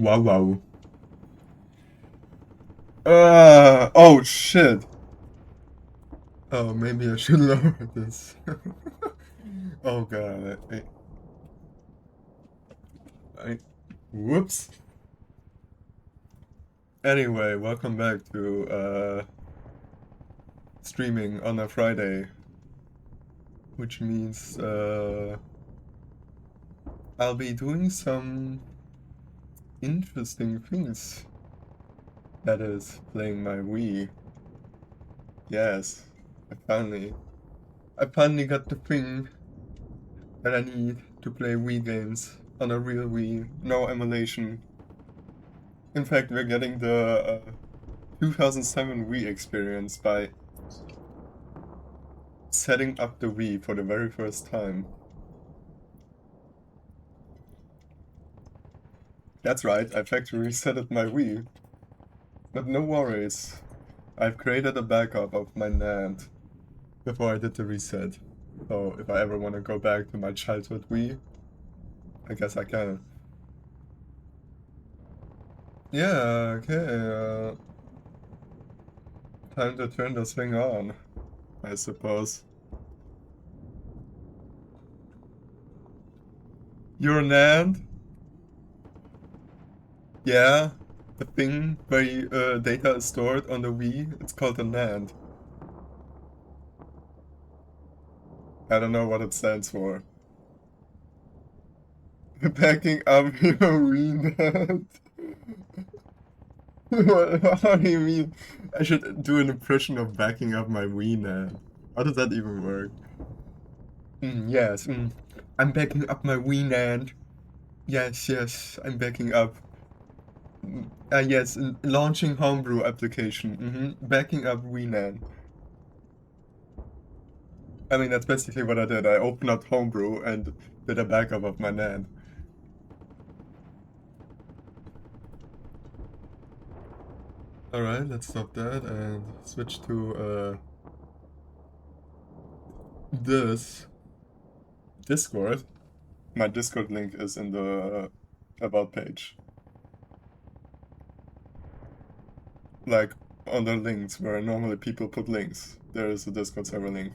Wow, wow. Oh shit. Oh, maybe I should lower this. Oh god. I, whoops. Anyway, welcome back to streaming on a Friday, which means I'll be doing some interesting things. That is, playing my Wii. Yes, I finally got the thing that I need to play Wii games on a real Wii, no emulation. In fact, we're getting the 2007 Wii experience by setting up the Wii for the very first time. That's right, I factory resetted my Wii. But no worries, I've created a backup of my NAND before I did the reset. So if I ever want to go back to my childhood Wii, I guess I can. Yeah, okay, time to turn this thing on, I suppose. Your NAND? Yeah, the thing where data is stored on the Wii, it's called a NAND. I don't know what it stands for. Backing up your Wii NAND. What do you mean? I should do an impression of backing up my Wii NAND. How does that even work? Yes, I'm backing up my Wii NAND. Yes, I'm backing up. Yes, launching homebrew application. Backing up Wii NAND. I mean, that's basically what I did. I opened up homebrew and did a backup of my NAND. Alright, let's stop that and switch to this Discord. My Discord link is in the about page. Like on the links where normally people put links, there is a Discord server link.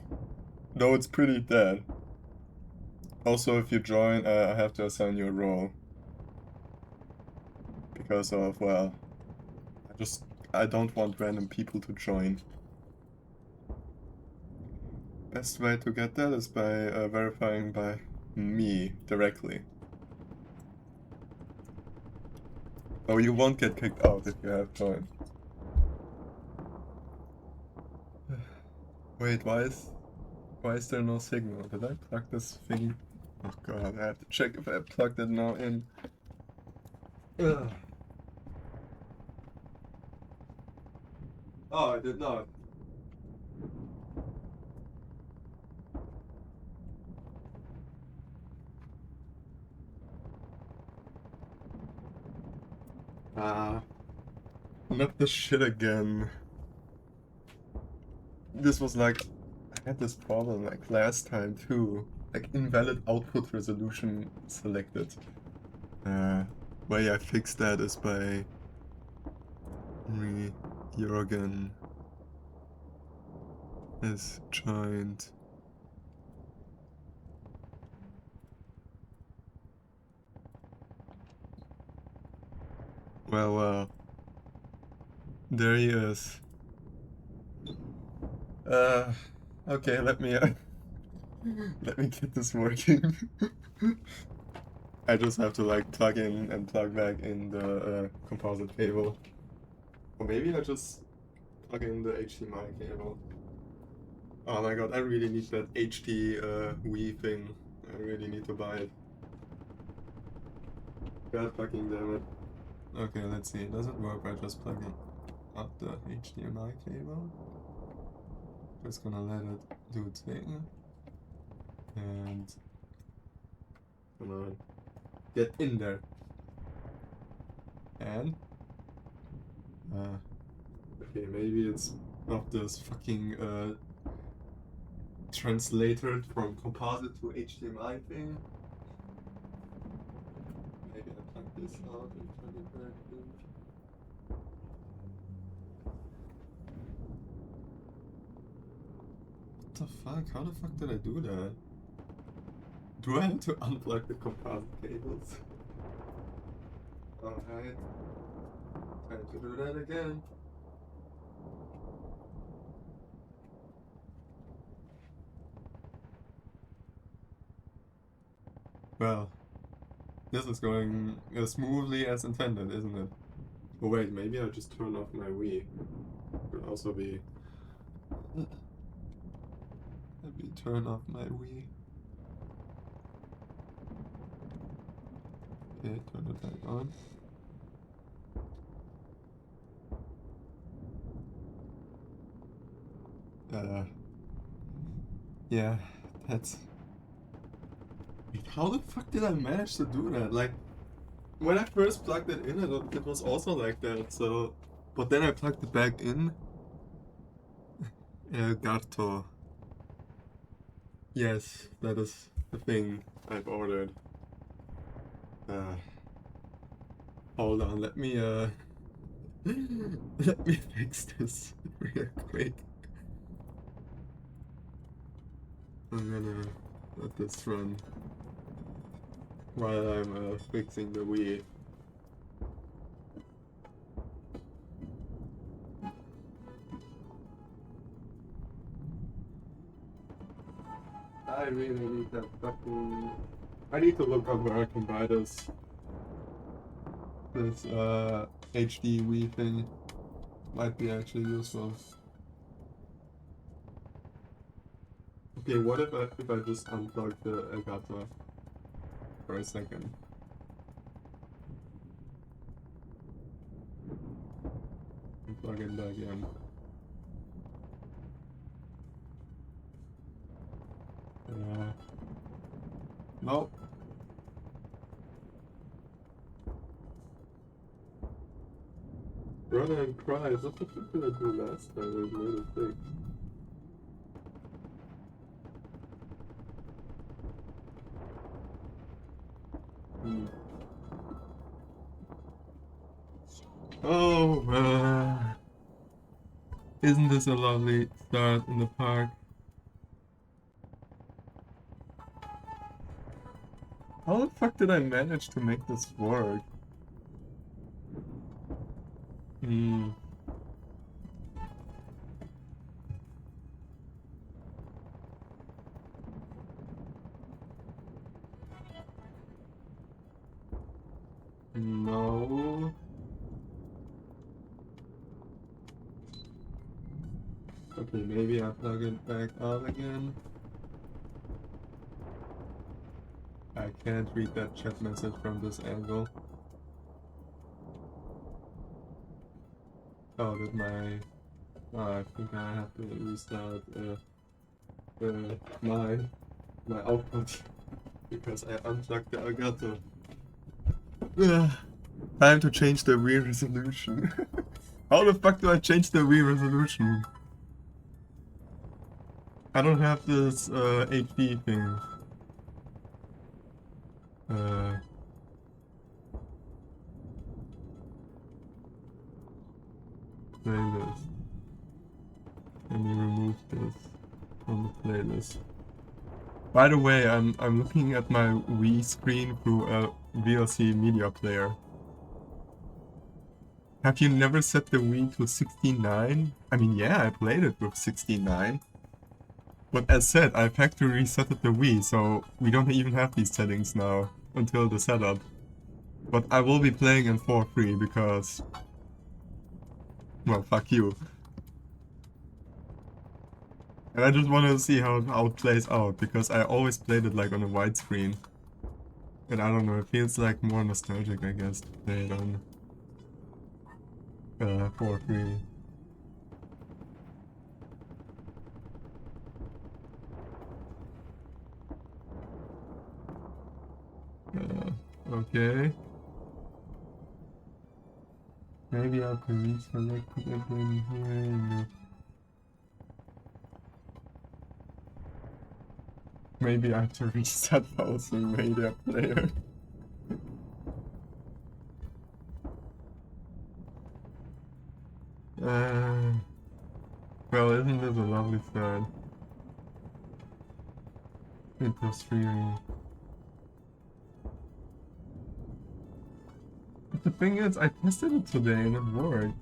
Though it's pretty dead. Also, if you join, I have to assign you a role. Because of, well, I don't want random people to join. Best way to get that is by verifying by me directly. Oh, you won't get kicked out if you have joined. Wait, why is there no signal? Did I plug this thing? Oh god, I have to check if I plugged it now in. Ugh. Oh, I did not. Ah, not this shit again. This was like, I had this problem like last time too. Like invalid output resolution selected. Way I fixed that is by Jorgen has joined. Well, there he is. Okay, let me get this working. I just have to like plug in and plug back in the composite cable. Or maybe I just plug in the HDMI cable. Oh my god, I really need that HD Wii thing. I really need to buy it. God fucking damn it. Okay, let's see. Does it work by just plugging up the HDMI cable? Just gonna let it do its thing. And come on. Get in there. And okay, maybe it's not this fucking translator from composite to HDMI thing. Maybe I plugged this out and plug it back in. What the fuck? How the fuck did I do that? Do I have to unplug the composite cables? Alright. Time to do that again. Well, this is going as smoothly as intended, isn't it? Oh wait, maybe I'll just turn off my Wii. Could also be... Let me turn off my Wii. Okay, turn it back on. Yeah, that's... Wait, how the fuck did I manage to do that? Like, when I first plugged it in, it was also like that, so... But then I plugged it back in. Elgato. Yes, that is the thing I've ordered. Hold on, let me let me fix this real quick. I'm gonna let this run while I'm fixing the Wii. I really need that fucking... I need to look up where I can buy this HD Wii thing. Might be actually useful. Okay, what if I just unplug the Elgato for a second? And plug it back in. Nope. Run and cry. What the fuck did I do last time? I made a mistake. Oh, isn't this a lovely start in the park? How the fuck did I manage to make this work? No. Okay, maybe I'll plug it back out again. I can't read that chat message from this angle. Oh, did my... Oh, I think I have to restart my output because I unplugged the Elgato. Time to change the Wii resolution. How the fuck do I change the Wii resolution? I don't have this HD thing. Playlist. Let me remove this from the playlist. By the way, I'm looking at my Wii screen through a VLC media player. Have you never set the Wii to 69? I mean, yeah, I played it with 69. But as said, I factory resetted the Wii, so we don't even have these settings now until the setup. But I will be playing in 4.3 because... Well, fuck you. And I just wanted to see how it plays out, because I always played it like on a widescreen. And I don't know, it feels like more nostalgic, I guess, to play it on 4.3. Okay. Maybe I can reselect it again here. Maybe I have to reset the whole media player. Uh, well, isn't this a lovely start into streaming? But the thing is, I tested it today and it worked.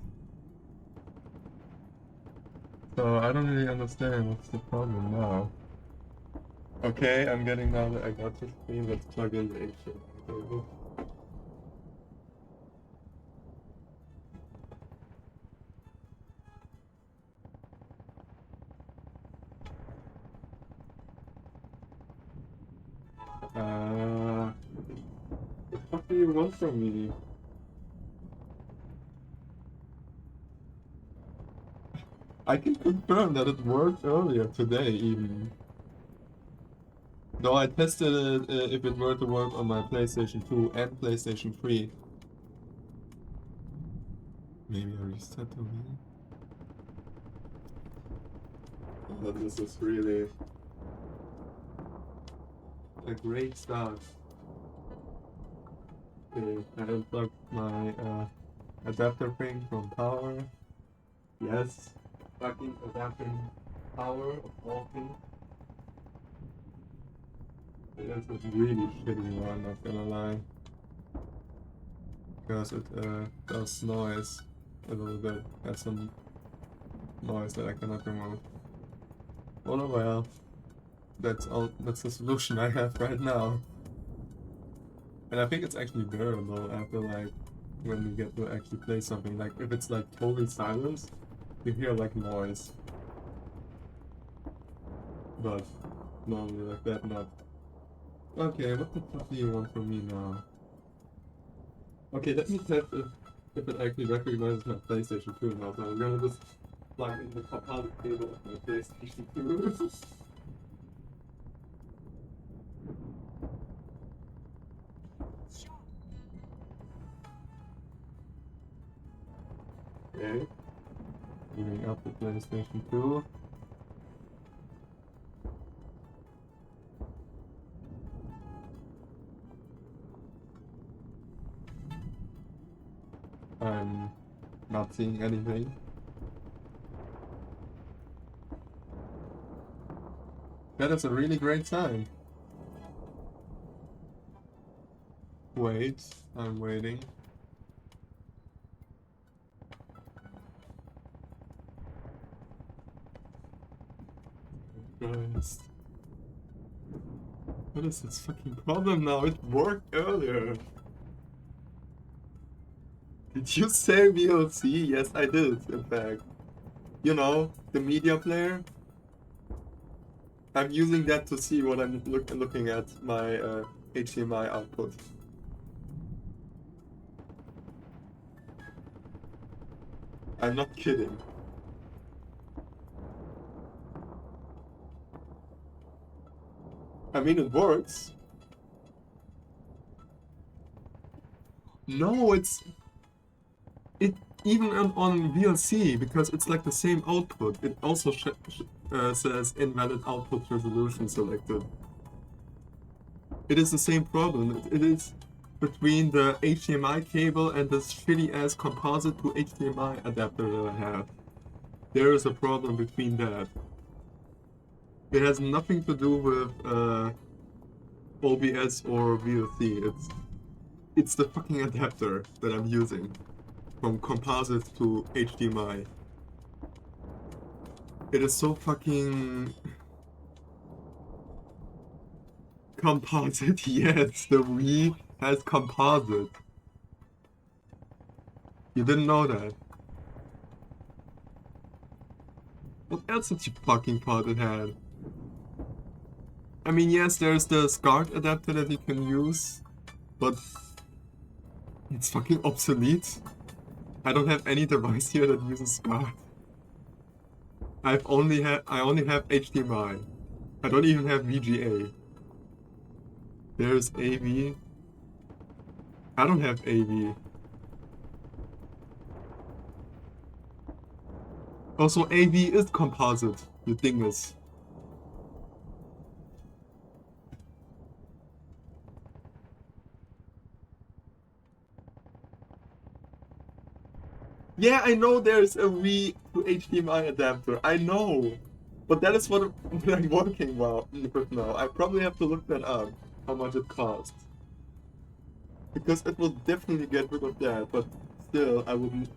So I don't really understand what's the problem now. Okay, I'm getting now the Elgato screen. Let's plug in the HDMI cable. What do you want from me? I can confirm that it worked earlier today even. No, I tested it if it were to work on my PlayStation 2 and PlayStation 3. Maybe I reset the Wii. But this is really a great start. Okay, I unplugged my adapter thing from power. Yes, fucking adapting power of all things. It's a really shitty one, not gonna lie. Because it does noise a little bit. Has some noise that I cannot remove. Oh well. That's the solution I have right now. And I think it's actually bearable after like when we get to actually play something. Like if it's like totally silence, you hear like noise. But normally like that not. Okay, what the fuck do you want from me now? Okay, let me test if it actually recognizes my PlayStation 2 now. So I'm gonna just plug in the composite cable of my PlayStation 2. Okay. Booting up the PlayStation 2. I'm not seeing anything. That is a really great sign. Wait, I'm waiting. Christ. What is this fucking problem now? It worked earlier. Did you say VLC? Yes, I did, in fact. You know, the media player? I'm using that to see what I'm looking at, my HDMI output. I'm not kidding. I mean, it works. No, it even on VLC, because it's like the same output. It also says invalid output resolution selected. It is the same problem. It is between the HDMI cable and this shitty ass composite to HDMI adapter that I have. There is a problem between that. It has nothing to do with OBS or VLC. It's the fucking adapter that I'm using from composite to HDMI. It is so fucking composite. Yes, the Wii has composite. You didn't know that. What else did you fucking thought it had? I mean, yes, there's the SCART adapter that you can use, but it's fucking obsolete. I don't have any device here that uses SCART. I only have HDMI. I don't even have VGA. There's AV. I don't have AV. Also, AV is composite, you dingus. Yeah, I know there's a Wii to HDMI adapter. I know. But that is what I'm working with now. I probably have to look that up, how much it costs. Because it will definitely get rid of that, but still, I wouldn't.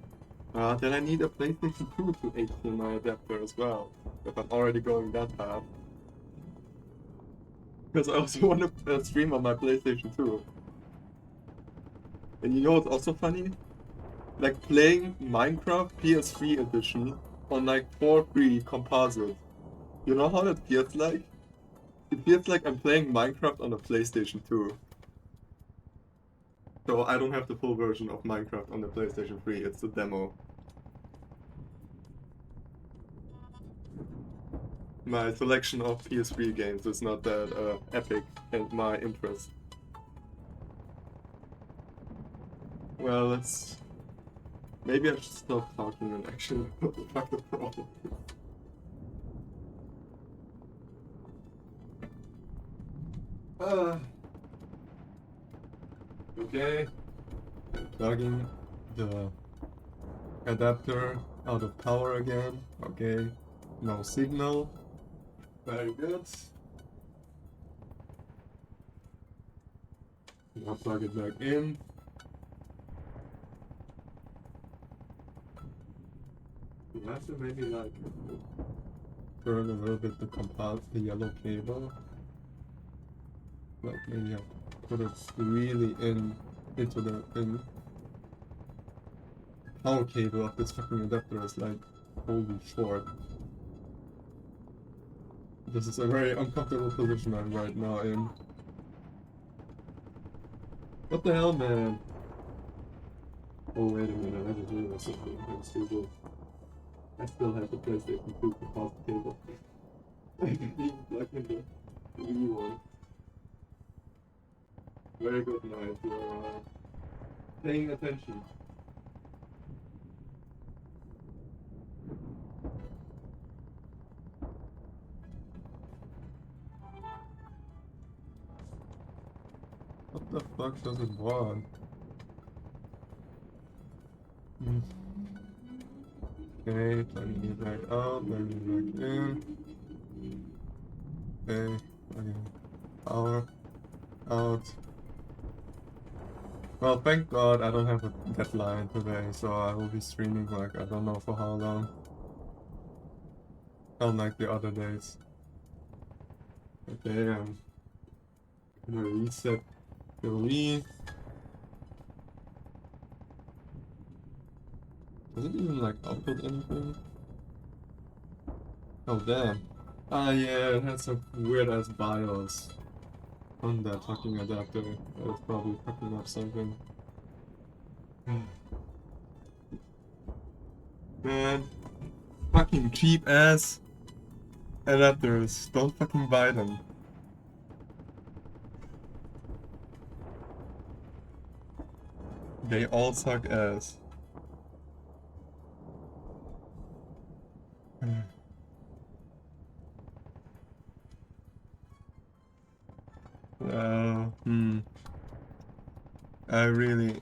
Then I need a PlayStation 2 to HDMI adapter as well, if I'm already going that path. Because I also want to stream on my PlayStation 2. And you know what's also funny? Like playing Minecraft PS3 edition on like 4 free composite. You know how that feels like? It feels like I'm playing Minecraft on a PlayStation 2. So I don't have the full version of Minecraft on the PlayStation 3, it's the demo. My selection of PS3 games is not that epic and my interest. Well, let's... Maybe I should stop talking and actually what the fuck the problem is. Okay. Plugging the adapter out of power again. Okay. No signal. Very good. Now plug it back in. You have to maybe like turn a little bit the yellow cable. Like maybe I put it really into the thing. Power cable of this fucking adapter is like holy short. This is a very uncomfortable position I'm right now in. What the hell, man? Oh wait a minute, I just realized something. I'm stupid. I still have the PlayStation 2 composite cable. I didn't even plug in the Wii one. Very good, night. You're paying attention. What the fuck does it want? Okay, plugging it back out, plugging it back in. Okay, plugging power out. Well, thank God I don't have a deadline today, so I will be streaming like I don't know for how long. Unlike the other days. Okay, I'm gonna reset the Wii. Does it even like output anything? Oh damn. Ah yeah, it has a weird ass BIOS on that fucking adapter. That is probably fucking up something. Man, fucking cheap ass adapters. Don't fucking buy them. They all suck ass. I really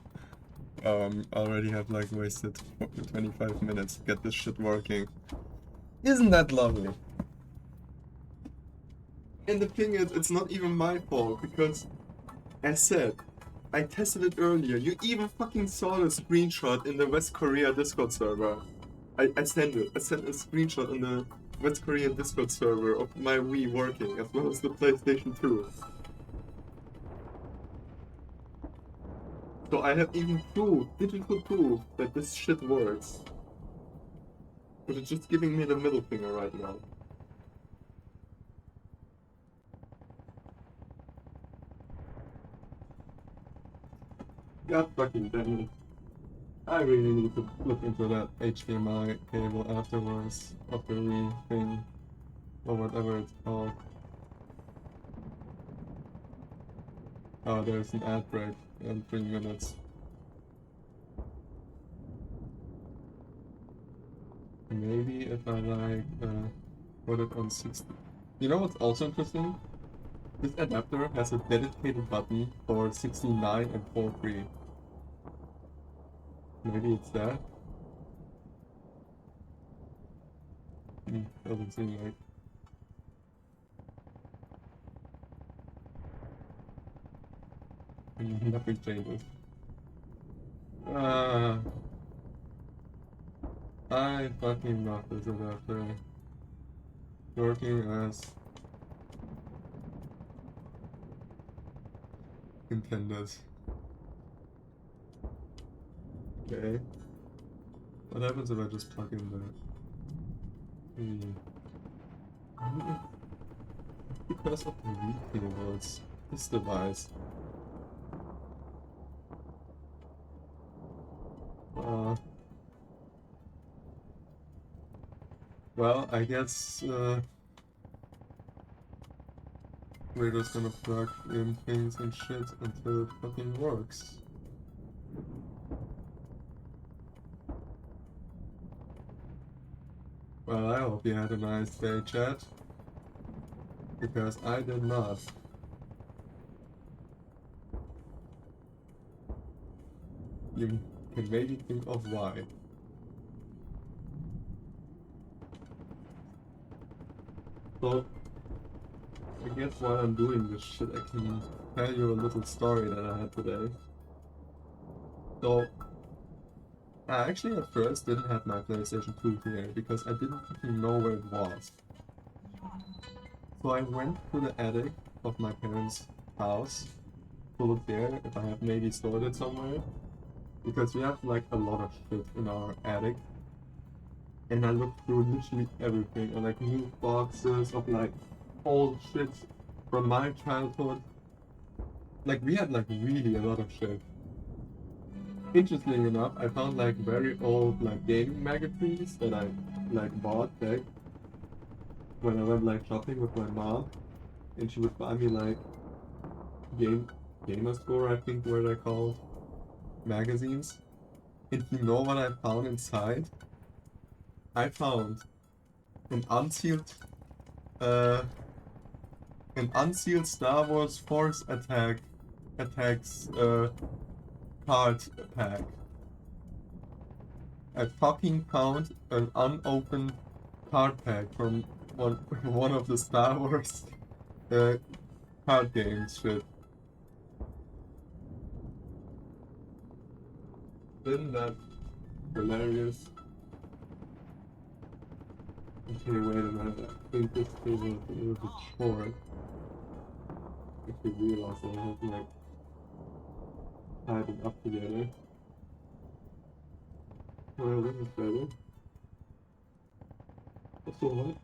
already have like wasted 25 minutes to get this shit working. Isn't that lovely? And the thing is, it's not even my fault, because, as said, I tested it earlier. You even fucking saw the screenshot in the West Korea Discord server. I sent it. I sent a screenshot in the West Korean Discord server of my Wii working, as well as the PlayStation 2. So I have even proof, digital proof, that this shit works. But it's just giving me the middle finger right now. God fucking damn it. I really need to look into that HDMI cable afterwards of the Wii thing, or whatever it's called. Oh, there's an ad break in 3 minutes. Maybe if I like put it on 60. You know what's also interesting? This adapter has a dedicated button for 69 and 43. Maybe it's that. Doesn't seem like. Nothing changes. I fucking love this adapter. Working as intended. Okay. What happens if I just plug in because of the read cables, this device. Well, I guess we're just gonna plug in things and shit until it fucking works. Well, I hope you had a nice day, chat. Because I did not. You can maybe think of why. So, I guess while I'm doing this shit, I can tell you a little story that I had today. So, I actually at first didn't have my PlayStation 2 here because I didn't fucking know where it was. So I went to the attic of my parents' house to look there if I have maybe stored it somewhere. Because we have like a lot of shit in our attic. And I looked through literally everything, and like new boxes of like old shit from my childhood. Like we had like really a lot of shit. Interestingly enough, I found like very old like gaming magazines that I like bought back when I went like shopping with my mom, and she would buy me like gamer score, I think were they called, magazines. And you know what I found inside? I found an unsealed uh Star Wars Force Attacks card pack. I fucking found an unopened card pack from one of the Star Wars card games. Shit. Isn't that hilarious? Okay, wait a minute. I think this is a little bit short. If you realize I have like tied it up together. Well, this is better. Also, what?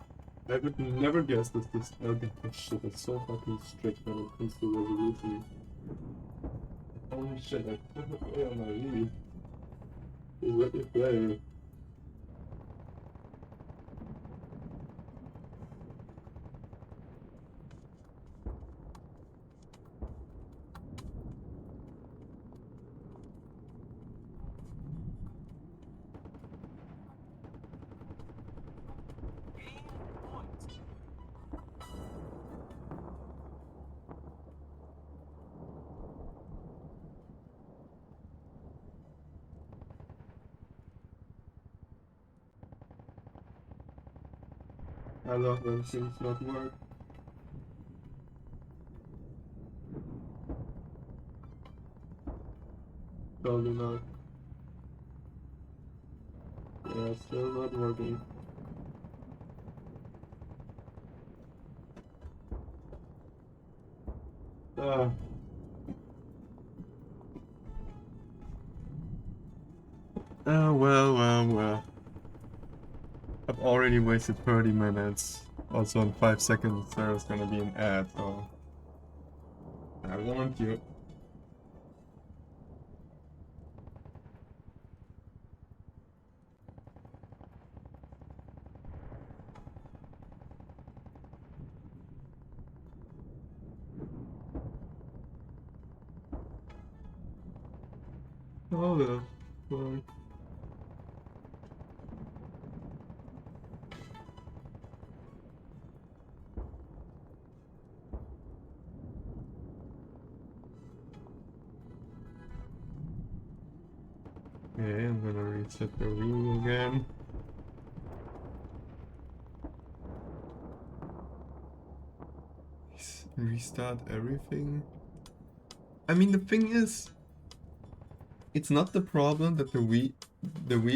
I would never guess that this Elgato shit is so fucking strict when it comes to resolution. Holy shit, I put it way on my Wii. Just let me play. I love when things not work. Probably not. Yeah, still not working. Ah. Oh, well. I've already wasted 30 minutes. Also, in 5 seconds, there's gonna be an ad, so I warned you. Oh, the fuck. Okay, I'm gonna reset the Wii again. restart everything. I mean, the thing is, it's not the problem that the Wii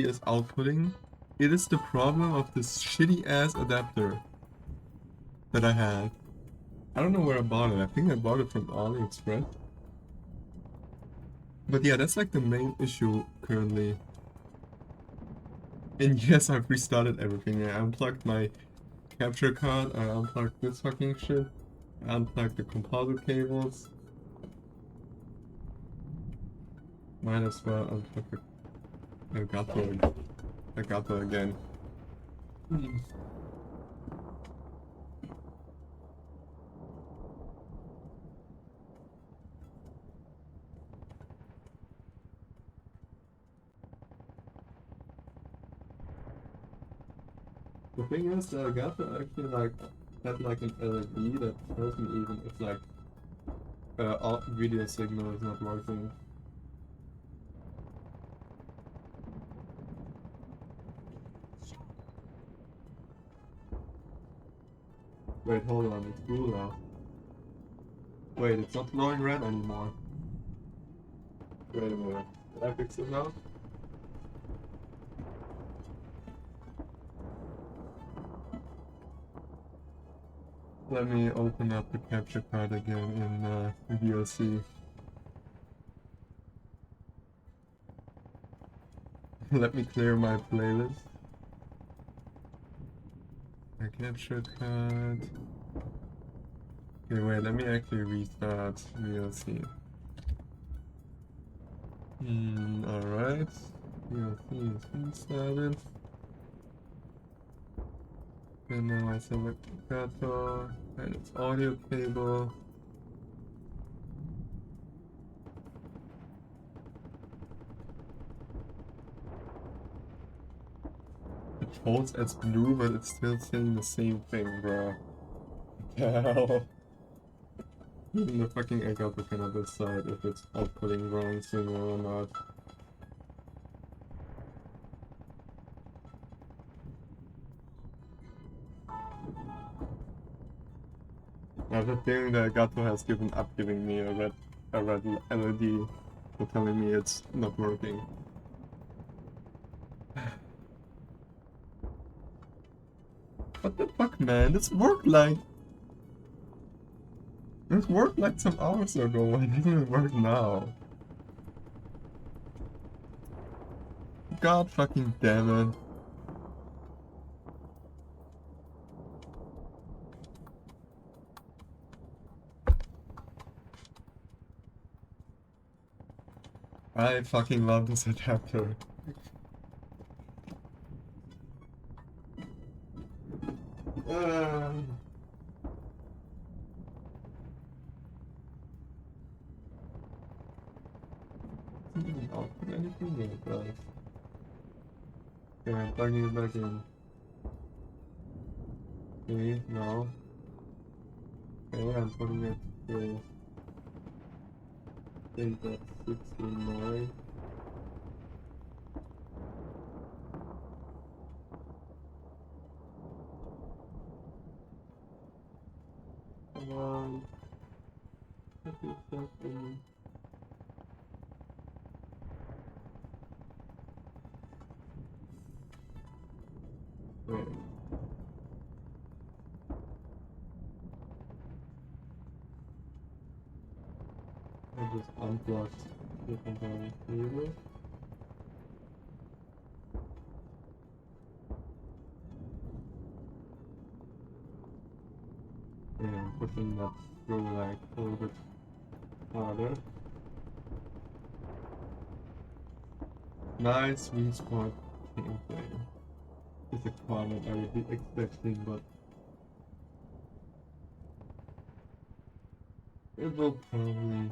is outputting. It is the problem of this shitty ass adapter that I had. I don't know where I bought it. I think I bought it from AliExpress. But yeah, that's like the main issue currently. And yes, I've restarted everything. I unplugged my capture card, I unplugged this fucking shit, I unplugged the composite cables. Might as well unplug the Elgato again. The thing is, the Elgato actually had like an LED that tells me even if like all video signal is not working. Wait, hold on, it's blue now. Wait, it's not glowing red anymore. Wait a minute, did I fix it now? Let me open up the capture card again in VLC. Let me clear my playlist. My capture card. Okay, wait, let me actually restart VLC. Alright. VLC is restarted. And now I select Elgato and its audio cable. It holds as blue, but it's still saying the same thing, bro. Hell. Even the fucking Elgato cannot decide if it's outputting wrong signal or not. I have a feeling that Elgato has given up giving me a red LED for telling me it's not working. What the fuck, man? This worked like some hours ago. Why doesn't it work now? God fucking damn it. I fucking love this adapter. I'll put anything in it, guys. Okay, I'm plugging it back in. Okay, no. Okay, I'm putting it to... I think that's 69. Come on. 30 seconds. Wait. I just unplugged the component cable. Yeah, I'm pushing that through like a little bit harder. Nice sweet spot gameplay. It's a comment I would be expecting, but it will probably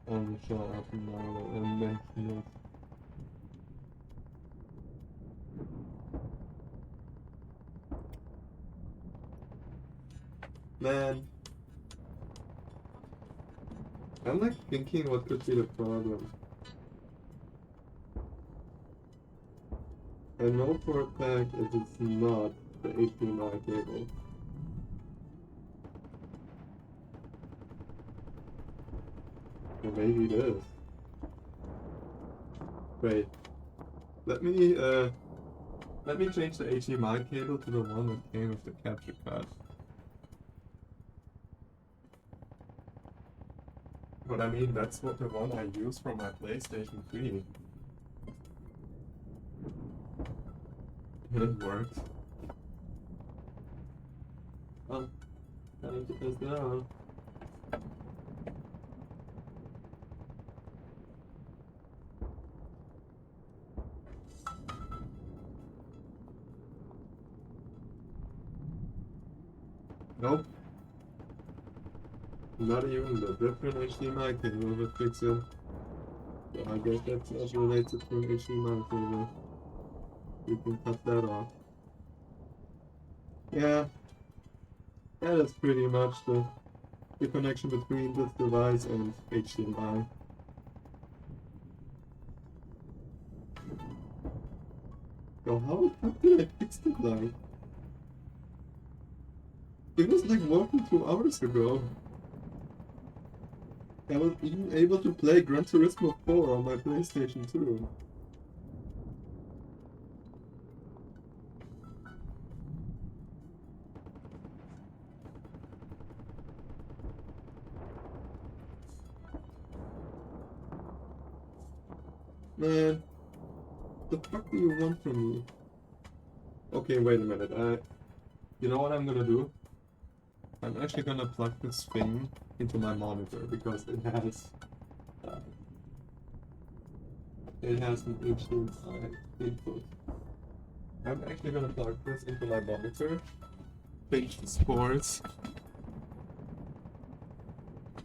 only show up now and mention it. Man, I'm like thinking what could be the problem. I know for a fact it is not the HDMI cable. Or maybe it is. Wait. Let me change the HDMI cable to the one that came with the capture card. But I mean, that's what the one I use from my PlayStation 3. It worked. Oh, I need to press down. Nope. Not even the different HDMI cable will fix it. So I guess that's not related to an HDMI cable. We can cut that off. Yeah, that is pretty much the connection between this device and HDMI. So how did I fix it like? It was like more than 2 hours ago. I was even able to play Gran Turismo 4 on my PlayStation 2. Man, the fuck do you want from me? Okay, wait a minute. You know what I'm gonna do? I'm actually gonna plug this thing into my monitor because it has an HDMI input. I'm actually gonna plug this into my monitor. Change the sports.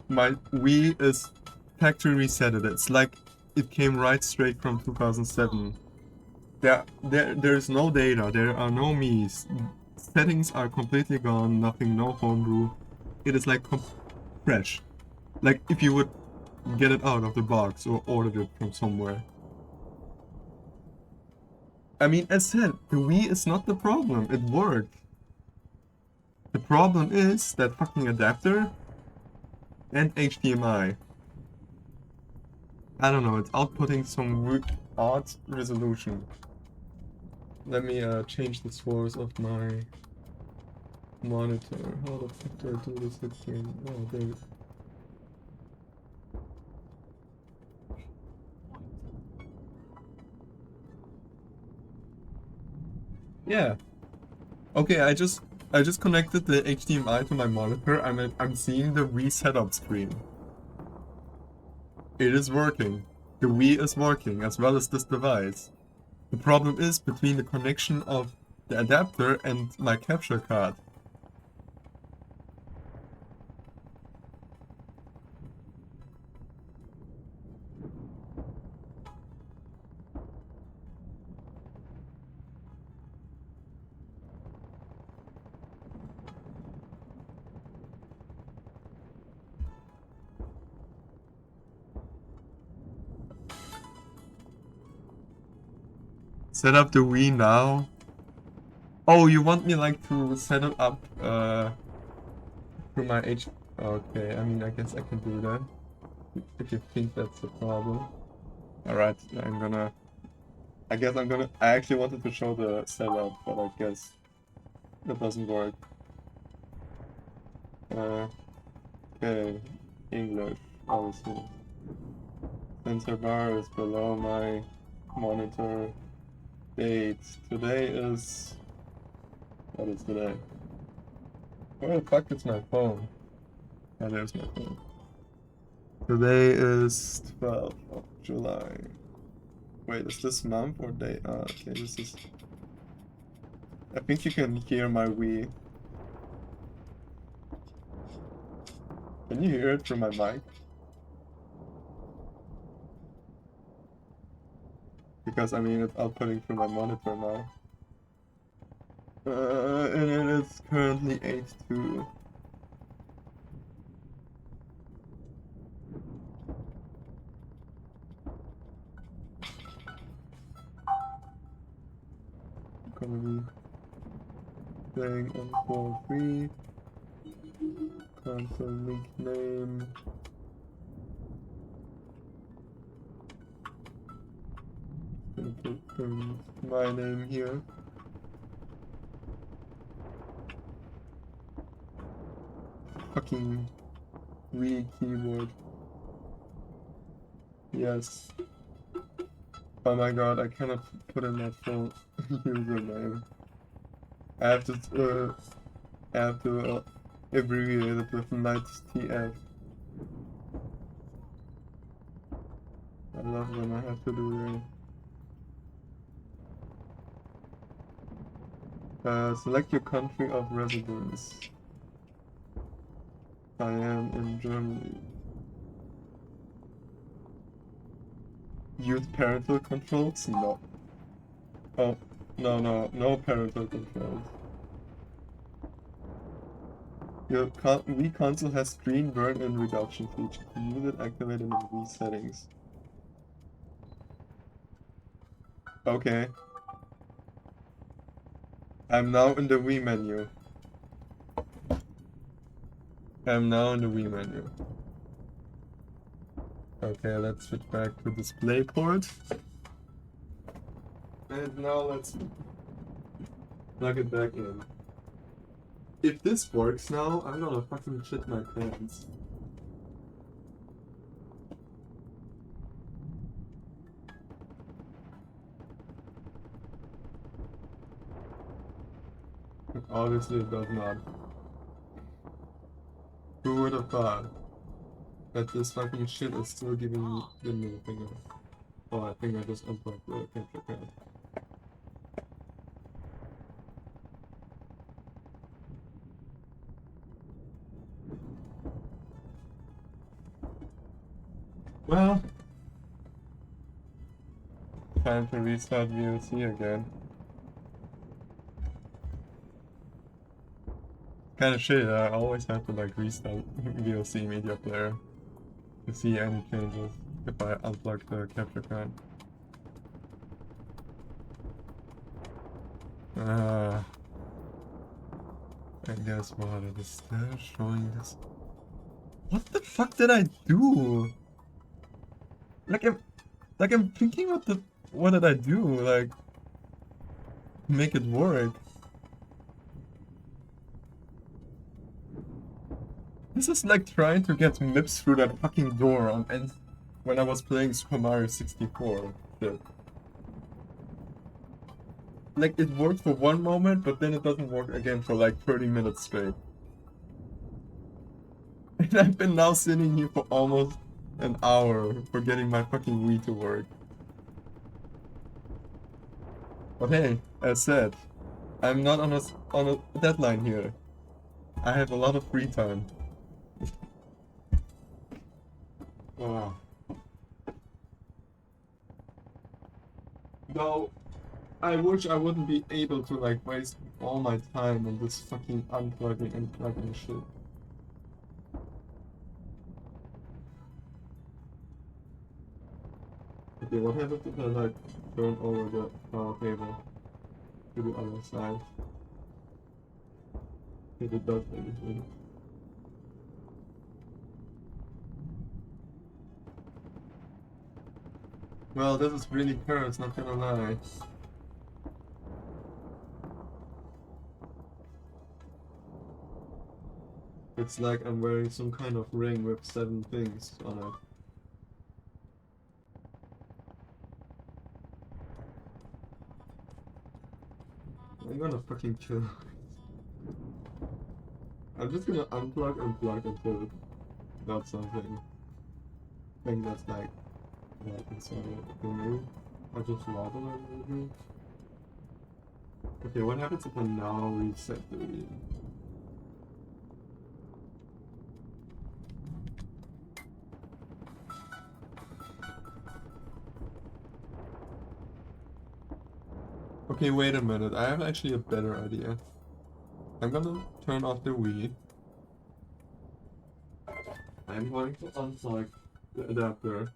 My Wii is factory resetted. It's like it came right straight from 2007. There's no data. There are no Mii's. Settings are completely gone. Nothing. No homebrew. It is like fresh. Like if you would get it out of the box or ordered it from somewhere. I mean, as said, the Wii is not the problem. It worked. The problem is that fucking adapter and HDMI. I don't know, it's outputting some odd resolution. Let me change the source of my monitor. How the fuck do I do this again? Oh, there. Yeah. Okay, I just connected the HDMI to my monitor. I'm seeing the Wii setup screen. It is working. The Wii is working as well as this device. The problem is between the connection of the adapter and my capture card. Set up the Wii now. Oh, you want me like to set it up through my H. Okay, I mean, I guess I can do that if you think that's a problem. Alright, I guess I'm gonna. I actually wanted to show the setup, but I guess it doesn't work. Okay, English, obviously. Sensor bar is below my monitor. Date. Today is. What is today? Where the fuck is my phone? Oh, there's my phone. Today is 12th of July. Wait, is this month or day? Okay, this is. I think you can hear my Wii. Can you hear it through my mic? Because I mean, it's outputting through my monitor now. And it is currently 8:02. Gonna be playing on 4.3. Cancel link name. put my name here. Fucking Wii keyboard. Yes. Oh my god, I cannot put in my full username. I have to abbreviate it with Knights TF. I love when I have to do that. Select your country of residence. I am in Germany. Use parental controls? No. Oh, no parental controls. Your Wii console has screen burn-in reduction feature. Use it activated in Wii settings. Okay. I'm now in the Wii menu. I'm now in the Wii menu. Okay, let's switch back to DisplayPort. And now let's plug it back in. If this works now, I'm gonna fucking shit my pants. Obviously it does not. Who would have thought that this fucking shit is still giving me the middle finger? Oh, I think I just unplugged the capture card. Well, time to restart VLC again. Kinda shit, I always have to like restart VLC media player to see any changes if I unplug the capture card. And guess what? It is still showing this. What the fuck did I do? Like I'm thinking what did I do? Like make it work. This is like trying to get MIPS through that fucking door and when I was playing Super Mario 64. Shit. Like it worked for one moment, but then it doesn't work again for like 30 minutes straight. And I've been now sitting here for almost an hour for getting my fucking Wii to work. But hey, as said, I'm not on a deadline here. I have a lot of free time. Oh. No, I wish I wouldn't be able to like waste all my time on this fucking unplugging and plugging shit. Okay, what happens if I like turn over the power cable to the other side? If it does anything. Well, this is really cursed, not gonna lie. It's like I'm wearing some kind of ring with 7 things on it. I'm gonna fucking kill. I'm just gonna unplug and plug until it does something. I think that's like what I can sort of remove. I just rather remove. Okay, what happens if I now reset the Wii? Okay, wait a minute. I have actually a better idea. I'm gonna turn off the Wii. I'm going to unplug the adapter.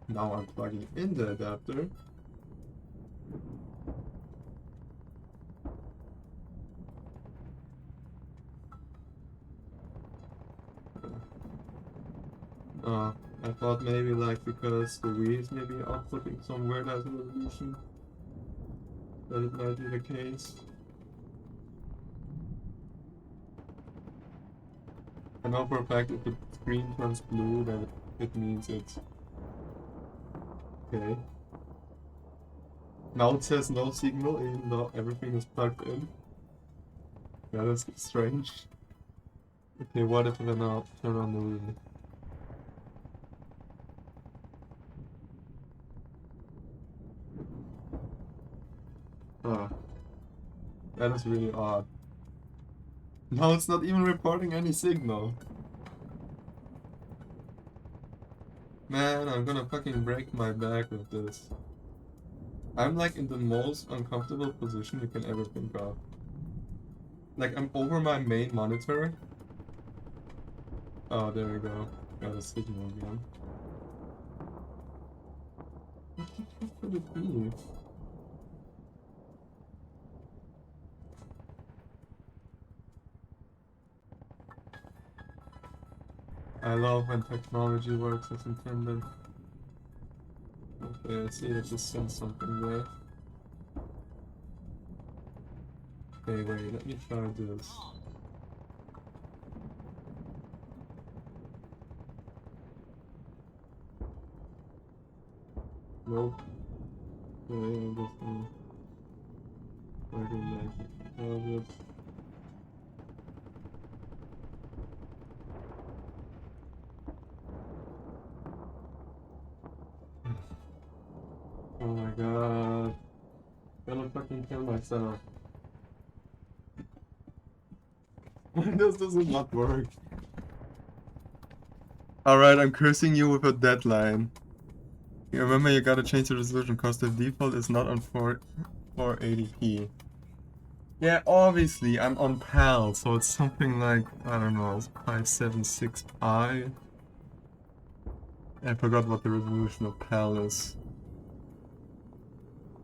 Now I'm plugging in the adapter. I thought maybe like because the Wii is maybe outputting some weird ass resolution, that it might be the case. I know for a fact if the screen turns blue, then it means it's okay. Now it says no signal even though everything is plugged in. Yeah, that's strange. Okay, what if I now turn on the Wii? Ah, that is really odd. Now it's not even reporting any signal. Man, I'm gonna fucking break my back with this. I'm like in the most uncomfortable position you can ever think of. Like I'm over my main monitor. Oh, there we go. Got a signal again. What the fuck could it be? I love when technology works as intended. Okay, I see if this sends something there. Okay, wait, let me try this. Nope. Okay, this one. I don't like it. Have it. Oh my god. I'm gonna fucking kill myself. Why does this not work? Alright, I'm cursing you with a deadline. You remember you gotta change the resolution because the default is not on 480p. Yeah, obviously I'm on PAL, so it's something like, I don't know, 576i. I forgot what the resolution of PAL is.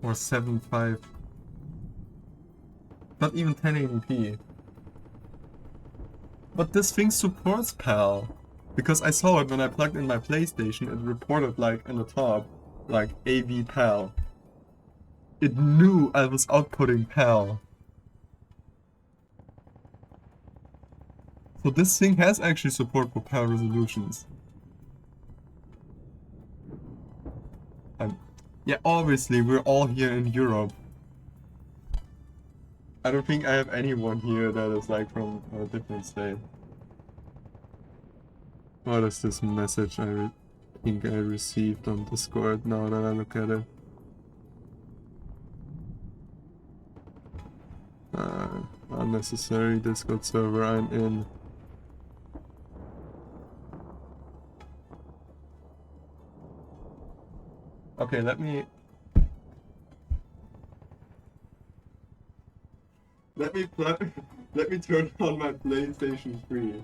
Or 7.5. Not even 1080p. But this thing supports PAL. Because I saw it when I plugged in my PlayStation, it reported like in the top, like AV PAL. It knew I was outputting PAL. So this thing has actually support for PAL resolutions. Yeah, obviously we're all here in Europe. I don't think I have anyone here that is like from a different state. What is this message I think I received on Discord now that I look at it? Unnecessary Discord server I'm in. Okay, let me let me turn on my PlayStation 3.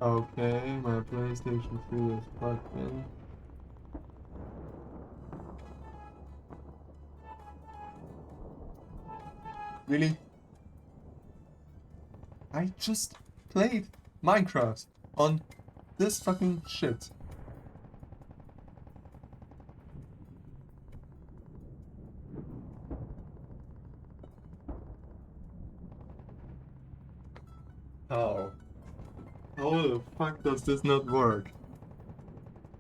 Okay, my PlayStation 3 is plugged in. Really? I just played Minecraft on this fucking shit. How? How the fuck does this not work?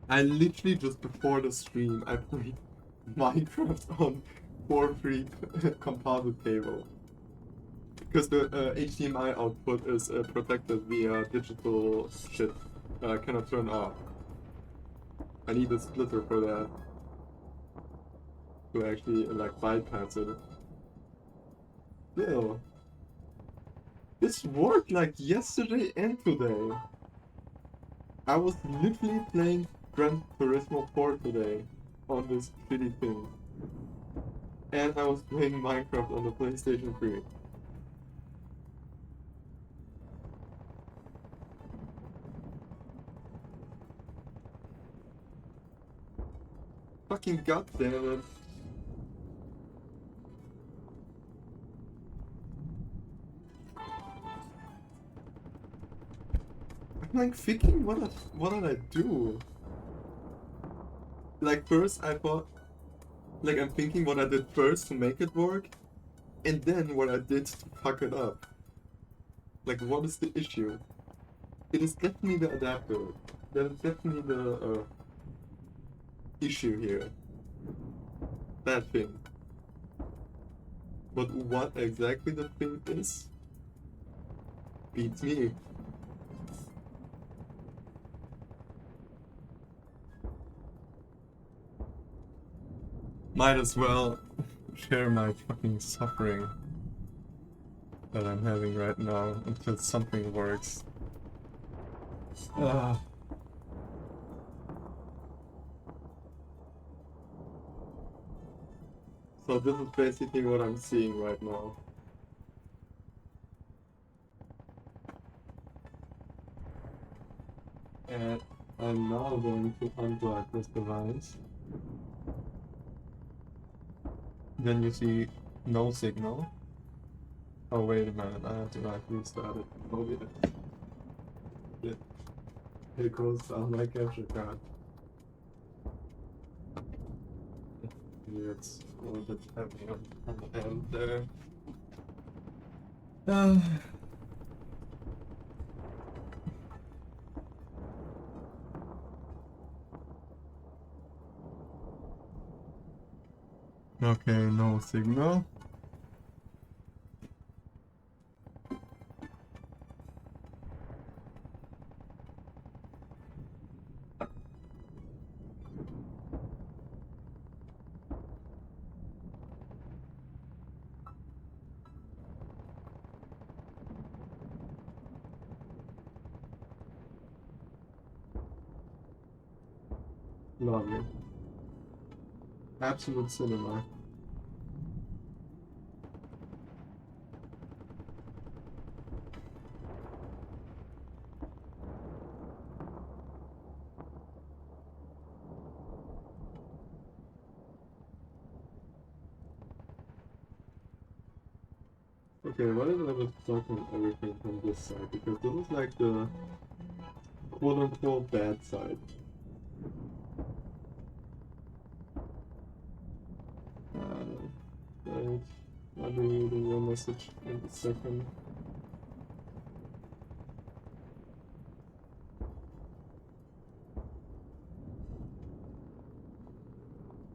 I literally just before the stream I played Minecraft on 4.3 composite cable. Because the HDMI output is protected via digital shit that I cannot turn off. I need a splitter for that. To actually like bypass it. Still. This worked like yesterday and today. I was literally playing Gran Turismo 4 today on this shitty thing. And I was playing Minecraft on the PlayStation 3. Fucking goddamn it. I'm like thinking, what did I do? Like first I thought, like I'm thinking what I did first to make it work, and then what I did to fuck it up. Like what is the issue? It is definitely the adapter. That is definitely the issue here. That thing. But what exactly the thing is, beats me. Might as well share my fucking suffering that I'm having right now until something works. Ah. So this is basically what I'm seeing right now. And I'm now going to unplug this device. Then you see no signal. Oh wait a minute, I have to like restart it. Oh yeah. Here goes my capture card. Yeah, it's a little bit heavy on the end there. Okay, no signal. Lovely. Absolute cinema. Okay, what if I just plug in everything from this side? Because this is like the quote-unquote bad side. Right. I'll be reading your message in a second.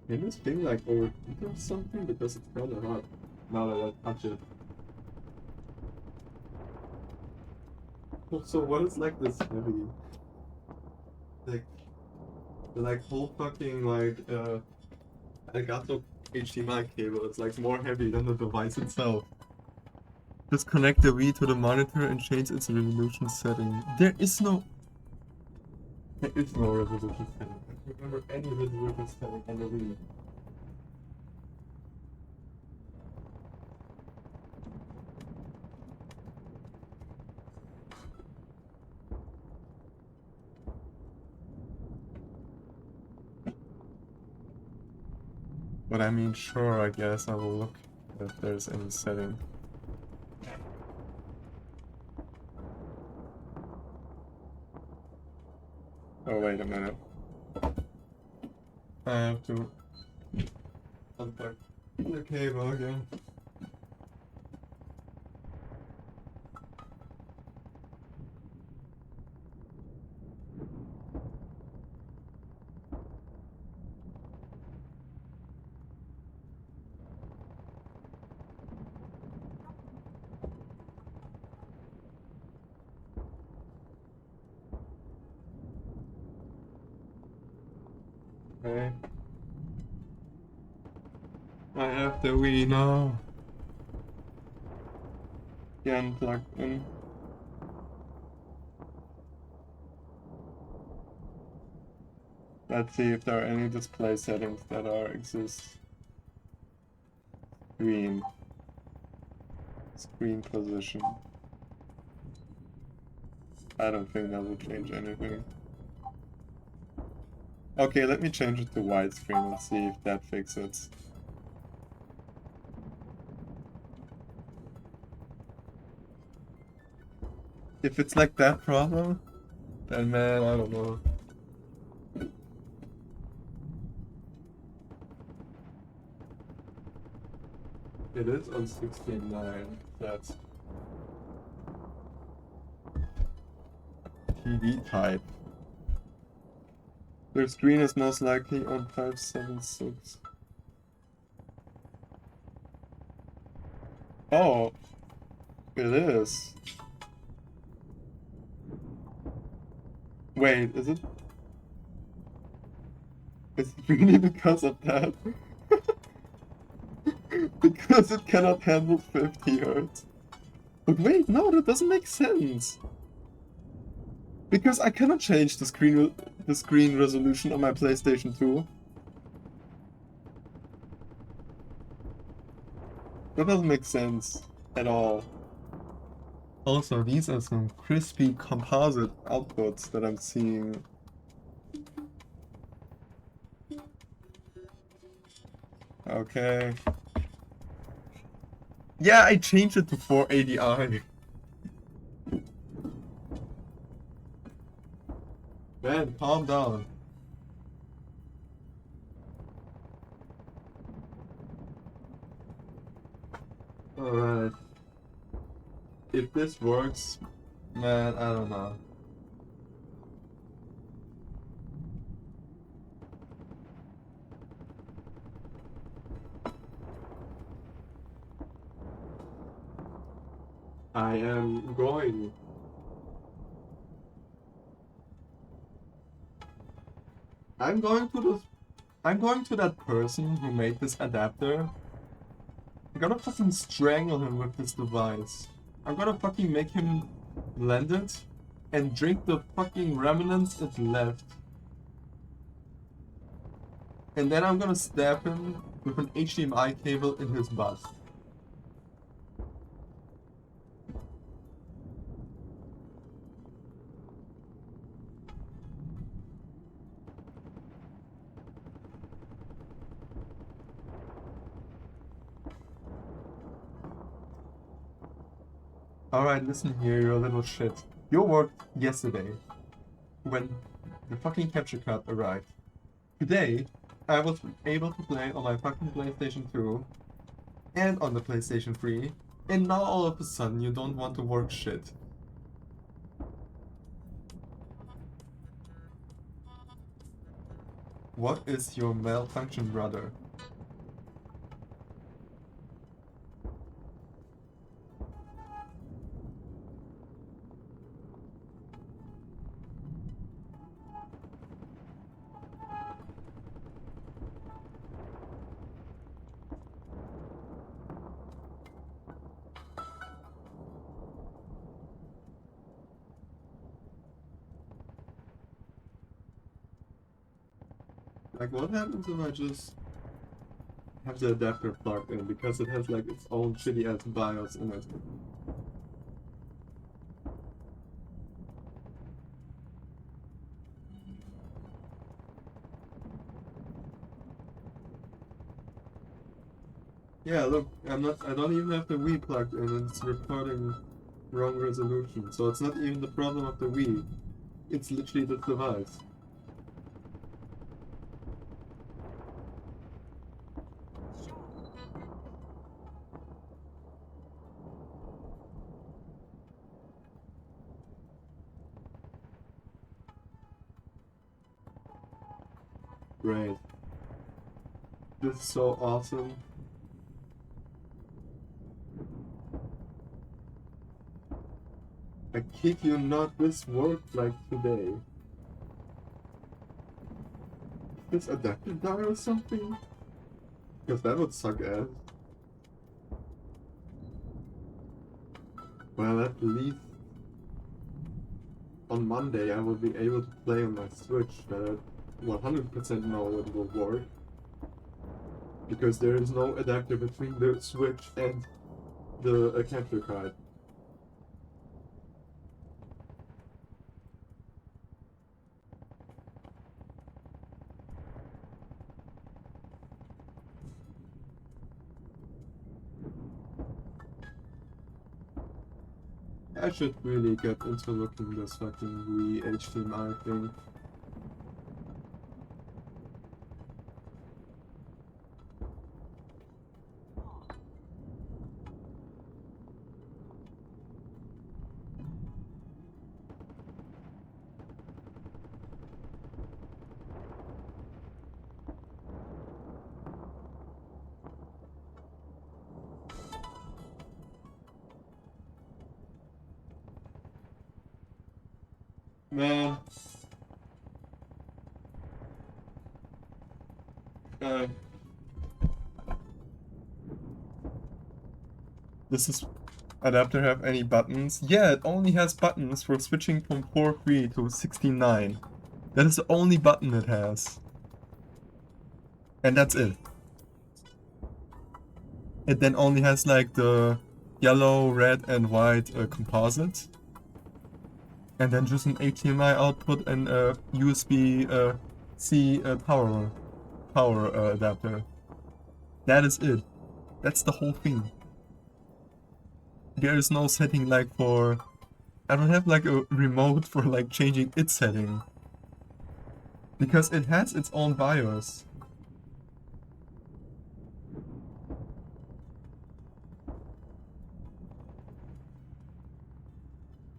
Can this thing like overheat or something? Because it's kinda hot now that I touch it. So what is like this heavy? Like the like whole fucking like Elgato HDMI cable, it's like more heavy than the device itself. Just connect the Wii to the monitor and change its resolution setting. There is no resolution setting. I don't remember any resolution setting on the Wii. But I mean, sure, I guess I will look if there's any setting. Oh, wait a minute. I have to unplug the cable again. Okay. I have the Wii now. Again, plugged in. Let's see if there are any display settings that exist. screen. Screen position. I don't think that will change anything. Okay, let me change it to widescreen and see if that fixes it. If it's like that problem, then man, I don't know. It is on 16.9. That's TV type. Their screen is most likely on 576. Oh, it is. Wait, is it? Is it really because of that? Because it cannot handle 50 Hz. But wait, no, that doesn't make sense. Because I cannot change the screen resolution on my PlayStation 2. That doesn't make sense at all. Also, these are some crispy composite outputs that I'm seeing. Okay. Yeah, I changed it to 480i. Man, calm down. Alright. If this works, man, I don't know. I am going. I'm going to that person who made this adapter. I'm gonna fucking strangle him with this device. I'm gonna fucking make him blend it and drink the fucking remnants it left. And then I'm gonna stab him with an HDMI cable in his butt. Alright, listen here, you little shit. Your work yesterday, when the fucking capture card arrived. Today, I was able to play on my fucking PlayStation 2 and on the PlayStation 3, and now all of a sudden you don't want to work shit. What is your malfunction, brother? Like, what happens if I just have the adapter plugged in, because it has like its own shitty ass BIOS in it? Yeah, look, I don't even have the Wii plugged in, and it's recording wrong resolution. So it's not even the problem of the Wii. It's literally the device. Great. This is so awesome. I kid you not, this worked like today. This adapter die or something? Because that would suck ass. Well, at least on Monday I will be able to play on my Switch that I 100% know it will work. because there is no adapter between the Switch and the capture card. I should really get into looking this fucking HDMI thing. Man. Does this adapter have any buttons? Yeah, it only has buttons for switching from 4.3 to 69. That is the only button it has. And that's it. It then only has like the yellow, red, and white composite. And then just an HDMI output and a USB-C power adapter. That is it. That's the whole thing. There is no setting like for... I don't have like a remote for like changing its setting. Because it has its own BIOS.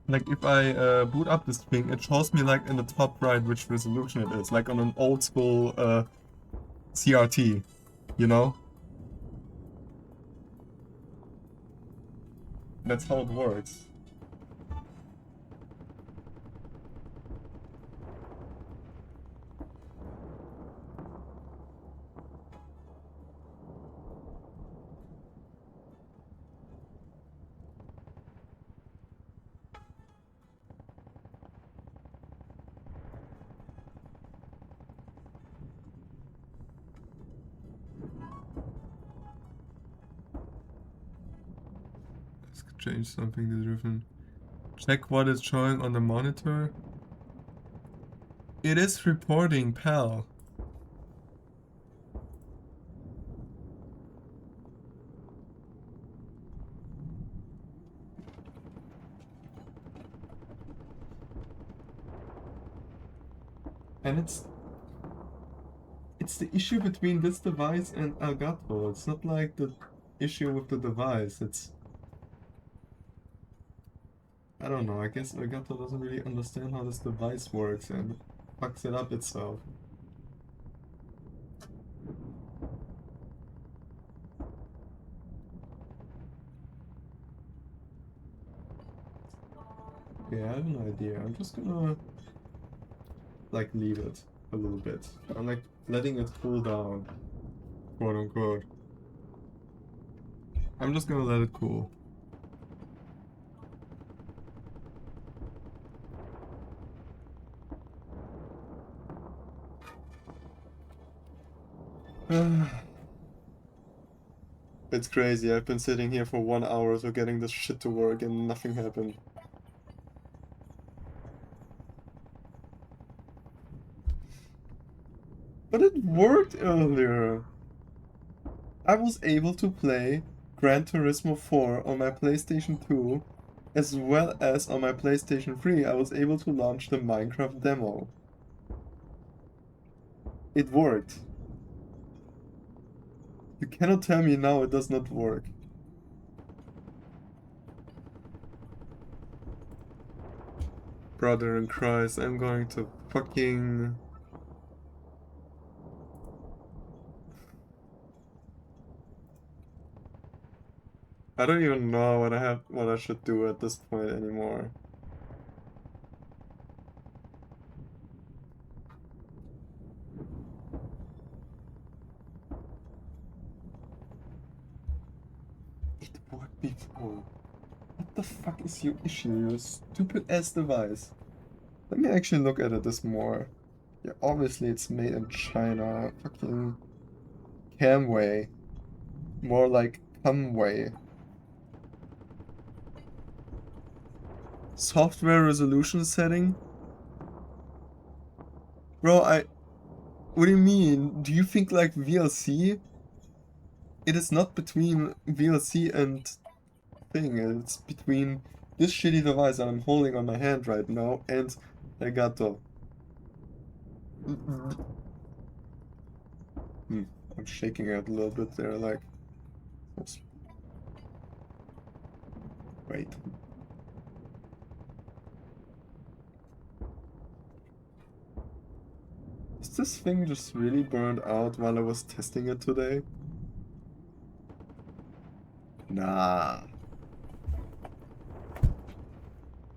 Like if I boot up this thing, it shows me like in the top right which resolution it is. Like on an old school CRT, you know? That's how it works. Let's change something different. Check what it's showing on the monitor. It is reporting PAL. And it's the issue between this device and Elgato. It's not like the issue with the device. It's... I don't know, I guess Elgato doesn't really understand how this device works and fucks it up itself. Yeah, I have an idea. I'm just gonna like leave it a little bit. I'm like letting it cool down, quote unquote. I'm just gonna let it cool. It's crazy. I've been sitting here for 1 hour so getting this shit to work and nothing happened. But it worked earlier. I was able to play Gran Turismo 4 on my PlayStation 2, as well as on my PlayStation 3 I was able to launch the Minecraft demo. It worked. You cannot tell me now it does not work. Brother in Christ, I'm going to fucking... I don't even know what I should do at this point anymore. It worked before. What the fuck is your issue, you stupid ass device? Let me actually look at it this more. Yeah, obviously it's made in China. Fucking cam way. More like cum way. Software resolution setting? Bro, what do you mean? Do you think like VLC? It is not between VLC and thing. It's between this shitty device that I'm holding on my hand right now and Elgato. I'm shaking it a little bit there, like. Wait. Is this thing just really burned out while I was testing it today? Nah.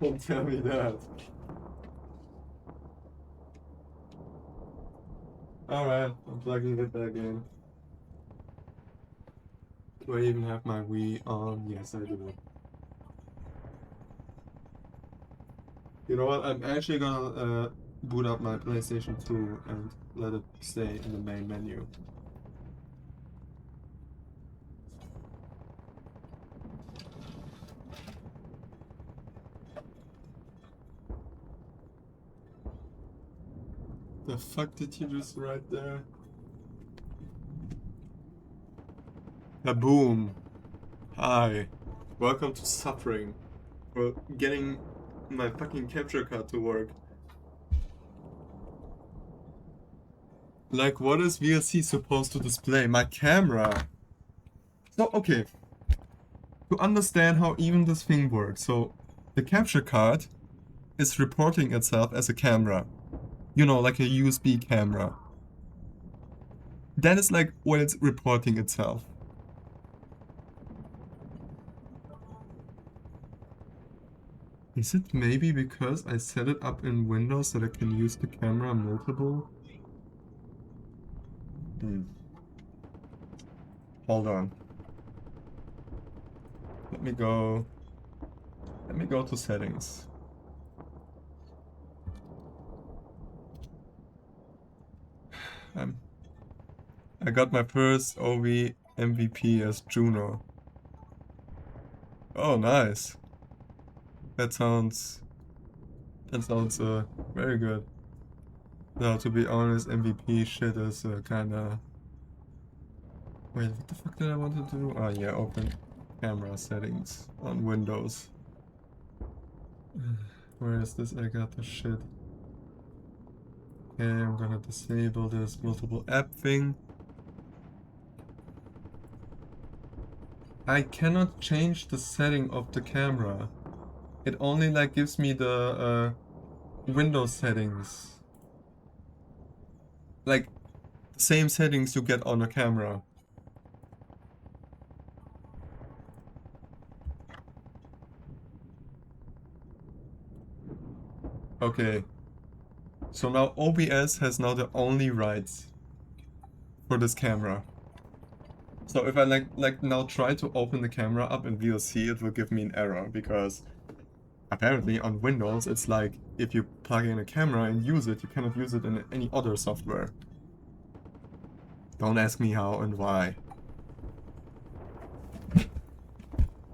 Don't tell me that. Alright, I'm plugging it back in. Do I even have my Wii on? Yes, I do. You know what? I'm actually gonna boot up my PlayStation 2 and let it stay in the main menu. The fuck did you just write there? Kaboom! Hi. Welcome to suffering. For getting my fucking capture card to work. Like, what is VLC supposed to display? My camera! So, okay. To understand how even this thing works, so the capture card is reporting itself as a camera. You know, like a USB camera. That is like what it's reporting itself. Is it maybe because I set it up in Windows that I can use the camera multiple? Hold on. Let me go to settings. I got my first OV MVP as Juno. Oh, nice. That sounds very good. Now, to be honest, MVP shit is kinda... Wait, what the fuck did I want to do? Oh yeah, open camera settings on Windows. Where is this Elgato shit? Okay, I'm gonna disable this multiple app thing. I cannot change the setting of the camera. It only like gives me the Windows settings. Like, the same settings you get on a camera. Okay. So now OBS has now the only rights for this camera. So if I like now try to open the camera up in VLC, it will give me an error because apparently on Windows it's like if you plug in a camera and use it, you cannot use it in any other software. Don't ask me how and why.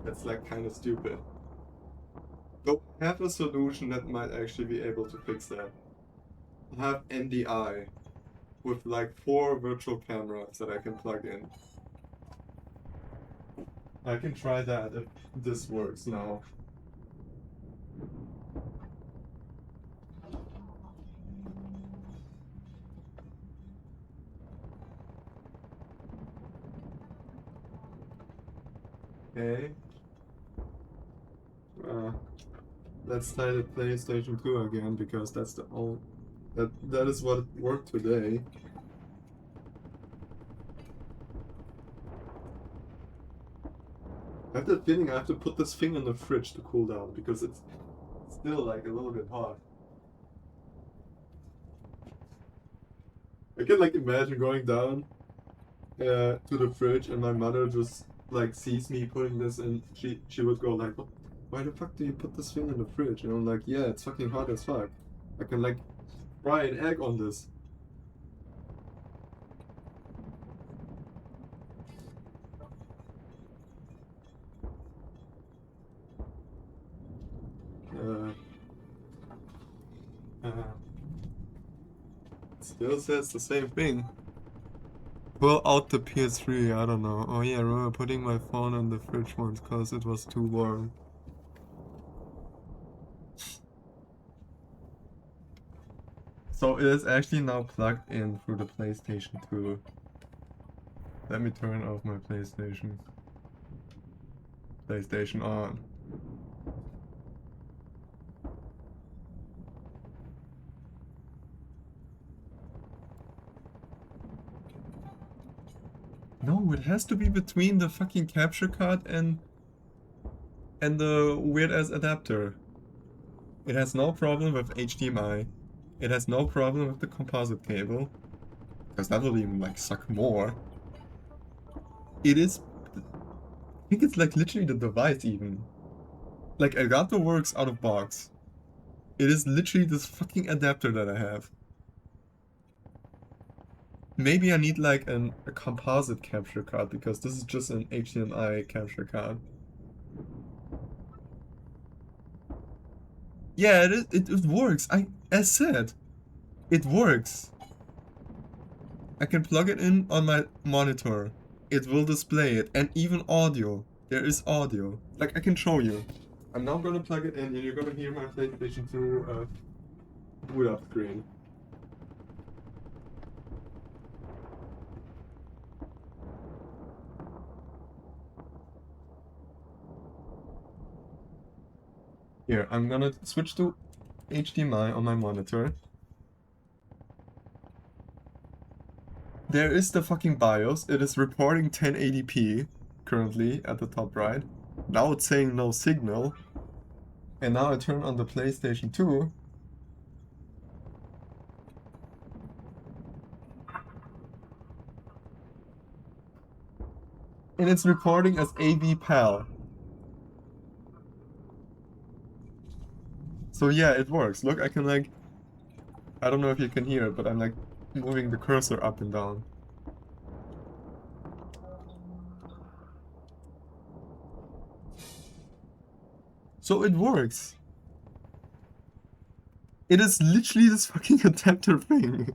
That's like kind of stupid. Don't have a solution that might actually be able to fix that. I have NDI with like 4 virtual cameras that I can plug in. I can try that if this works now. Okay. Let's try the PlayStation 2 again because that's the only... That is what worked today. I have the feeling I have to put this thing in the fridge to cool down because it's still like a little bit hot. I can like imagine going down to the fridge and my mother just like sees me putting this in. She would go like, why the fuck do you put this thing in the fridge? And I'm like, yeah, it's fucking hot as fuck. I can like fry an egg on this. Still says the same thing. Pull out the PS3, I don't know. Oh yeah, I remember putting my phone in the fridge once because it was too warm. So it is actually now plugged in through the PlayStation 2. Let me turn off my PlayStation. PlayStation on. No, it has to be between the fucking capture card and the weird ass adapter. It has no problem with HDMI. It has no problem with the composite cable. Because that will even like suck more. It is, I think it's like literally the device even. Like Elgato works out of box. It is literally this fucking adapter that I have. Maybe I need like a composite capture card because this is just an HDMI capture card. Yeah, it works. As said, it works. I can plug it in on my monitor. It will display it, and even audio. There is audio. Like I can show you. I'm now gonna plug it in, and you're gonna hear my PlayStation 2 boot up screen. Here, I'm gonna switch to HDMI on my monitor. There is the fucking BIOS. It is reporting 1080p currently at the top right. Now it's saying no signal. And now I turn on the PlayStation 2. And it's reporting as AV-PAL. So yeah, it works. Look, I can like, I don't know if you can hear it, but I'm like moving the cursor up and down. So it works. It is literally this fucking adapter thing.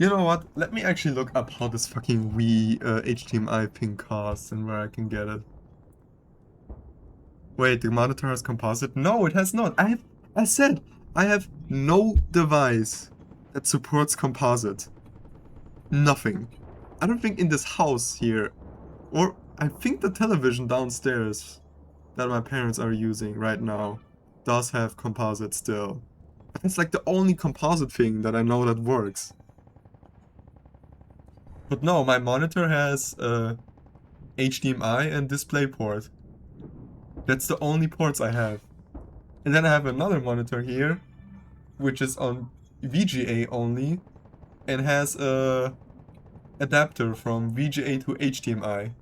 You know what? Let me actually look up how this fucking Wii HDMI thing costs and where I can get it. Wait, the monitor has composite? No, it has not. I said, I have no device that supports composite. Nothing. I don't think in this house here, or I think the television downstairs that my parents are using right now does have composite still. That's like the only composite thing that I know that works. But no, my monitor has HDMI and DisplayPort. That's the only ports I have. And then I have another monitor here, which is on VGA only, and has a adapter from VGA to HDMI.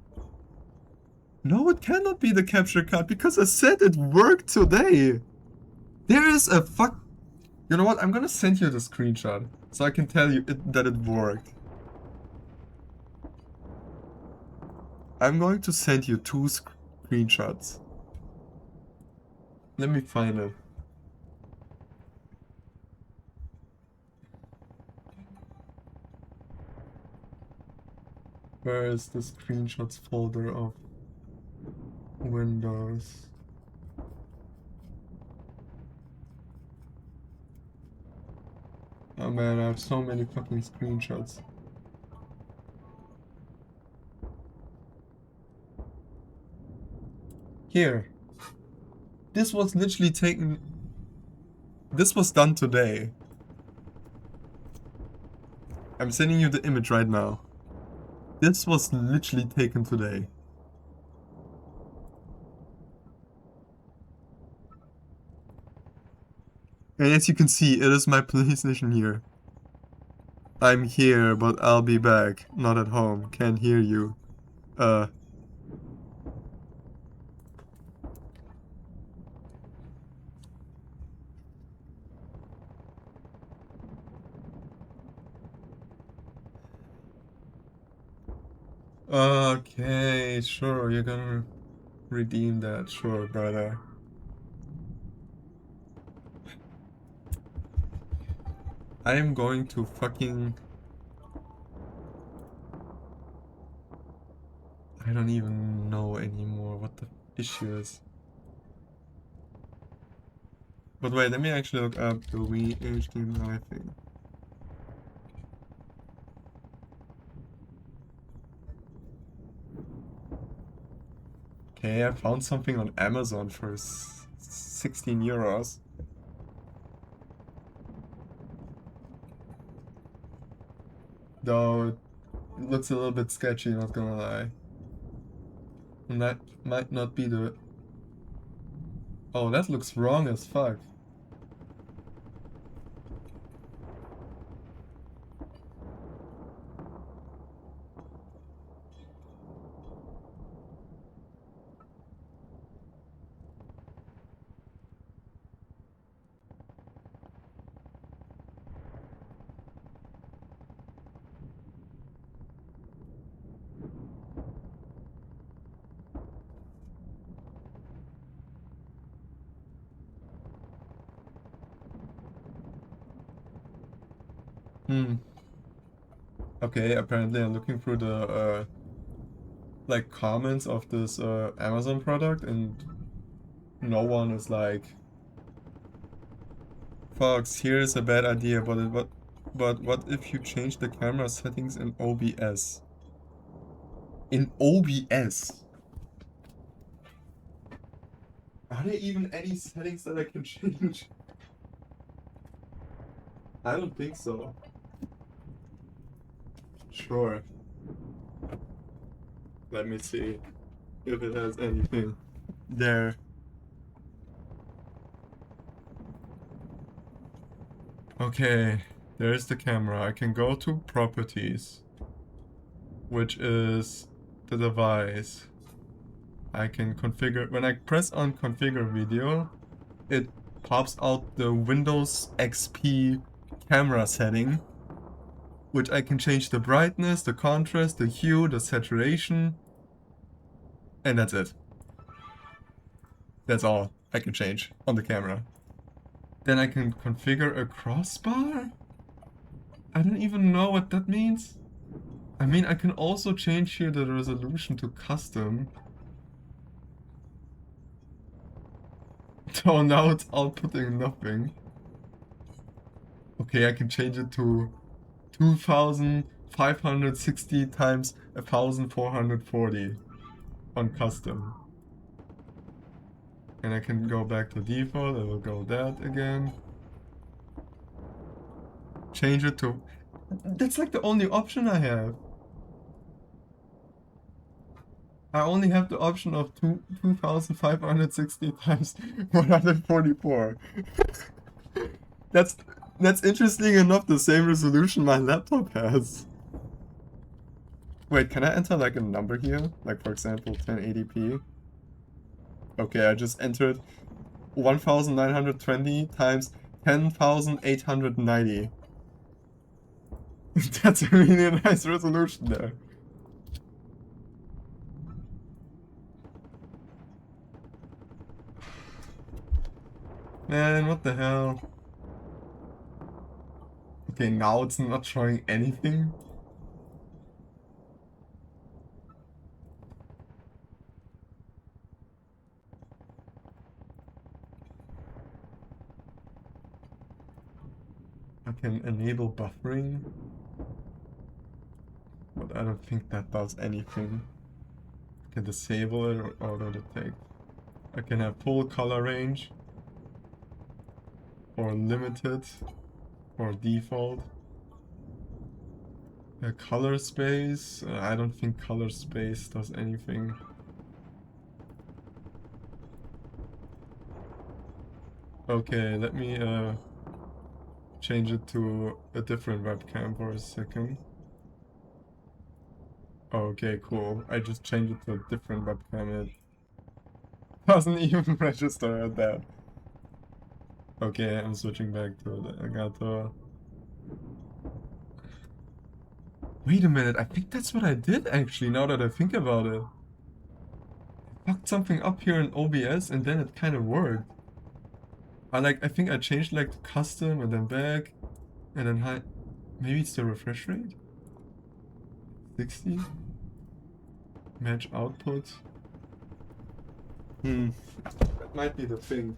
No, it cannot be the capture card because I said it worked today. There is a fuck. You know what? I'm gonna send you the screenshot so I can tell you that it worked. I'm going to send you two screenshots. Let me find it. Where is the screenshots folder of Windows? Oh man, I have so many fucking screenshots. Here. This was literally taken. This was done today. I'm sending you the image right now. This was literally taken today. And as you can see, it is my PlayStation here. I'm here, but I'll be back. Not at home. Can't hear you. Okay, sure, you're gonna redeem that, sure, brother. I am going to fucking... I don't even know anymore what the issue is. But wait, let me actually look up the Wii HDMI thing. Okay, I found something on Amazon for 16 euros. Though, it looks a little bit sketchy, not gonna lie. And that might not be the... Oh, that looks wrong as fuck. Hmm. Okay, apparently I'm looking through the like comments of this Amazon product, and no one is like, Fox, here's a bad idea, but what if you change the camera settings in OBS? In OBS? Are there even any settings that I can change? I don't think so. Sure. Let me see if it has anything there. Okay, there's the camera. I can go to properties, which is the device. I can configure, when I press on configure video, it pops out the Windows XP camera setting, which I can change the brightness, the contrast, the hue, the saturation, and that's it. That's all I can change on the camera. Then I can configure a crossbar? I don't even know what that means. I mean, I can also change here the resolution to custom. So now it's outputting nothing. Okay, I can change it to 2560 times 1440 on custom. And I can go back to default, I will go that again. Change it to... That's like the only option I have. I only have the option of 2560 times 144. That's interesting enough the same resolution my laptop has. Wait, can I enter like a number here? Like for example 1080p? Okay, I just entered 1920 times 10,890. That's a really nice resolution there. Man, what the hell? Okay, now it's not showing anything. I can enable buffering, but I don't think that does anything. I can disable it or auto detect. I can have full color range, or limited, or default. Color space, I don't think color space does anything. Okay, let me change it to a different webcam for a second. Okay, cool. I just changed it to a different webcam. It doesn't even register at that. Okay, I'm switching back to the Elgato. Wait a minute, I think that's what I did actually, now that I think about it. I fucked something up here in OBS and then it kind of worked. I think I changed like to custom and then back and then high. Maybe it's the refresh rate? 60? Match output? That might be the thing.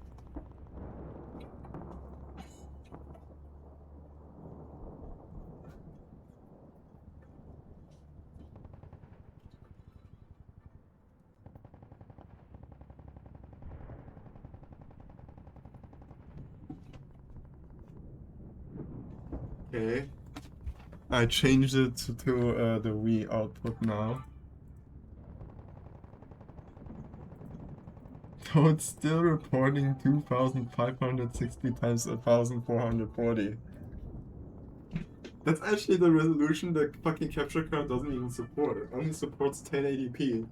Okay. I changed it to the Wii output now. So it's still reporting 2560 times 1440. That's actually the resolution the fucking capture card doesn't even support. It only supports 1080p.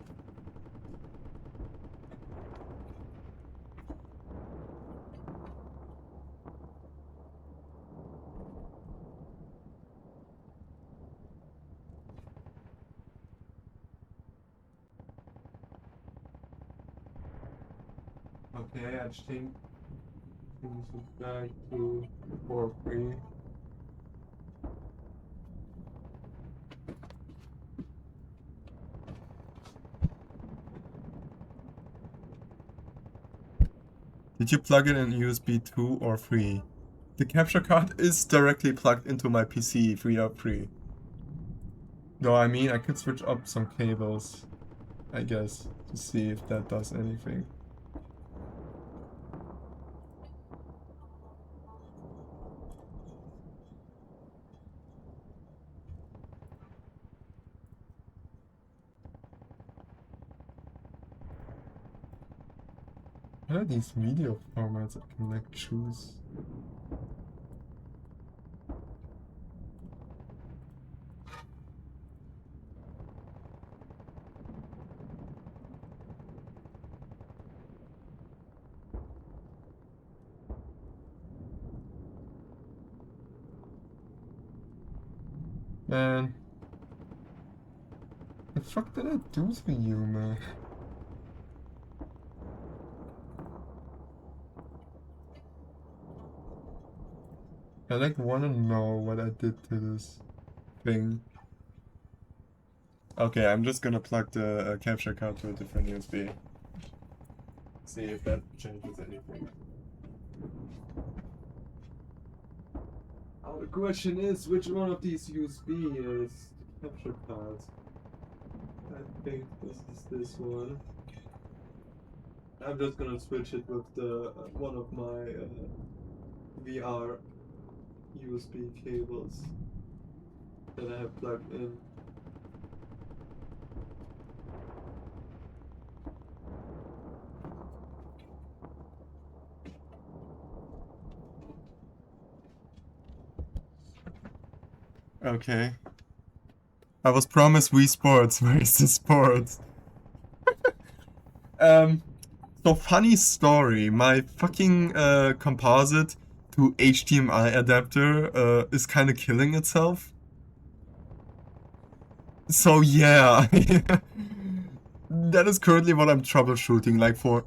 Okay, I changed it back to 4.3. Did you plug it in USB 2 or 3? The capture card is directly plugged into my PC 3.3. No, I mean, I could switch up some cables, I guess, to see if that does anything. What are these video formats I can like choose? Man, the fuck did I do to you, man? I like wanna know what I did to this thing. Okay, I'm just gonna plug the capture card to a different USB. See if that changes anything. Oh, the question is, which one of these USB is the capture card? I think this is this one. I'm just gonna switch it with the one of my VR USB cables that I have plugged in. Okay. I was promised Wii Sports. Where is the sports? So funny story. My fucking composite to HDMI adapter is kind of killing itself. So yeah, that is currently what I'm troubleshooting. Like for,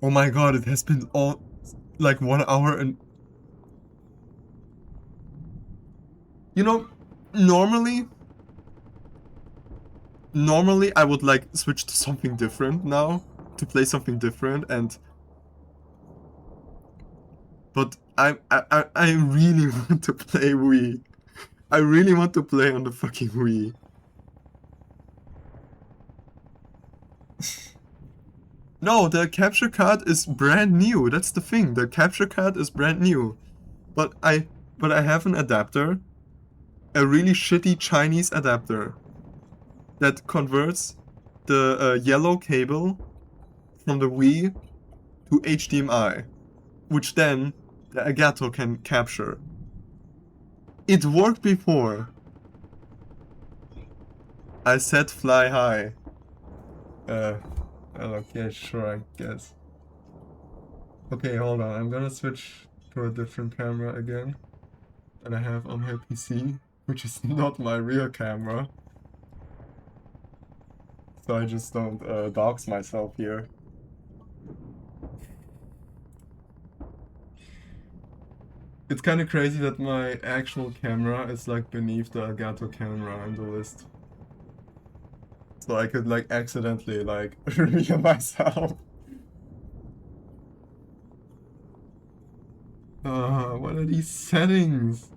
oh my god, it has been all like 1 hour and. You know, normally I would like switch to something different now, to play something different, but I really want to play Wii. I really want to play on the fucking Wii. No, the capture card is brand new. That's the thing. The capture card is brand new. But I have an adapter, a really shitty Chinese adapter that converts the yellow cable from the Wii to HDMI, which then the Elgato can capture. It worked before. I said fly high. Okay, sure, I guess. Okay, hold on. I'm gonna switch to a different camera again that I have on my PC. which is not my real camera. So I just don't dox myself here. It's kind of crazy that my actual camera is like beneath the Elgato camera in the list. So I could like accidentally like reveal myself. What are these settings?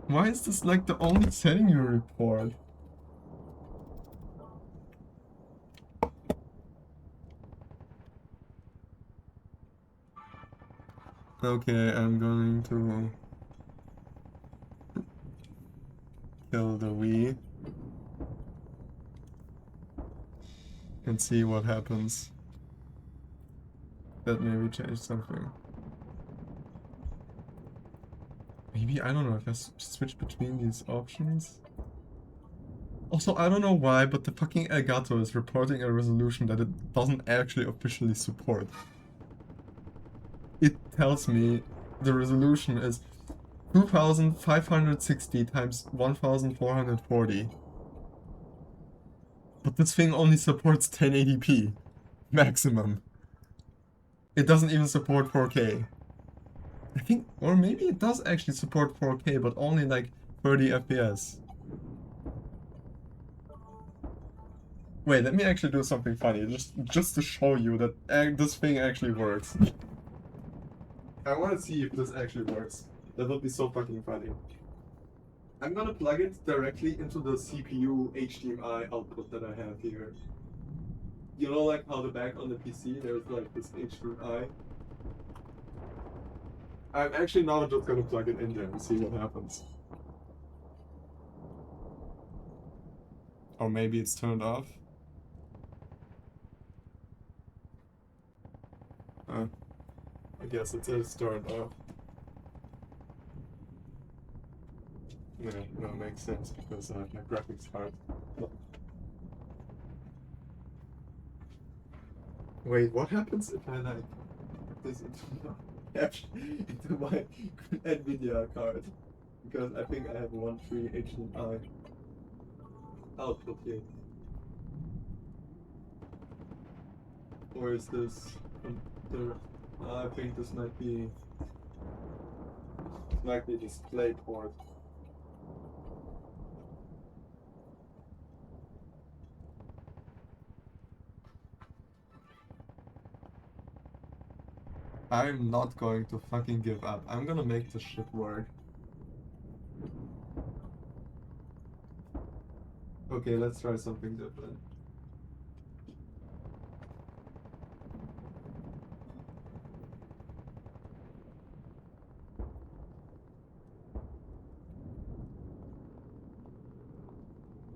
Why is this like the only setting you report? Okay, I'm going to kill the Wii and see what happens. That maybe change something. Maybe, I don't know, if I switch between these options. Also, I don't know why, but the fucking Elgato is reporting a resolution that it doesn't actually officially support. It tells me the resolution is 2560 times 1440. But this thing only supports 1080p maximum. It doesn't even support 4K. I think, or maybe it does actually support 4K, but only like 30 FPS. Wait, let me actually do something funny, just to show you that this thing actually works. I want to see if this actually works. That would be so fucking funny. I'm gonna plug it directly into the CPU HDMI output that I have here. You know, like how the back on the PC, there's like this HDMI. I'm actually now just gonna plug it in there and see what happens. Or maybe it's turned off. I guess it is turned off. Yeah, no, it makes sense because I have my graphics card. Wait, what happens if I like put this into my Nvidia card? Because I think I have 1.3 HDMI output here. Or is this I think this might be display port. I'm not going to fucking give up. I'm gonna make this shit work. Okay, let's try something different.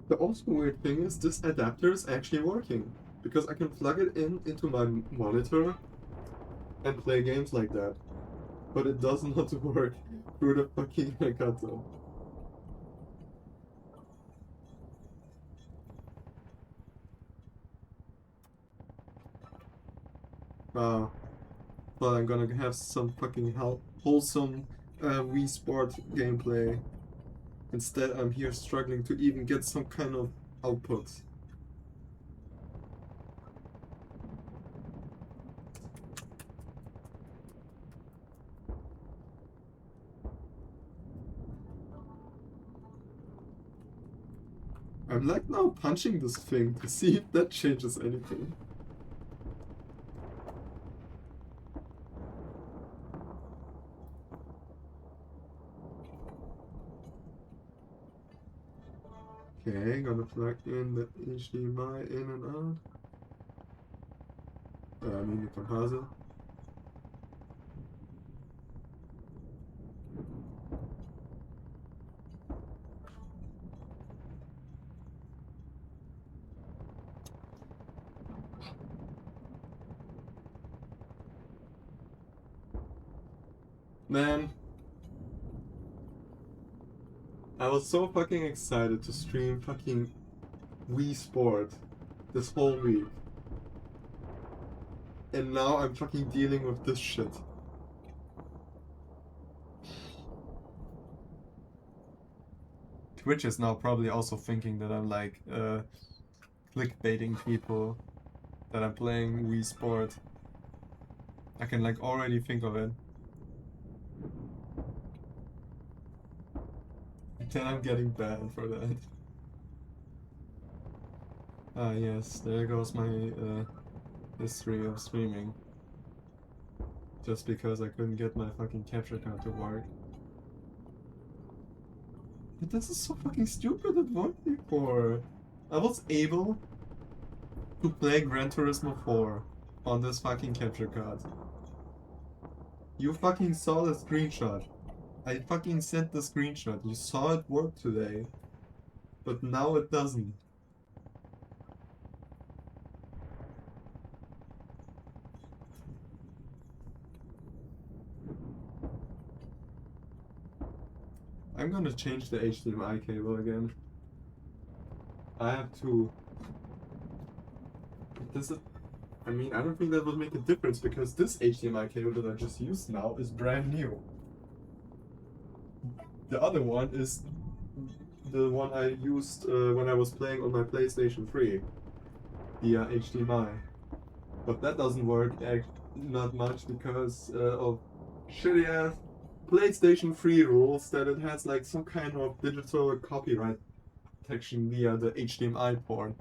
The also weird thing is this adapter is actually working because I can plug it into my monitor and play games like that. But it does not work through the fucking Elgato. But I'm gonna have some fucking wholesome Wii Sport gameplay. Instead, I'm here struggling to even get some kind of output. I'm like now punching this thing to see if that changes anything. Okay, gonna plug in the HDMI in and out. I mean the composite. Man, I was so fucking excited to stream fucking Wii Sport this whole week. And now I'm fucking dealing with this shit. Twitch is now probably also thinking that I'm like clickbaiting people, that I'm playing Wii Sport. I can like already think of it. Then I'm getting banned for that. Ah yes, there goes my history of streaming. Just because I couldn't get my fucking capture card to work. But this is so fucking stupid, it worked before. I was able to play Gran Turismo 4 on this fucking capture card. You fucking saw the screenshot. I fucking sent the screenshot. You saw it work today. But now it doesn't. I'm gonna change the HDMI cable again. I have to. This is. I mean, I don't think that would make a difference because this HDMI cable that I just used now is brand new. The other one is the one I used when I was playing on my PlayStation 3 via HDMI. But that doesn't work not much because of shitty ass PlayStation 3 rules that it has like some kind of digital copyright protection via the HDMI port.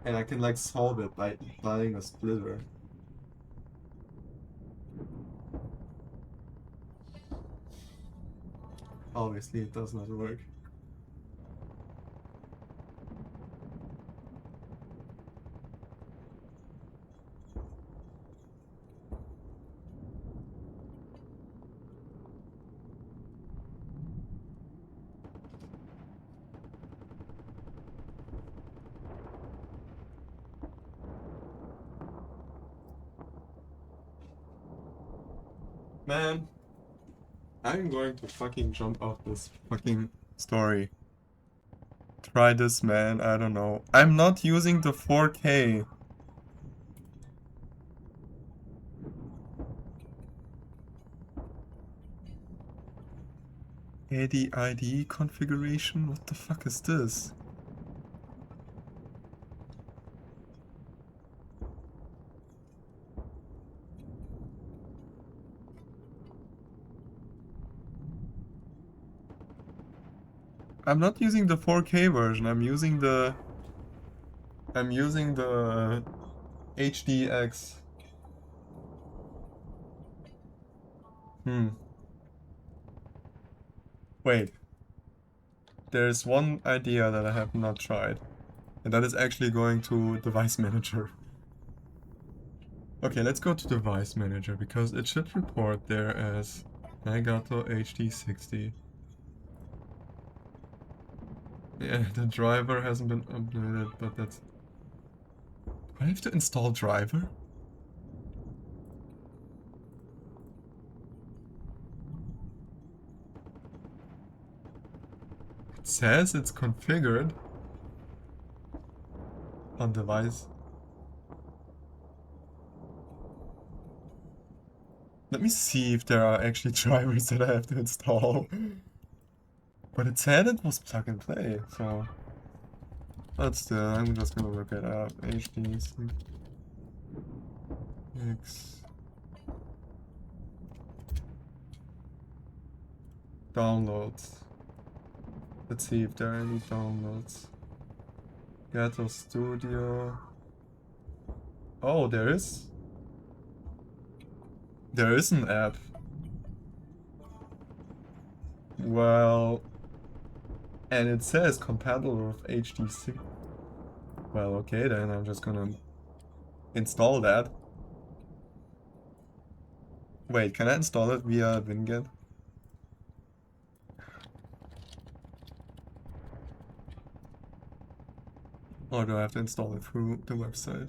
And I can like solve it by buying a splitter. Obviously it does not work. Man, I'm going to fucking jump off this fucking story. Try this, man. I don't know. I'm not using the 4K. ADID configuration? What the fuck is this? I'm not using the 4K version. I'm using the HD60X. Wait. There's one idea that I have not tried. And that is actually going to Device Manager. Okay, let's go to Device Manager because it should report there as Elgato HD60. Yeah, the driver hasn't been updated, but that's... Do I have to install driver? It says it's configured on device. Let me see if there are actually drivers that I have to install. But it said it was plug and play, so... But still, I'm just gonna look it up. HD6X. Downloads. Let's see if there are any downloads. Elgato Studio. Oh, there is. There is an app. Well, and it says compatible with HD6. Well, okay, then I'm just gonna install that. Wait, can I install it via Winget? Or do I have to install it through the website?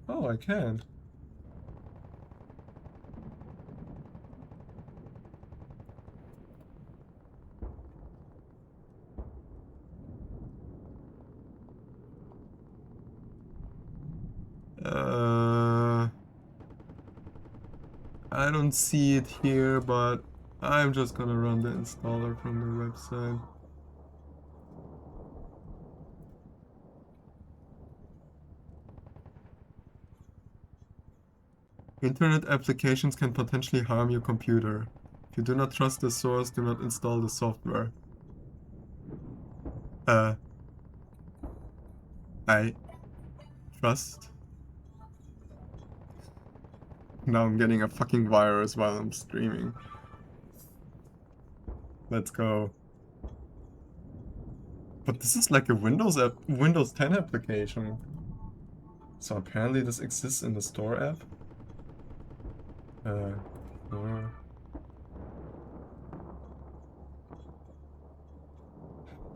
Oh, I can. I don't see it here, but I'm just gonna run the installer from the website. Internet applications can potentially harm your computer. If you do not trust the source, do not install the software. I trust. Now I'm getting a fucking virus while I'm streaming. Let's go. But this is like a Windows 10 application. So apparently this exists in the store app. Uh,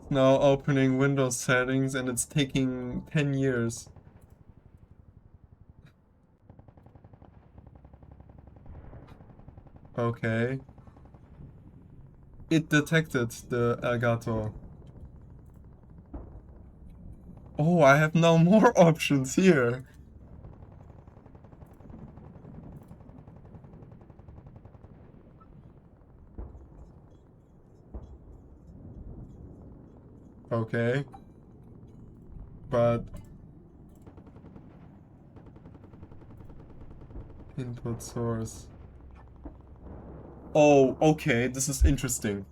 Now opening Windows settings and it's taking 10 years. Okay. It detected the Elgato. Oh, I have now more options here. Okay. But input source. Oh, okay, this is interesting.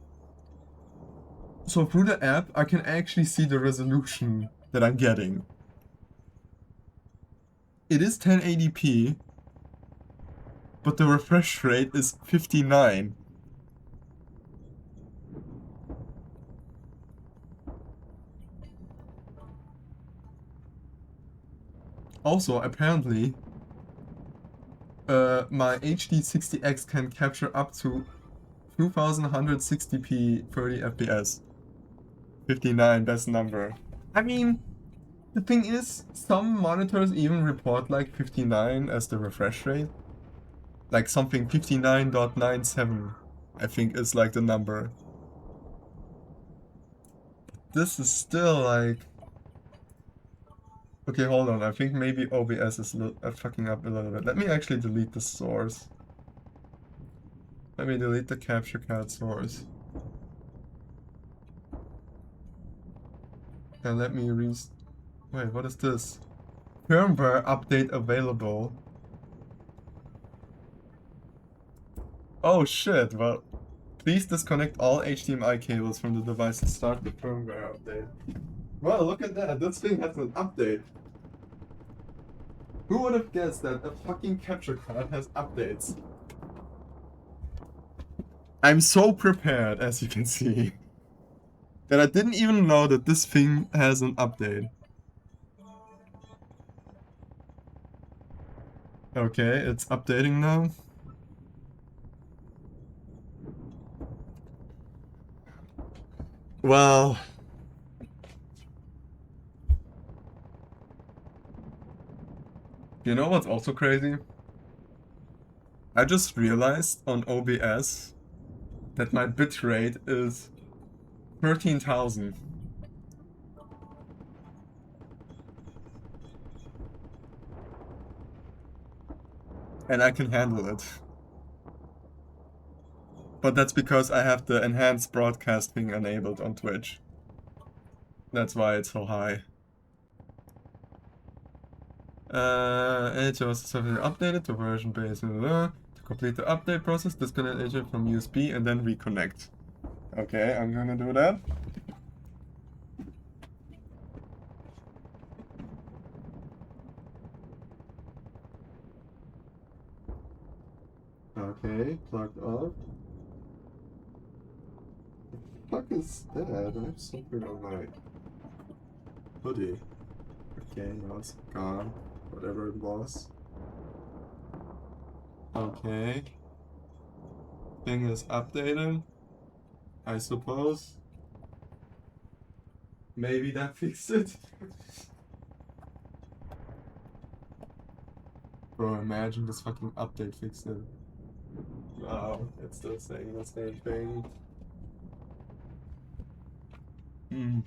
So through the app, I can actually see the resolution that I'm getting. It is 1080p, but the refresh rate is 59. Also, apparently, my HD60X can capture up to 2160p 30 FPS. 59, best number. I mean, the thing is, some monitors even report like 59 as the refresh rate. Like something 59.97, I think is like the number. This is still like... Okay, hold on. I think maybe OBS is fucking up a little bit. Let me actually delete the source. Let me delete the capture card source. And let me Wait, what is this? Firmware update available. Oh shit, well, please disconnect all HDMI cables from the device to start the firmware update. Well, look at that. This thing has an update. Who would have guessed that a fucking capture card has updates? I'm so prepared, as you can see, that I didn't even know that this thing has an update. Okay, it's updating now. Well, you know what's also crazy? I just realized on OBS that my bitrate is 13,000. And I can handle it. But that's because I have the enhanced broadcasting enabled on Twitch. That's why it's so high. It was successfully updated to version base. To complete the update process, disconnect agent from USB and then reconnect. Okay, I'm gonna do that. Okay, plugged off. What the fuck is that? I have something on my hoodie. Okay, now it's gone. Whatever it was. Okay. Thing is updated, I suppose. Maybe that fixed it. Bro, imagine this fucking update fixed it. Wow, it's still saying the same thing. Hmm.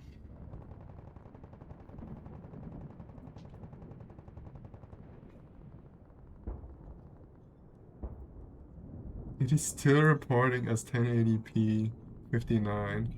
It is still reporting as 1080p 59.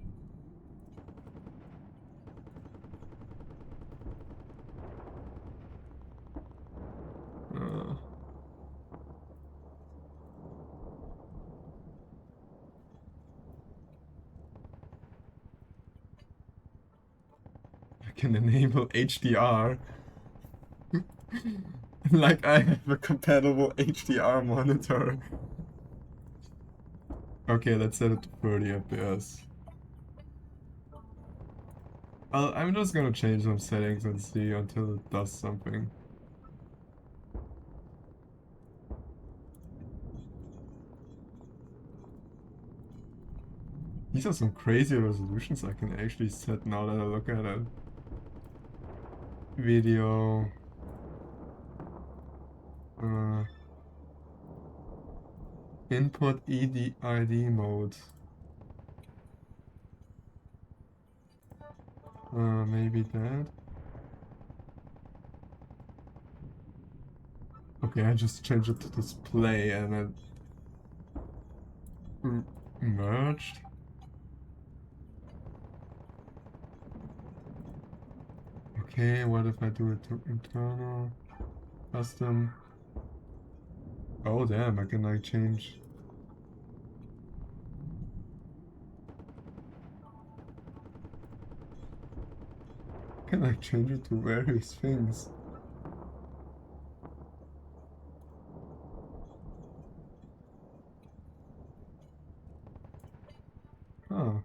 I can enable HDR. Like I have a compatible HDR monitor. Okay, let's set it to 30 FPS. I'm just gonna change some settings and see until it does something. These are some crazy resolutions I can actually set now that I look at it. Video. Input EDID mode. Maybe that. Okay, I just changed it to display and it merged. Okay, what if I do it to internal, custom? Oh damn, I can like change. I can like change it to various things. Huh.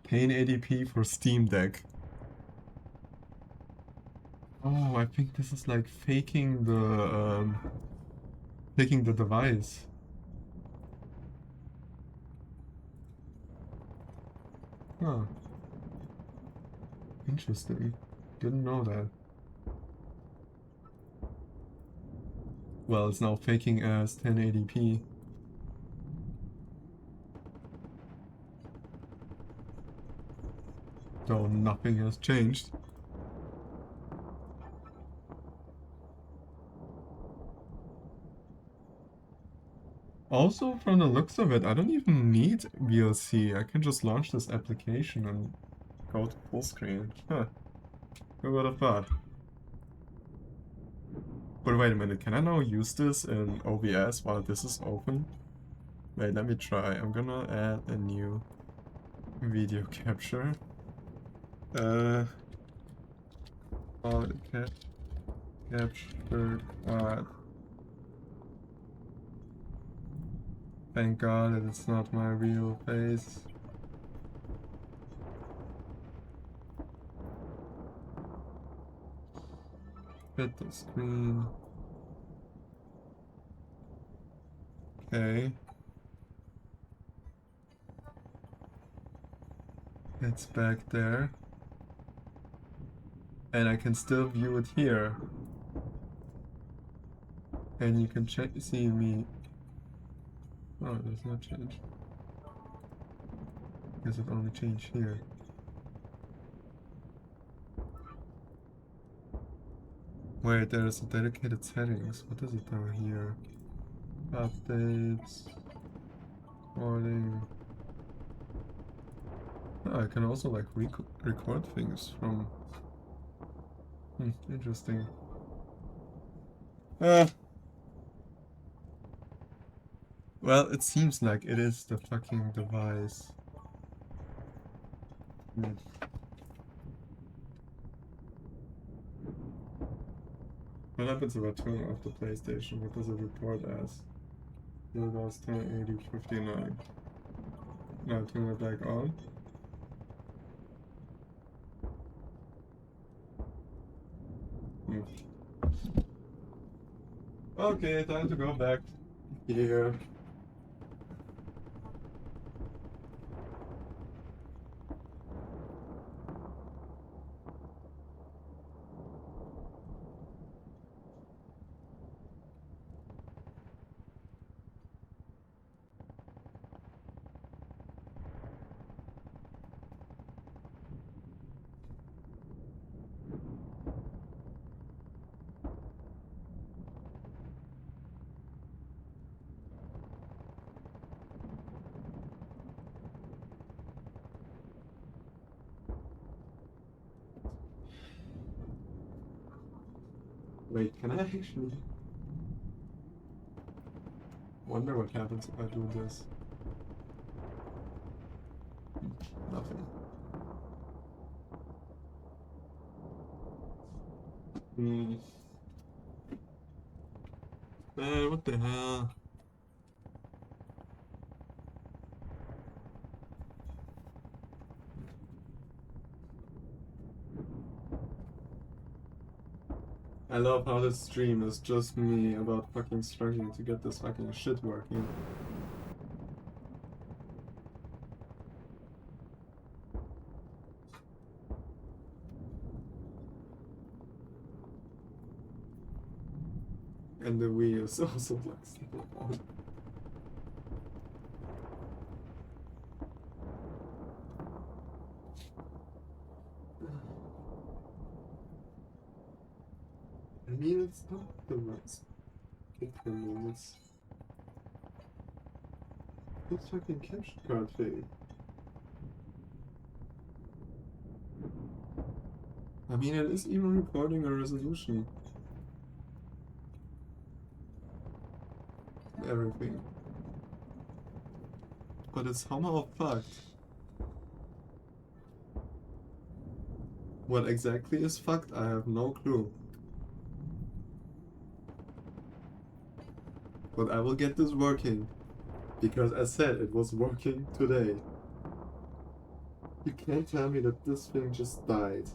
1080p for Steam Deck. Oh, I think this is like faking the device. Huh. Interesting. Didn't know that. Well, it's now faking as 1080p. Though nothing has changed. Also, from the looks of it, I don't even need VLC. I can just launch this application and go to full screen. Huh. Who would have thought? But wait a minute, can I now use this in OBS while this is open? Wait, let me try. I'm gonna add a new video capture. Call it capture quad. Thank God that it's not my real face. Fit the screen. Okay. It's back there. And I can still view it here. And you can see me. Oh, there's no change. Guess it only changed here. Wait, there's a dedicated settings. What is it down here? Updates. Recording. Oh, I can also like record things from. Interesting. Well, it seems like it is the fucking device. What happens if I turn off the PlayStation? What does it report as? It was 1080 59. Now turn it back on. Okay, time to go back here. Wait, can I actually... Wonder what happens if I do this. Nothing. Hmm. What the hell? I love how this stream is just me about fucking struggling to get this fucking shit working. And the Wii is also flexible. I mean, it's not the worst. It's this fucking capture card thing. I mean, it is even recording a resolution. Everything. But it's somehow fucked. What exactly is fucked, I have no clue. But I will get this working. Because as said, it was working today. You can't tell me that this thing just died.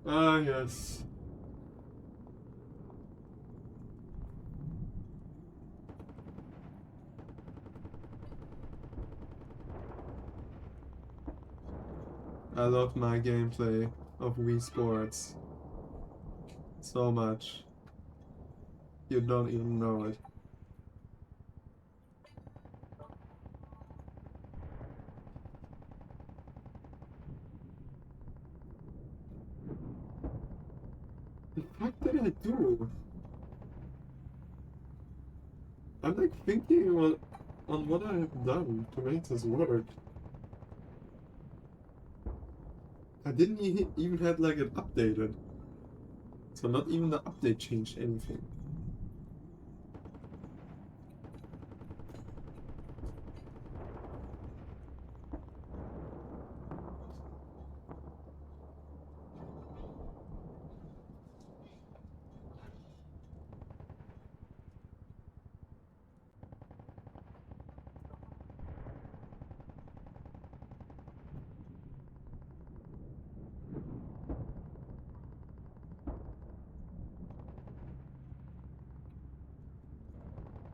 Ah, yes. I love my gameplay of Wii Sports so much. You don't even know it. The fuck did I do? I'm like thinking on what I have done to make this work. I didn't even had like it updated. So not even the update changed anything.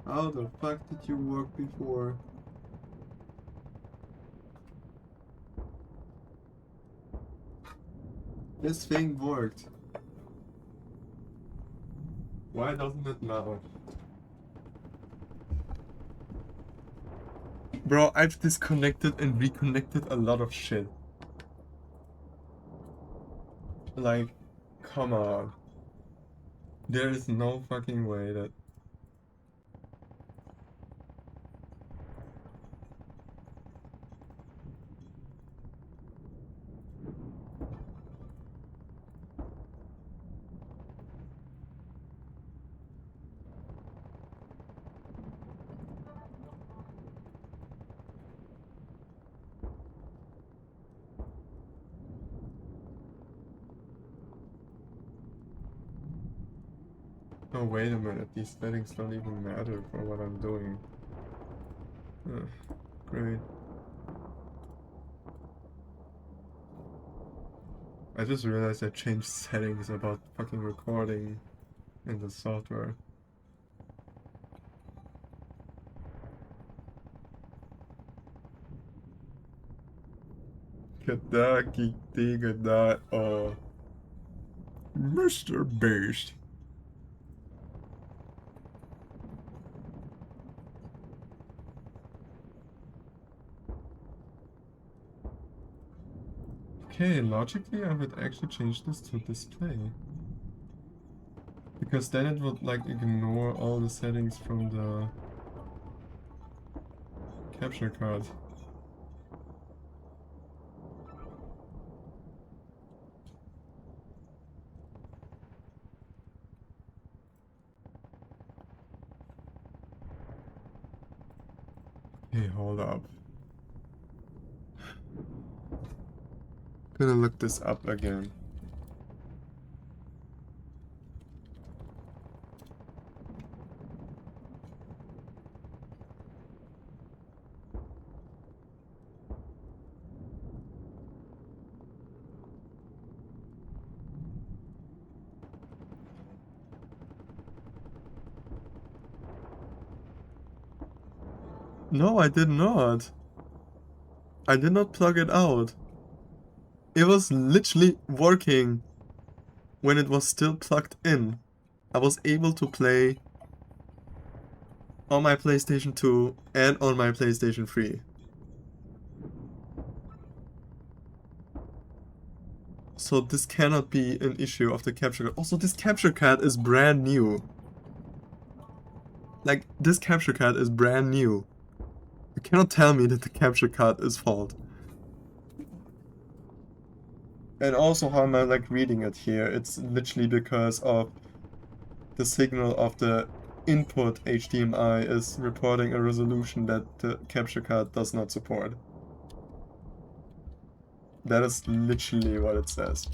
How the fuck did you work before? This thing worked. Why doesn't it now? Bro, I've disconnected and reconnected a lot of shit. Like, come on. There is no fucking way that... Oh, wait a minute. These settings don't even matter for what I'm doing. Ugh, great. I just realized I changed settings about fucking recording in the software. G'day, geekty, g'day, Mr. Beast. Okay, logically I would actually change this to display. Because then it would like ignore all the settings from the capture card. Hey, hold up. Gonna look this up again. No, I did not. I did not plug it out. It was literally working when it was still plugged in. I was able to play on my PlayStation 2 and on my PlayStation 3. So this cannot be an issue of the capture card. Also, this capture card is brand new. Like, this capture card is brand new. You cannot tell me that the capture card is fault. And also, how am I like reading it here? It's literally because of the signal of the input HDMI is reporting a resolution that the capture card does not support. That is literally what it says.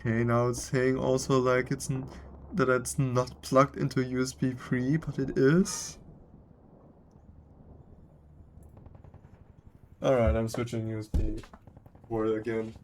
Okay, now it's saying also like that it's not plugged into USB 3, but it is. Alright, I'm switching USB port again.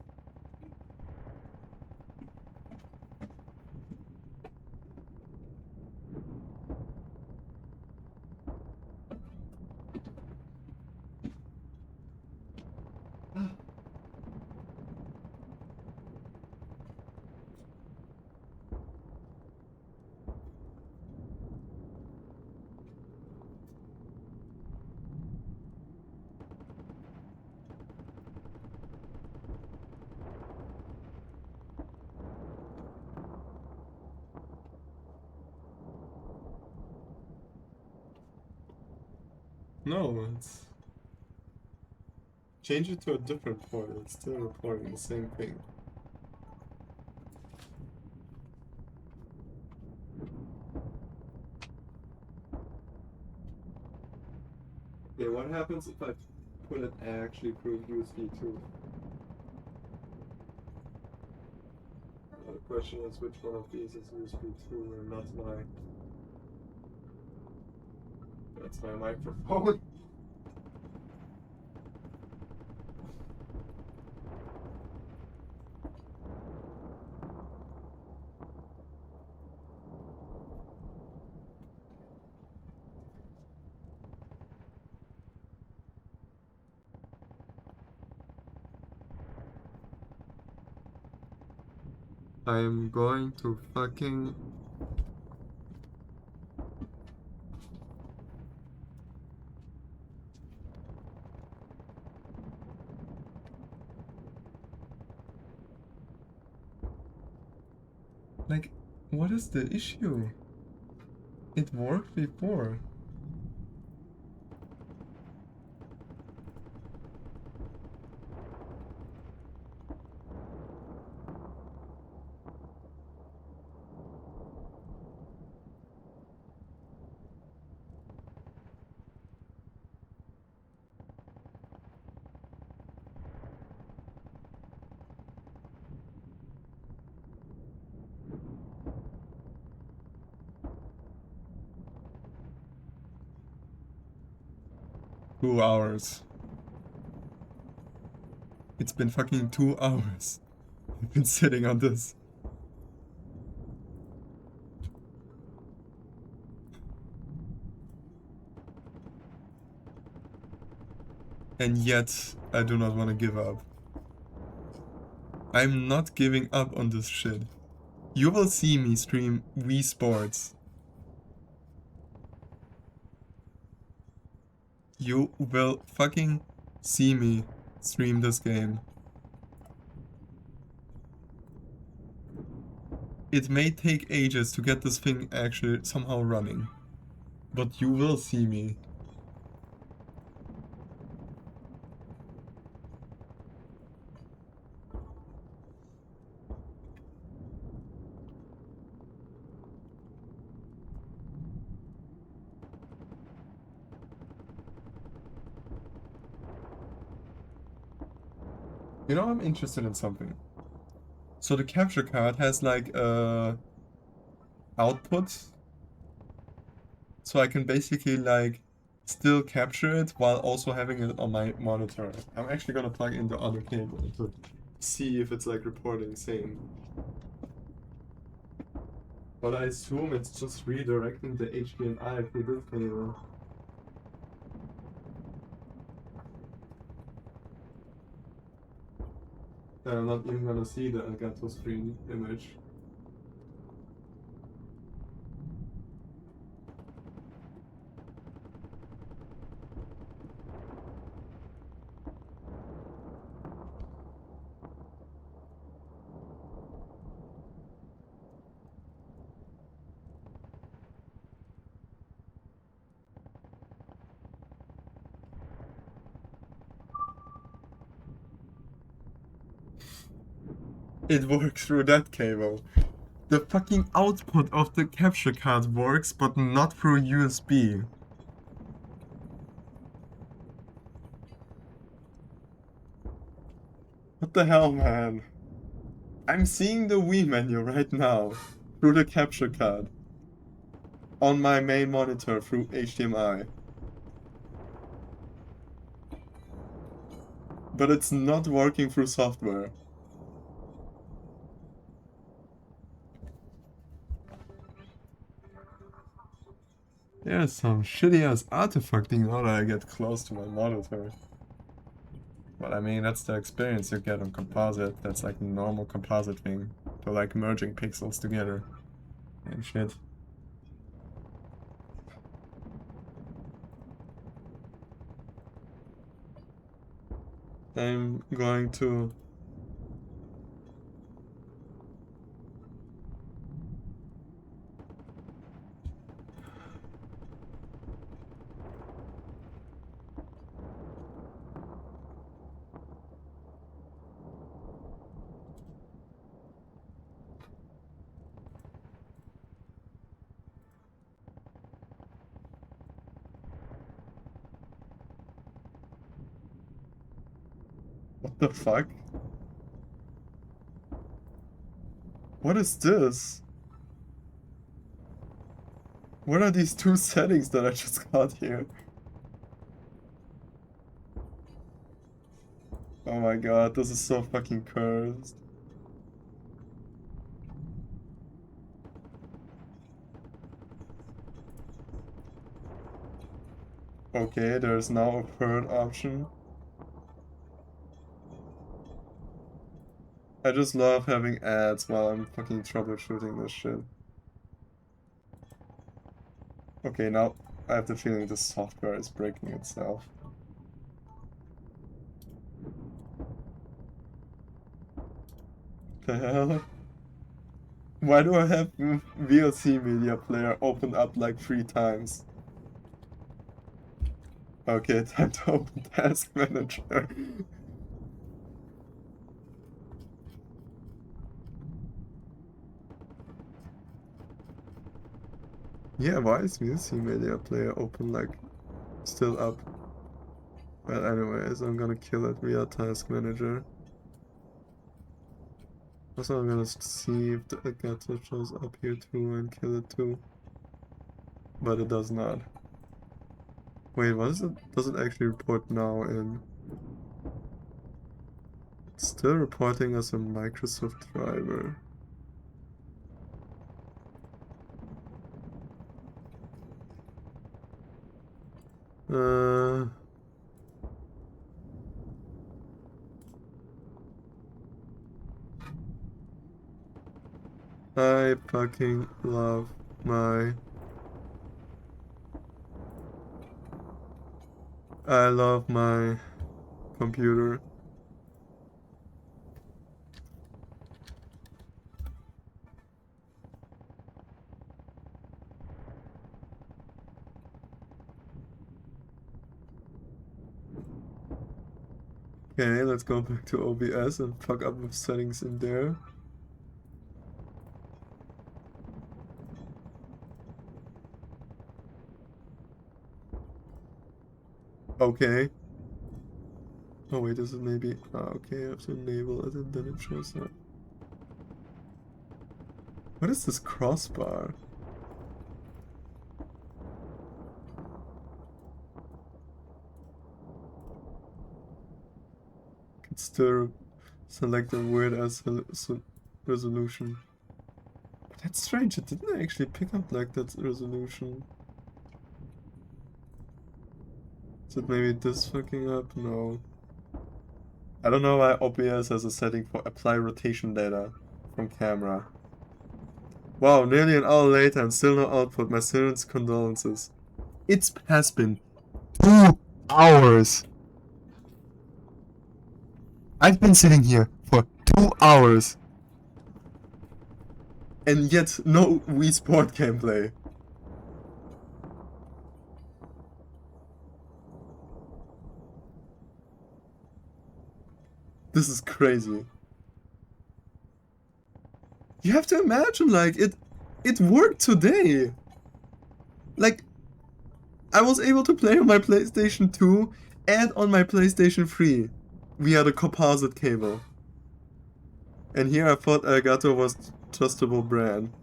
No, it's... Change it to a different port, it's still reporting the same thing. Okay, what happens if I put it actually through USB 2? The question is which one of these is USB 2 and not my... That's my microphone. I am going to fucking... Like, what is the issue? It worked before. 2 hours. It's been fucking 2 hours. I've been sitting on this. And yet, I do not want to give up. I'm not giving up on this shit. You will see me stream Wii Sports. You will fucking see me stream this game. It may take ages to get this thing actually somehow running, but you will see me. You know, I'm interested in something. So the capture card has like output, so I can basically like still capture it while also having it on my monitor. I'm actually gonna plug in the other cable to see if it's like reporting same. But I assume it's just redirecting the HDMI through this cable. I'm not even gonna see the Elgato screen image. It works through that cable. The fucking output of the capture card works, but not through USB. What the hell, man? I'm seeing the Wii menu right now through the capture card on my main monitor through HDMI. But it's not working through software. There's some shitty ass artifacting now that I get close to my monitor. But I mean, that's the experience you get on composite. That's like a normal composite thing. To like merging pixels together and shit. I'm going to... What the fuck? What is this? What are these two settings that I just got here? Oh my god, this is so fucking cursed. Okay, there's now a third option. I just love having ads while I'm fucking troubleshooting this shit. Okay, now I have the feeling the software is breaking itself. The hell? Why do I have VLC media player opened up like 3 times? Okay, time to open task manager. Yeah, why is VLC media player open like still up? But anyways, I'm gonna kill it via task manager. Also, I'm gonna see if the Elgato shows up here too and kill it too. But it does not. Wait, what is it? Does it actually report now in? It's still reporting as a Microsoft driver. I fucking love my... I love my computer. Okay, let's go back to OBS and fuck up with settings in there. Okay. Oh wait, this is maybe... okay, I have to enable it and then it shows up. What is this crossbar? Can still select a weird ass resolution. But that's strange, it didn't actually pick up like that resolution. Is it maybe this fucking up? No. I don't know why OBS has a setting for apply rotation data from camera. Wow, nearly an hour later and still no output. My sincerest condolences. It has been 2 hours. I've been sitting here for 2 hours. And yet, no Wii Sport gameplay. This is crazy. You have to imagine, like, it worked today. Like, I was able to play on my PlayStation 2 and on my PlayStation 3 via the composite cable. And here I thought Elgato was trustable brand.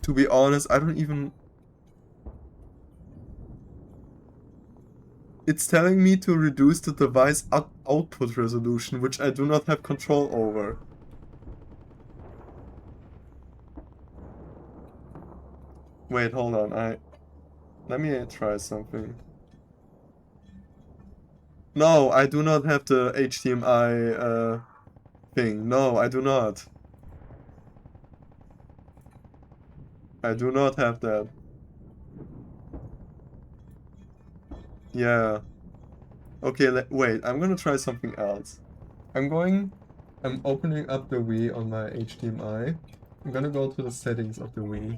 To be honest, I don't even... It's telling me to reduce the device output resolution, which I do not have control over. Wait, hold on, let me try something. No, I do not have the HDMI thing. No, I do not. I do not have that. Yeah. Okay, wait, I'm gonna try something else. I'm opening up the Wii on my HDMI. I'm gonna go to the settings of the Wii.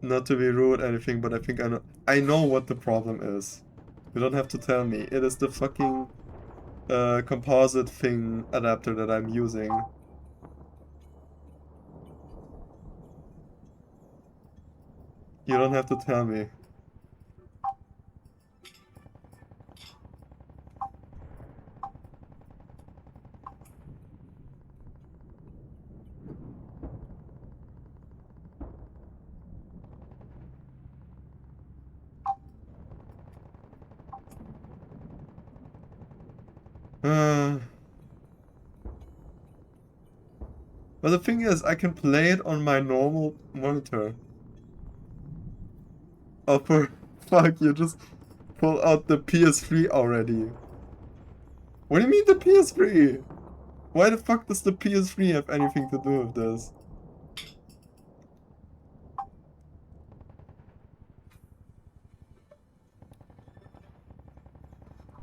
Not to be rude or anything, but I think I know what the problem is. You don't have to tell me. It is the fucking composite thing adapter that I'm using. You don't have to tell me. But the thing is, I can play it on my normal monitor. Oh, for fuck, you just pull out the PS3 already. What do you mean the PS3? Why the fuck does the PS3 have anything to do with this?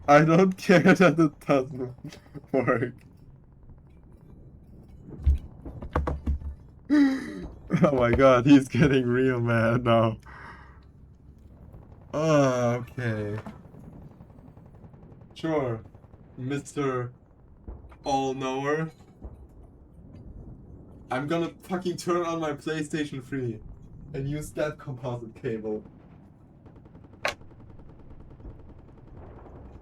I don't care that it doesn't work. Oh my god, he's getting real mad now. Oh, okay. Sure, Mr. All-Knower. I'm gonna fucking turn on my PlayStation 3 and use that composite cable.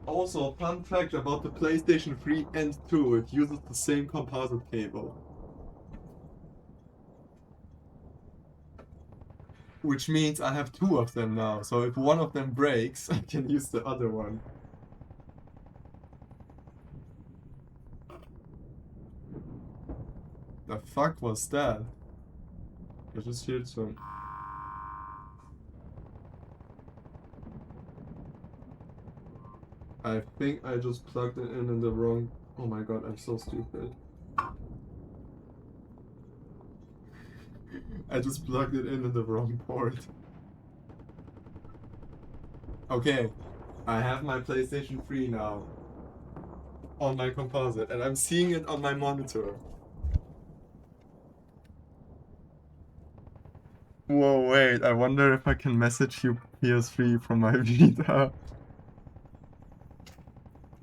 Also, fun fact about the PlayStation 3 and 2, it uses the same composite cable. Which means I have two of them now. So if one of them breaks, I can use the other one. The fuck was that? I just heard some. I think I just plugged it in the wrong. Oh my god, I'm so stupid. I just plugged it in the wrong port. Okay, I have my PlayStation 3 now on my composite, and I'm seeing it on my monitor. Whoa, wait, I wonder if I can message you PS3 from my Vita.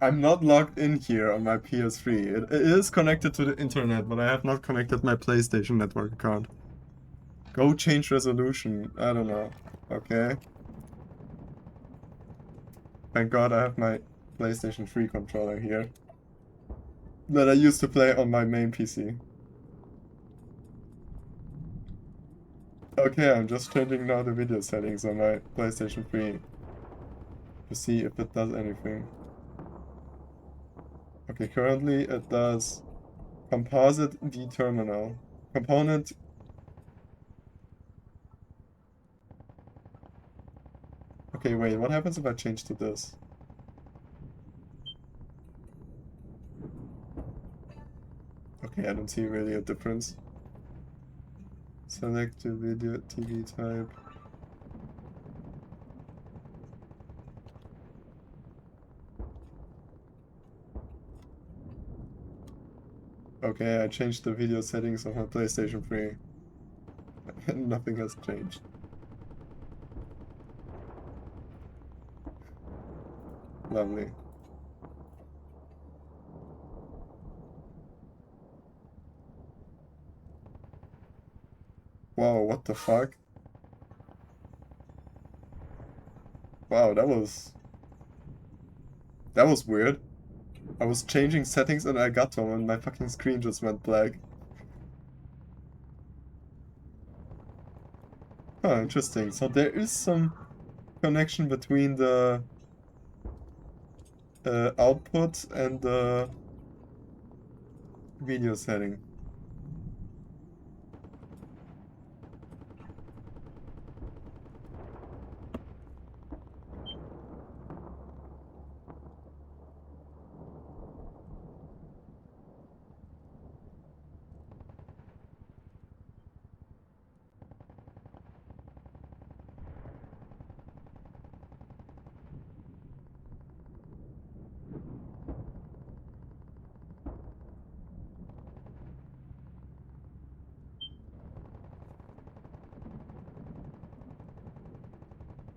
I'm not logged in here on my PS3. It is connected to the internet, but I have not connected my PlayStation Network account. Go change resolution. I don't know. Okay. Thank God I have my PlayStation 3 controller here that I used to play on my main PC. Okay, I'm just changing now the video settings on my PlayStation 3 to see if it does anything. Okay, currently it does composite D terminal. Component. Okay, wait, what happens if I change to this? Okay, I don't see really a difference. Select the video TV type. Okay, I changed the video settings of my PlayStation 3. And nothing has changed. Lovely. Wow, what the fuck? Wow, that was weird. I was changing settings in Elgato and my fucking screen just went black. Huh, interesting. So there is some connection between the output and the video setting.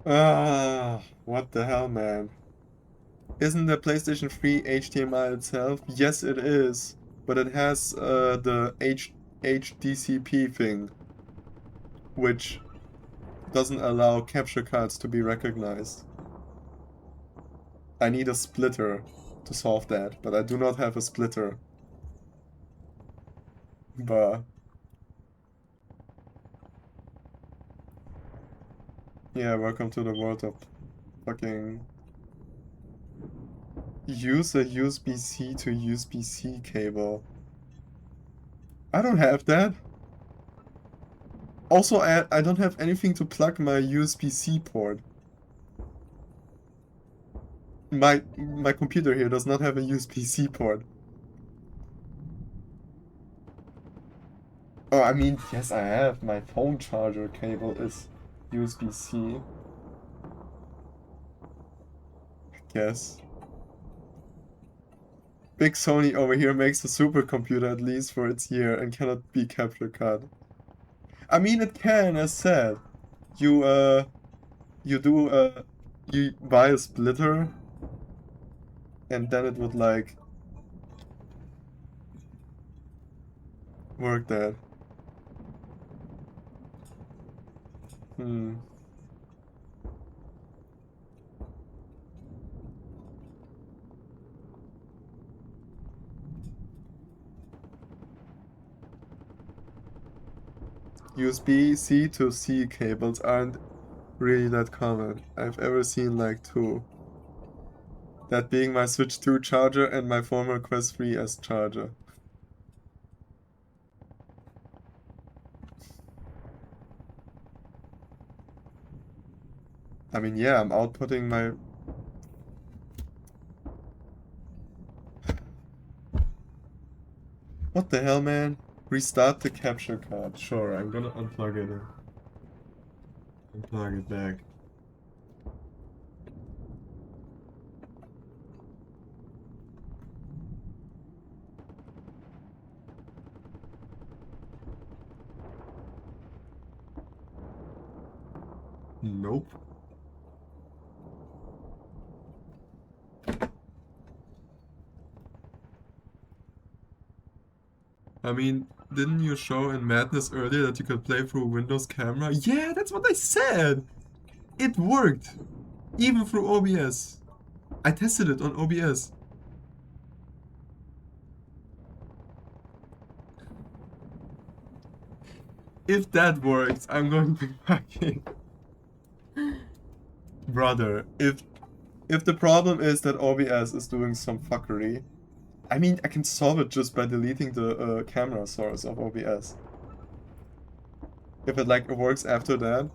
Ah, what the hell, man? Isn't the PlayStation 3 HDMI itself? Yes, it is. But it has the HDCP thing, which doesn't allow capture cards to be recognized. I need a splitter to solve that, but I do not have a splitter. But yeah, welcome to the world of fucking use a USB-C to USB-C cable. I don't have that. Also, I don't have anything to plug my USB-C port. My computer here does not have a USB-C port. Oh, I mean, yes, I have. My phone charger cable is USB-C. I guess. Big Sony over here makes a supercomputer at least for its year and cannot be capture card. I mean, it can, as said. You, you do, you buy a splitter and then it would, like, work that. Hmm. USB-C to C cables aren't really that common. I've ever seen like two. That being my Switch 2 charger and my former Quest 3S charger. I mean, yeah, I'm outputting my... What the hell, man? Restart the capture card. Sure, I'm gonna unplug it and plug it back. Nope. I mean, didn't you show in Madness earlier that you could play through Windows camera? Yeah, that's what I said! It worked! Even through OBS. I tested it on OBS. If that works, I'm going to fucking... Brother, if the problem is that OBS is doing some fuckery, I mean, I can solve it just by deleting the camera source of OBS. If it like works after that,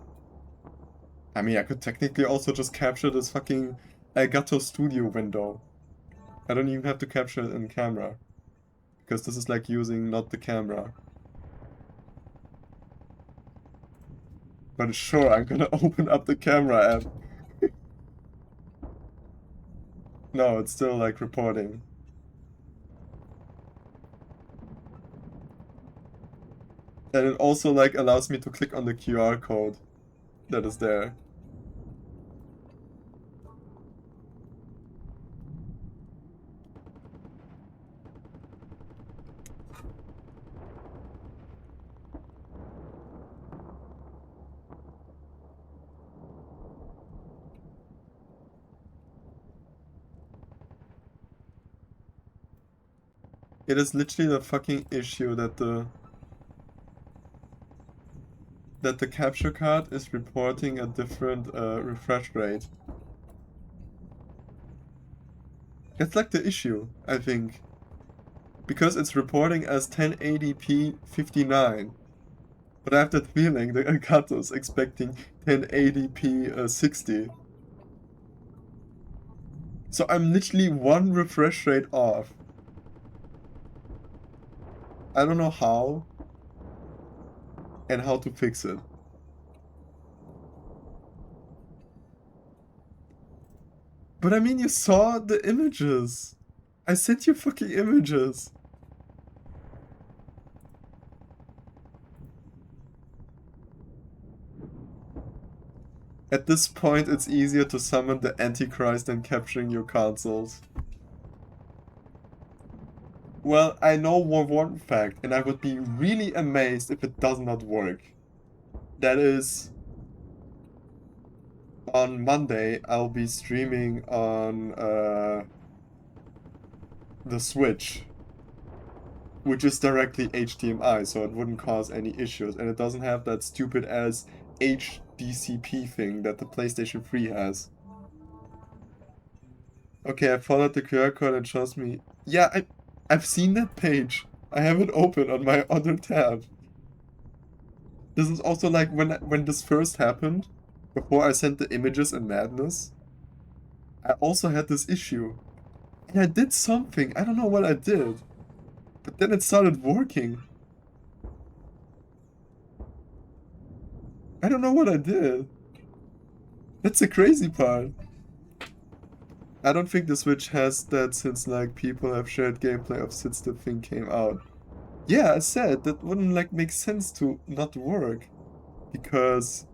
I mean, I could technically also just capture this fucking Elgato Studio window. I don't even have to capture it in camera, because this is like using not the camera. But sure, I'm gonna open up the camera app. No, it's still like reporting. And it also like allows me to click on the QR code that is there. It is literally the fucking issue that the capture card is reporting a different refresh rate. That's like the issue, I think. Because it's reporting as 1080p 59. But I have that feeling the Elgato is expecting 1080p 60. So I'm literally one refresh rate off. I don't know how and how to fix it. But I mean, you saw the images. I sent you fucking images. At this point, it's easier to summon the Antichrist than capturing your consoles. Well, I know one fact, and I would be really amazed if it does not work. That is, on Monday, I'll be streaming on the Switch, which is directly HDMI, so it wouldn't cause any issues, and it doesn't have that stupid ass HDCP thing that the PlayStation 3 has. Okay, I followed the QR code and shows me. Yeah, I've seen that page. I have it open on my other tab. This is also like when this first happened, before I sent the images in Madness, I also had this issue. And I did something. I don't know what I did. But then it started working. I don't know what I did. That's the crazy part. I don't think the Switch has that since like people have shared gameplay of since the thing came out. Yeah, I said that wouldn't like make sense to not work. Because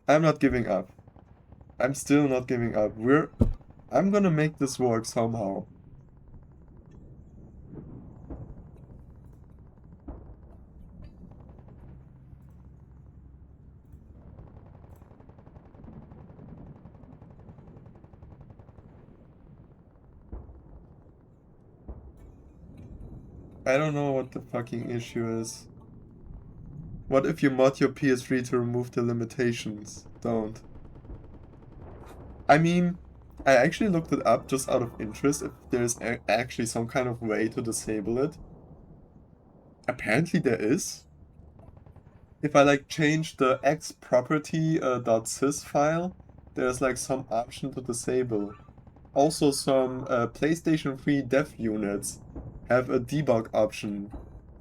I'm not giving up. I'm still not giving up. I'm gonna make this work somehow. I don't know what the fucking issue is. What if you mod your PS3 to remove the limitations? Don't. I mean, I actually looked it up just out of interest if there's actually some kind of way to disable it. Apparently there is. If I like change the X property .sys file, there's like some option to disable. Also, some PlayStation 3 dev units have a debug option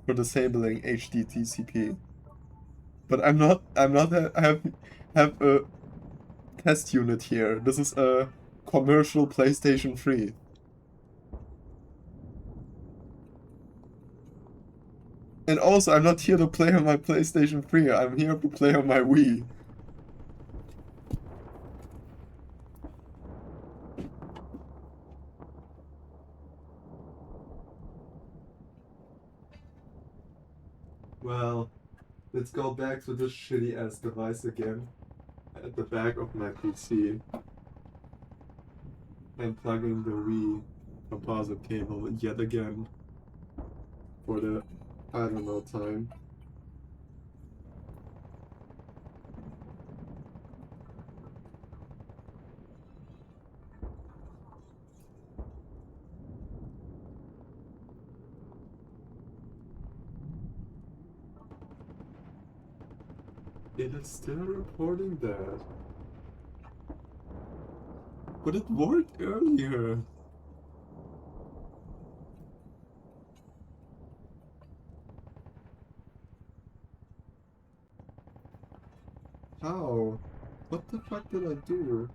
for disabling HDTCP. But have a test unit here. This is a commercial PlayStation 3. And also, I'm not here to play on my PlayStation 3. I'm here to play on my Wii. Well, let's go back to this shitty ass device again. At the back of my PC. And plug in the Wii composite cable yet again. For the, I don't know, time. It is still reporting that. But it worked earlier. How? What the fuck did I do?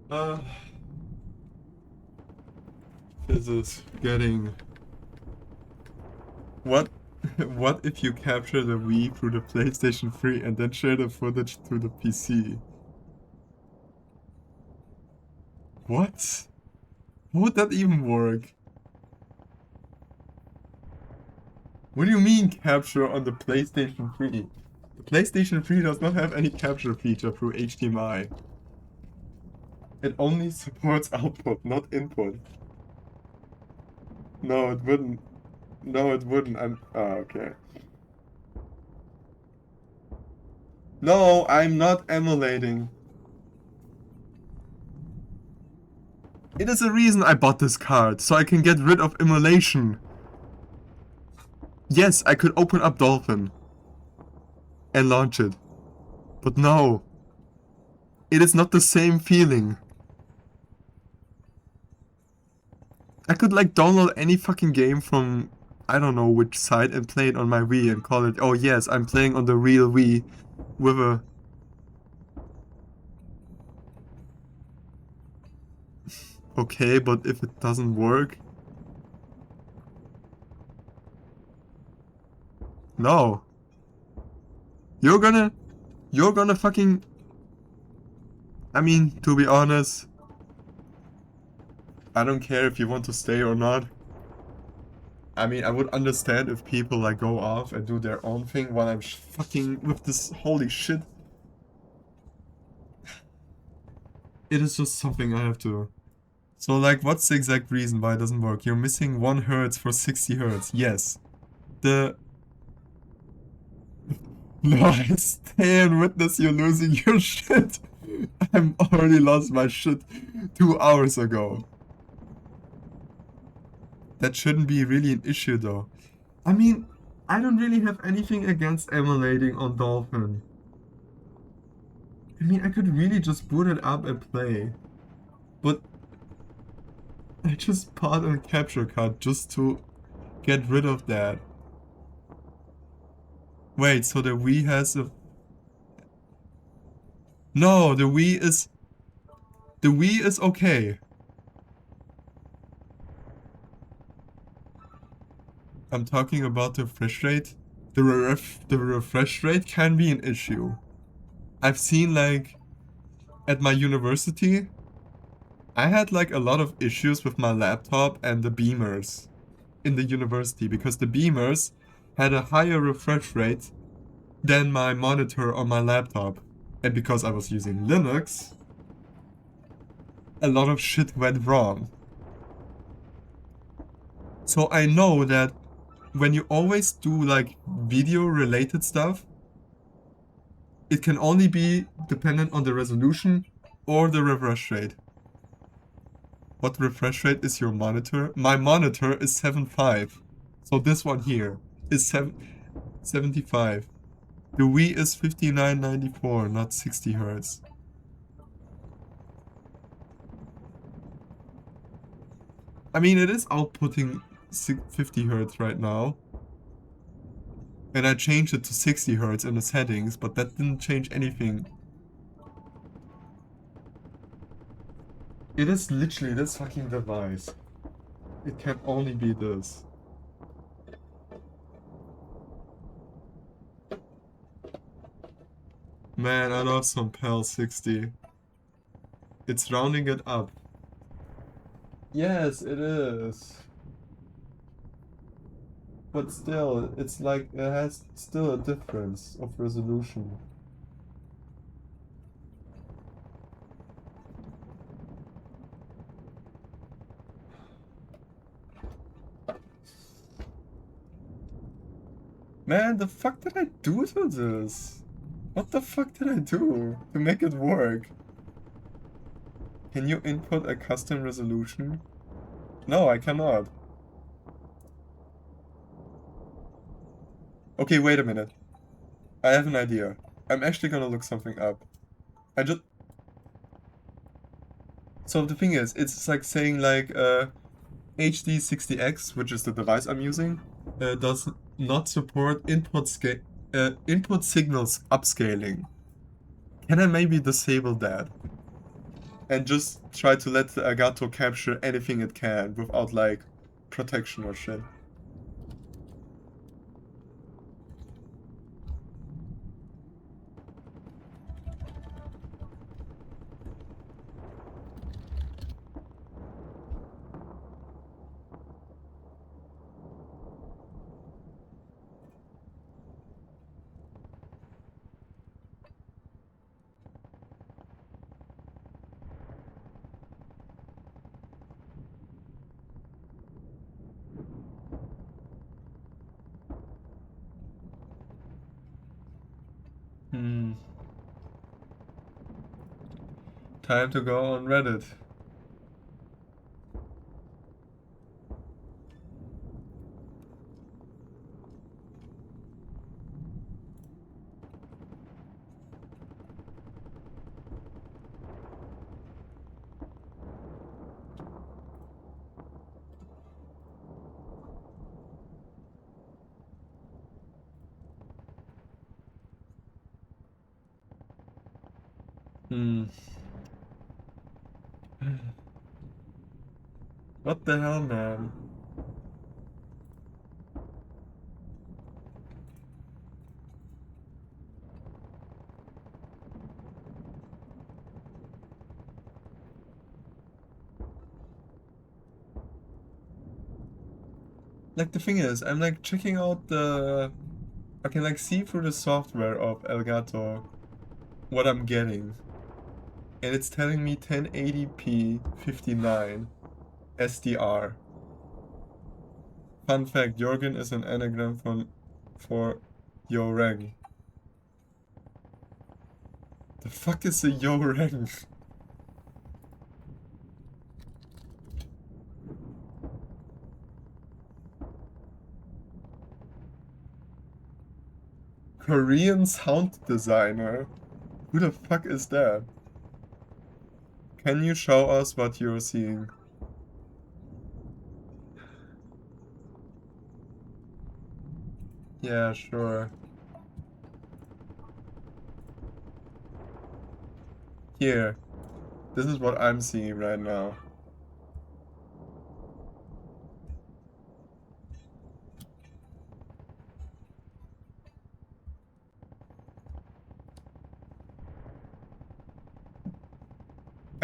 Uh, this is getting... What? What if you capture the Wii through the PlayStation 3 and then share the footage to the PC? What? How would that even work? What do you mean capture on the PlayStation 3? The PlayStation 3 does not have any capture feature through HDMI. It only supports output, not input. No, it wouldn't. No, it wouldn't. Okay. No, I'm not emulating. It is a reason I bought this card, so I can get rid of emulation. Yes, I could open up Dolphin and launch it. But no. It is not the same feeling. I could like download any fucking game from I don't know which site and play it on my Wii and call it, oh yes, I'm playing on the real Wii with a... Okay, but if it doesn't work... No. You're gonna fucking... I mean, to be honest, I don't care if you want to stay or not. I mean, I would understand if people like go off and do their own thing while I'm fucking with this holy shit. It is just something I have to... So like, what's the exact reason why it doesn't work? You're missing 1 Hz for 60 Hz. Yes. The... No, I stay and witness you losing your shit. I'm already lost my shit 2 hours ago. That shouldn't be really an issue though. I mean, I don't really have anything against emulating on Dolphin. I mean, I could really just boot it up and play. But I just bought a capture card just to get rid of that. Wait, so the Wii has a... No, the Wii is... The Wii is okay. I'm talking about the refresh rate. The refresh rate can be an issue. I've seen like... At my university... I had like a lot of issues with my laptop and the beamers in the university because the beamers had a higher refresh rate than my monitor on my laptop. And because I was using Linux, a lot of shit went wrong. So I know that when you always do like video related stuff, it can only be dependent on the resolution or the refresh rate. What refresh rate is your monitor? My monitor is 7.5. So this one here is 75. The Wii is 5994, not 60 hertz. I mean, it is outputting 50 hertz right now. And I changed it to 60 hertz in the settings, but that didn't change anything. It is literally this fucking device. It can only be this. Man, I love some PAL 60. It's rounding it up. Yes, it is. But still, it's like it has still a difference of resolution. Man, the fuck did I do to this? What the fuck did I do to make it work? Can you input a custom resolution? No, I cannot. Okay, wait a minute. I have an idea. I'm actually gonna look something up. I just... So the thing is, it's like saying like HD60X, which is the device I'm using, does not support input signals upscaling. Can I maybe disable that? And just try to let the Elgato capture anything it can without like protection or shit. Time to go on Reddit. What the hell, man? Like the thing is, I'm like checking out the... I can like see through the software of Elgato what I'm getting. And it's telling me 1080p 59 SDR. Fun fact, Jorgen is an anagram for Yoreng. The fuck is a Yoreng? Korean sound designer? Who the fuck is that? Can you show us what you're seeing? Yeah, sure. Here. This is what I'm seeing right now.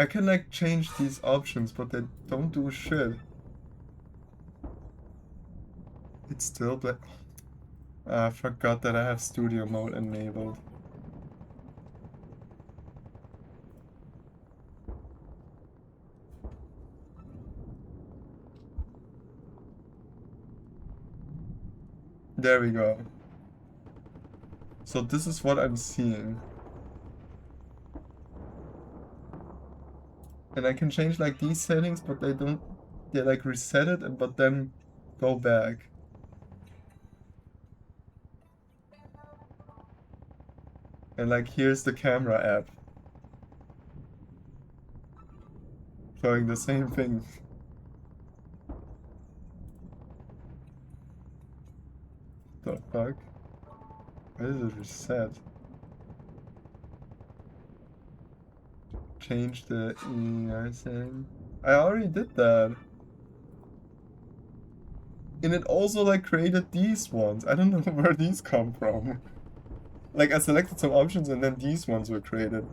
I can like change these options, but they don't do shit. It's still black. I forgot that I have studio mode enabled. There we go. So this is what I'm seeing. And I can change like these settings, but they like reset it, but then go back. And like here's the camera app. Showing the same thing. The fuck? Why did it reset? Change the EI setting. I already did that. And it also like created these ones. I don't know where these come from. Like I selected some options and then these ones were created.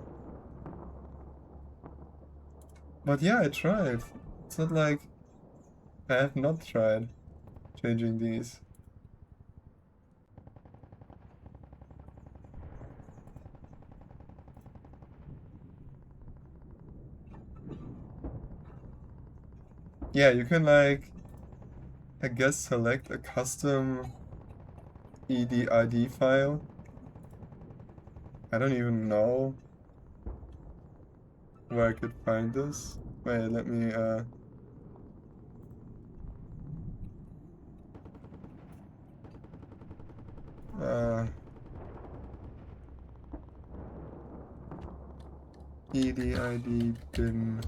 But yeah, I tried. It's not like I have not tried changing these. Yeah, you can like, I guess select a custom EDID file. I don't even know where I could find this. Wait, let me EDID bin.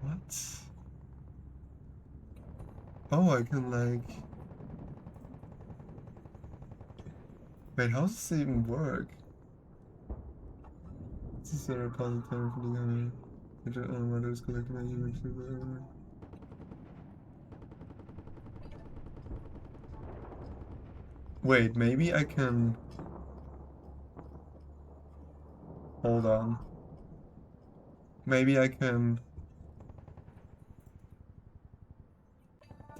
What? Oh, I can like... Wait, how does this even work? This is a repository for the guy. Which is collected by human. Wait, maybe I can... Hold on. Maybe I can...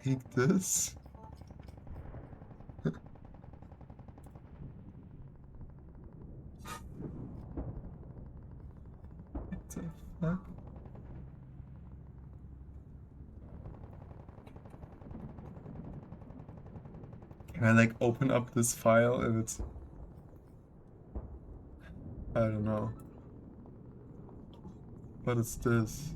take this? What the fuck? Can I like open up this file if it's... I don't know. What is this?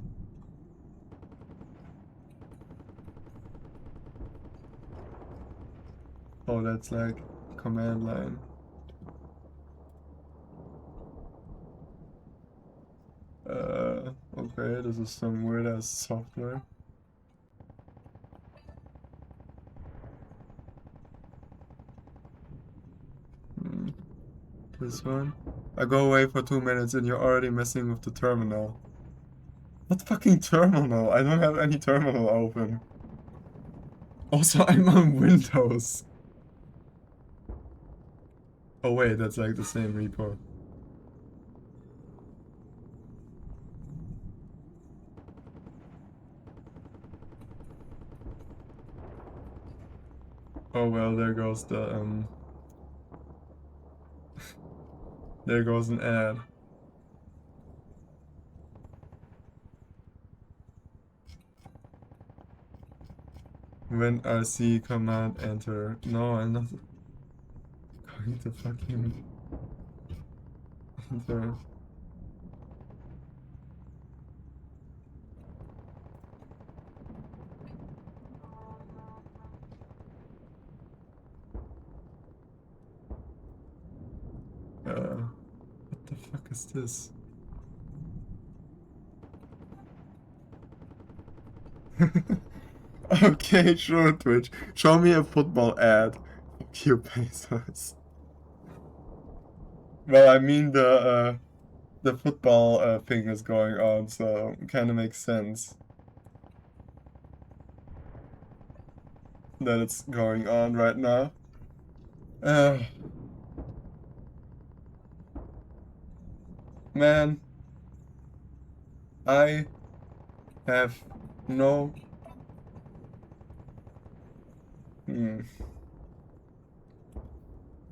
Oh, that's like command line. Okay, this is some weird ass software. This one? I go away for 2 minutes and you're already messing with the terminal. What fucking terminal? I don't have any terminal open. Also, I'm on Windows. Oh wait, that's like the same repo. Oh well, there goes the there goes an ad. When RC command enter. No, I'm not going to fucking enter. What the fuck is this? Okay, sure, Twitch. Show me a football ad. Fuck you, Bezos. Well, I mean the the football thing is going on, so it kind of makes sense that it's going on right now. Man, I have no...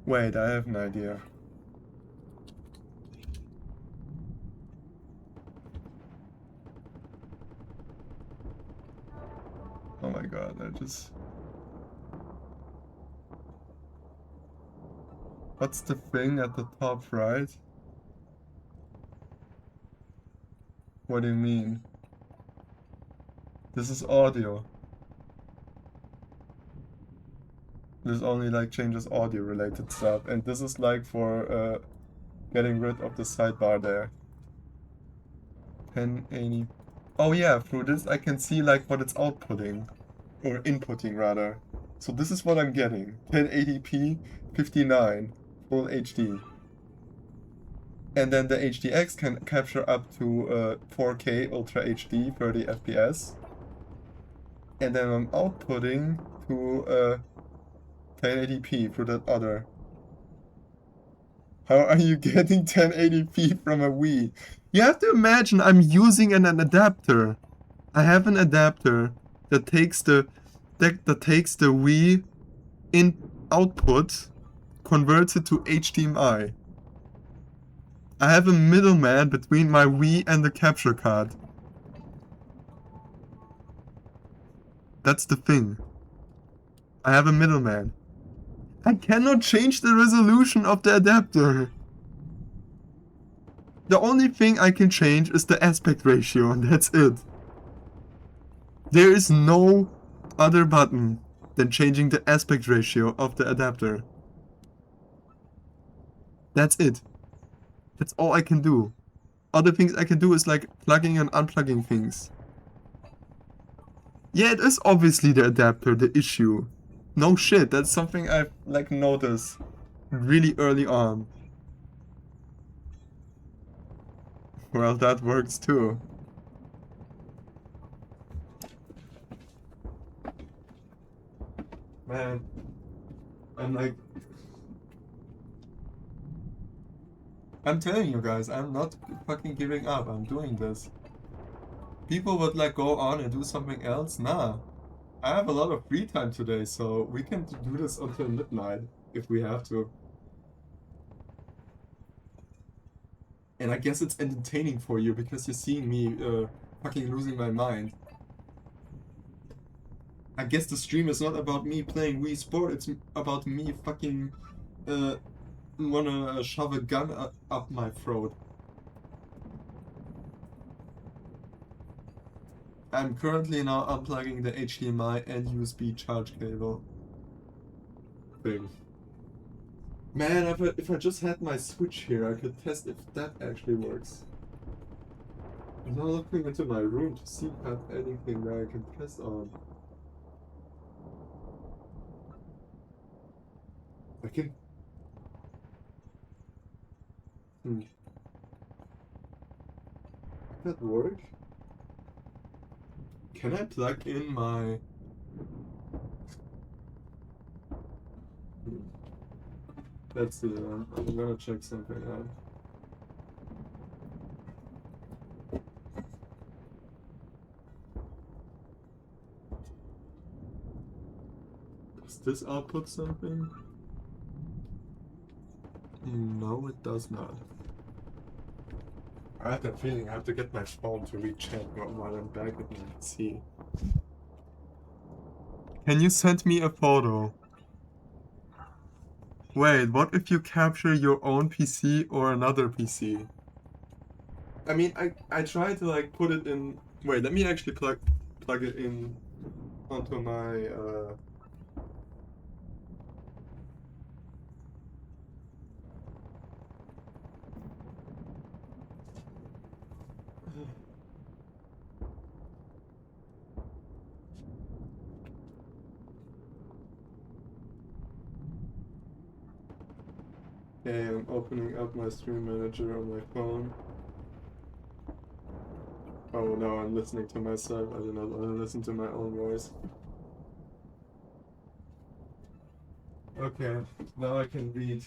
Wait, I have an idea. Oh my god, I just... What's the thing at the top right? What do you mean? This is audio. This only like changes audio related stuff, and this is like for getting rid of the sidebar there. 1080. Oh yeah, through this I can see like what it's outputting, or inputting rather. So this is what I'm getting. 1080p 59 full HD. And then the HDX can capture up to 4K Ultra HD 30 FPS. And then I'm outputting to 1080p through that other. How are you getting 1080p from a Wii? You have to imagine I'm using an adapter. I have an adapter that takes the Wii in output, converts it to HDMI. I have a middleman between my Wii and the capture card. That's the thing. I have a middleman. I cannot change the resolution of the adapter. The only thing I can change is the aspect ratio, and that's it. There is no other button than changing the aspect ratio of the adapter. That's it. That's all I can do. Other things I can do is like plugging and unplugging things. Yeah, it is obviously the adapter, the issue. No shit, that's something I've like noticed really early on. Well, that works too. Man, I'm telling you guys, I'm not fucking giving up. I'm doing this. People would like go on and do something else. Nah. I have a lot of free time today, so we can do this until midnight if we have to. And I guess it's entertaining for you because you're seeing me fucking losing my mind. I guess the stream is not about me playing Wii Sport, it's about me fucking wanna shove a gun up my throat. I'm currently now unplugging the HDMI and USB charge cable thing. Man, if I just had my Switch here, I could test if that actually works. I'm now looking into my room to see if I have anything that I can press on. I can... Does that work? Can I plug in my... Let's see, I'm gonna check something out. Does this output something? No, it does not. I have that feeling I have to get my phone to read chat while I'm back at my PC. Can you send me a photo? Wait, what if you capture your own PC or another PC? I mean, I tried to like put it in... Wait, let me actually plug it in onto my Okay, I'm opening up my stream manager on my phone. Oh no, I'm listening to myself. I do not want to listen to my own voice. Okay, now I can read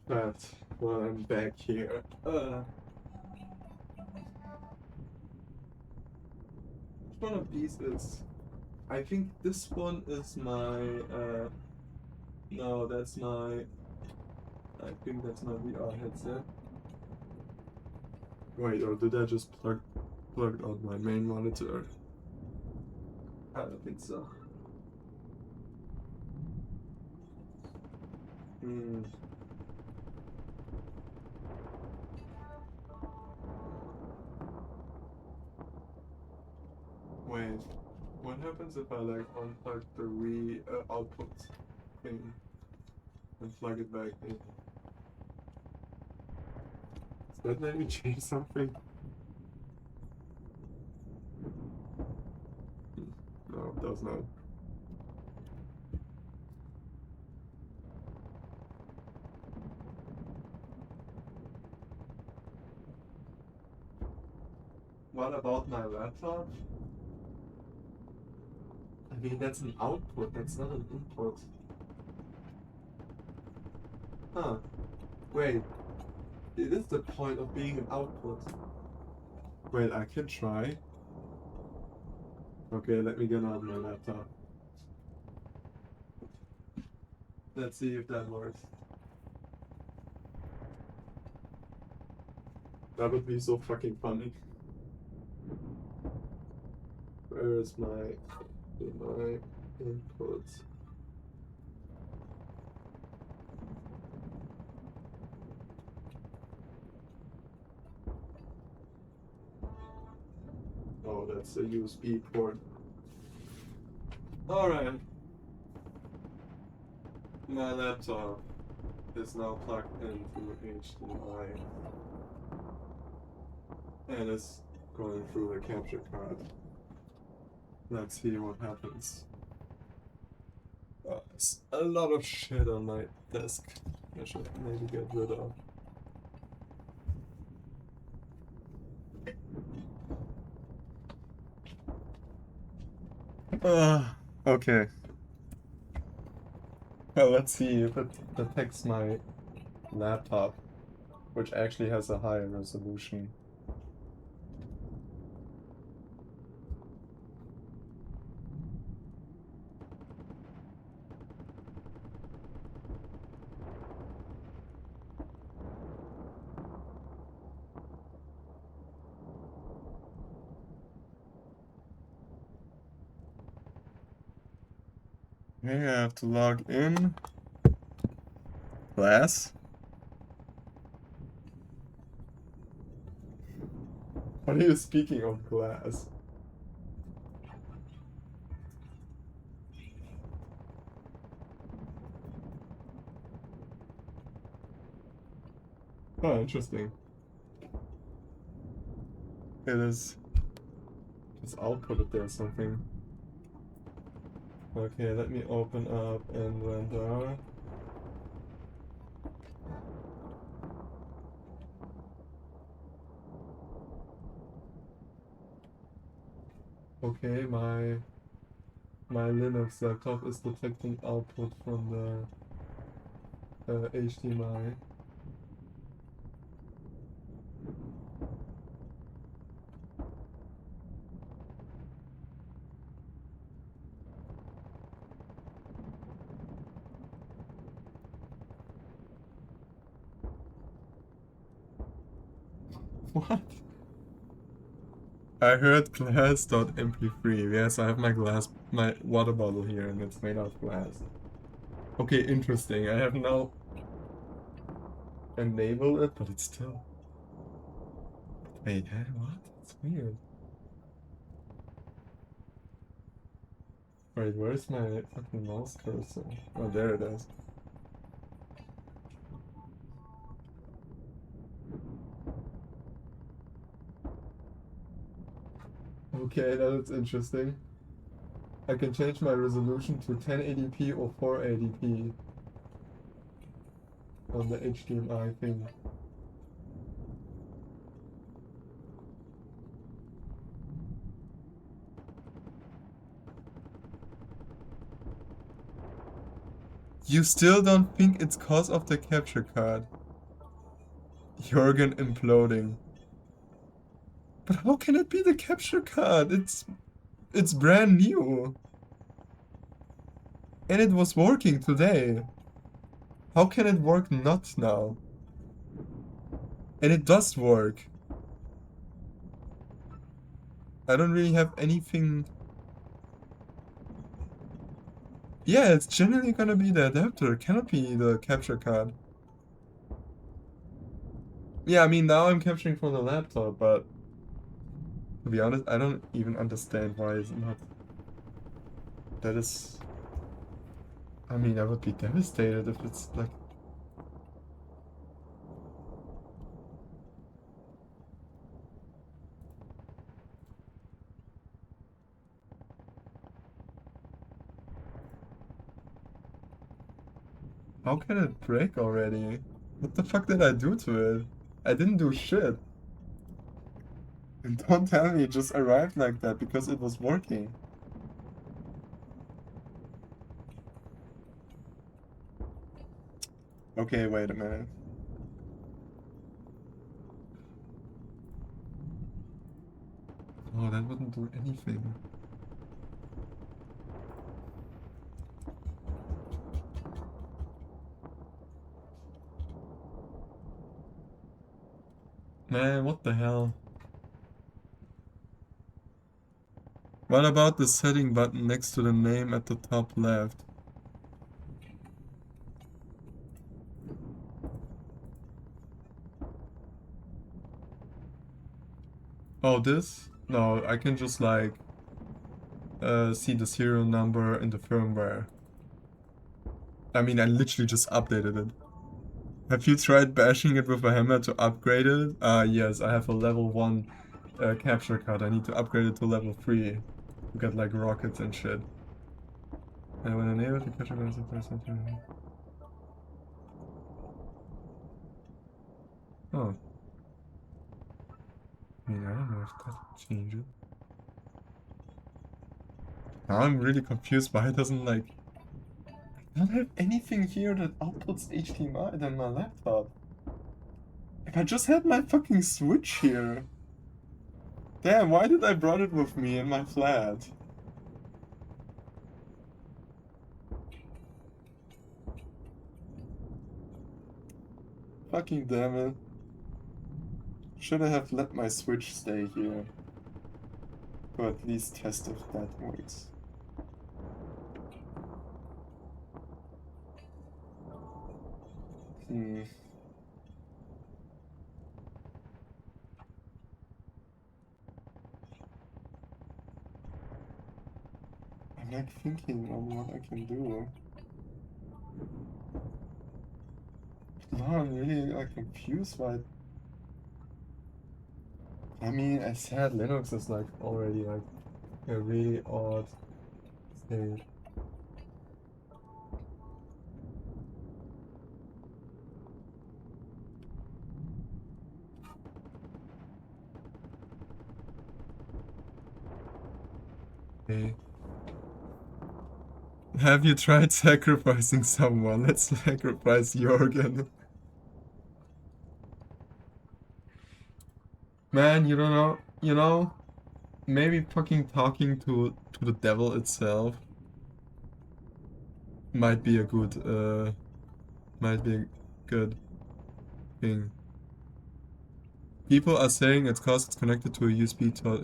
that while I'm back here. Which one of these is? I think this one is my, no, that's my, I think that's my VR headset. Wait, or did I just plugged out my main monitor? I don't think so. Hmm. Wait, what happens if I like unplug the output thing and plug it back in? Does that let me change something? No, it does not. What about my laptop? I mean, that's an output, that's not an input. Huh. Wait, it is the point of being an output. Wait, I can try. Okay, let me get on my laptop. Let's see if that works. That would be so fucking funny. Where is my input? Oh, that's a USB port. Alright. My laptop is now plugged into HDMI. And it's going through the capture card. Let's see what happens. It's a lot of shit on my desk. I should maybe get rid of. Okay. Well, let's see if it detects my laptop, which actually has a higher resolution. Okay, I have to log in. Glass? What are you speaking of glass? Oh, interesting. It is. Just outputted there something. Okay, let me open up and render. Okay, my Linux laptop is detecting output from the HDMI. What? I heard glass.mp3. Yes, I have my water bottle here, and it's made out of glass. Okay, interesting. I have now enabled it, but it's still. Wait, what? It's weird. Wait, where's my fucking mouse cursor? Oh, there it is. Okay, that is interesting. I can change my resolution to 1080p or 480p on the HDMI thing. You still don't think it's cause of the capture card? Jürgen imploding. But how can it be the capture card? It's brand new. And it was working today. How can it work not now? And it does work. I don't really have anything. Yeah, it's generally gonna be the adapter. It cannot be the capture card. Yeah, I mean, now I'm capturing from the laptop, but to be honest, I don't even understand why it's not. That is. I mean, I would be devastated if it's like. How can it break already? What the fuck did I do to it? I didn't do shit. And don't tell me it just arrived like that because it was working. Okay, wait a minute. Oh, that wouldn't do anything. Man, what the hell? What about the setting button next to the name at the top left? Oh, this? No, I can just like see the serial number in the firmware. I mean, I literally just updated it. Have you tried bashing it with a hammer to upgrade it? Yes, I have a level 1 capture card. I need to upgrade it to level 3 to get like rockets and shit. And when enable the capture card is a person. Oh. I mean, I don't know if that changes. Now I'm really confused why it doesn't like. I don't have anything here that outputs HDMI than my laptop. If I just had my fucking Switch here. Damn, why did I brought it with me in my flat? Fucking damn it. Should I have let my Switch stay here? Or at least test if that works. Hmm. I'm like thinking on what I can do. No, I'm really like confused why. I mean, I said Linux is like already like a really odd state. Okay. Have you tried sacrificing someone? Let's sacrifice Jorgen. Man, you don't know, maybe fucking talking to the devil itself might be a good thing. People are saying it's cause it's connected to a USB port.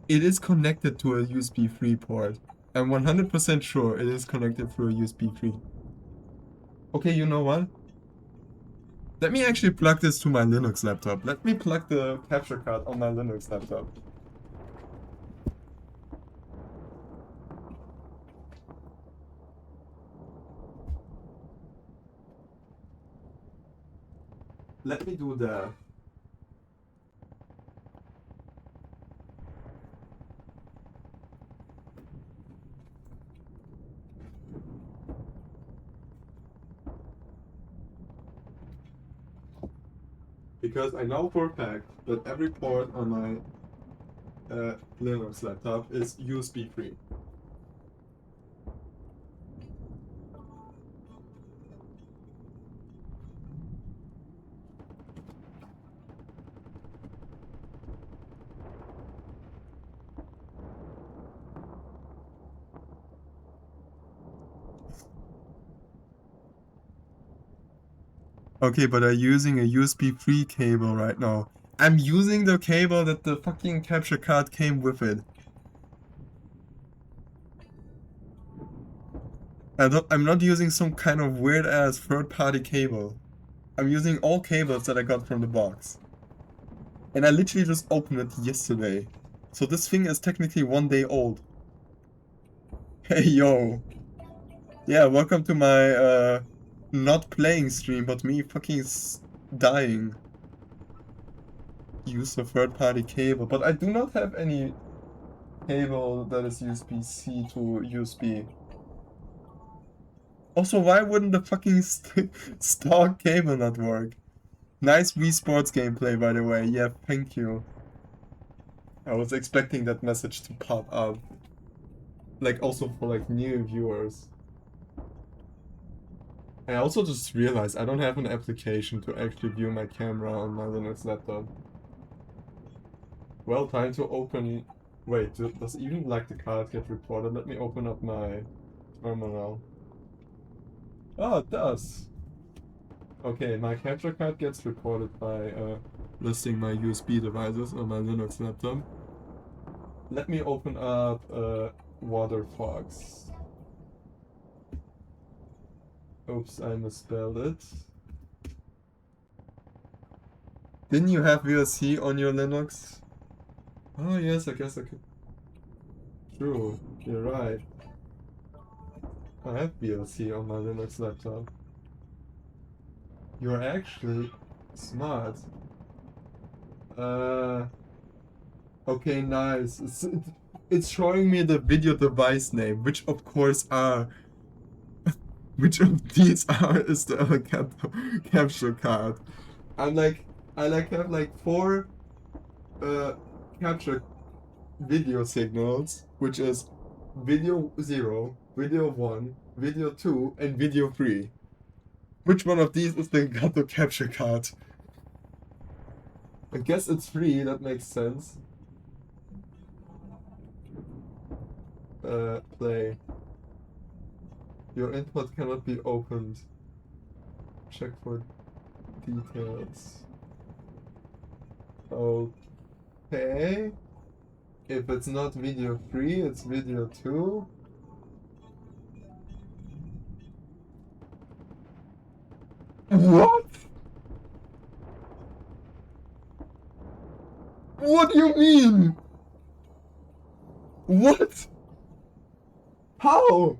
It is connected to a USB 3 port. I'm 100% sure it is connected through a USB 3. Okay, you know what? Let me actually plug this to my Linux laptop. Let me plug the capture card on my Linux laptop. Let me do that. Because I know for a fact that every port on my Linux laptop is USB 3. Okay, but I'm using a USB-free cable right now. I'm using the cable that the fucking capture card came with it. I'm not using some kind of weird ass third-party cable. I'm using all cables that I got from the box. And I literally just opened it yesterday. So this thing is technically 1 day old. Hey yo. Yeah, welcome to my not playing stream, but me fucking dying. Use a third-party cable, but I do not have any cable that is USB-C to USB. Also, why wouldn't the fucking stock cable not work? Nice Wii Sports gameplay, by the way. Yeah, thank you. I was expecting that message to pop up. Like, also for, like, new viewers. I also just realized I don't have an application to actually view my camera on my Linux laptop. Well, time to open... Wait, does even, like, the card get reported? Let me open up my terminal. Oh, it does! Okay, my capture card gets reported by listing my USB devices on my Linux laptop. Let me open up Waterfox. Oops, I misspelled it. Didn't you have VLC on your Linux? Oh yes, I guess I could. True, you're right. I have VLC on my Linux laptop. You're actually smart. Okay, nice. It's showing me the video device name, which of course are... Which of these are is the Elgato capture card? I have like 4 capture video signals, which is video 0, video 1, video 2, and video 3. Which one of these is the Elgato capture card? I guess it's 3, that makes sense. Play. Your input cannot be opened. Check for details. Okay. If it's not video 3, it's video 2. What? What do you mean? What? How?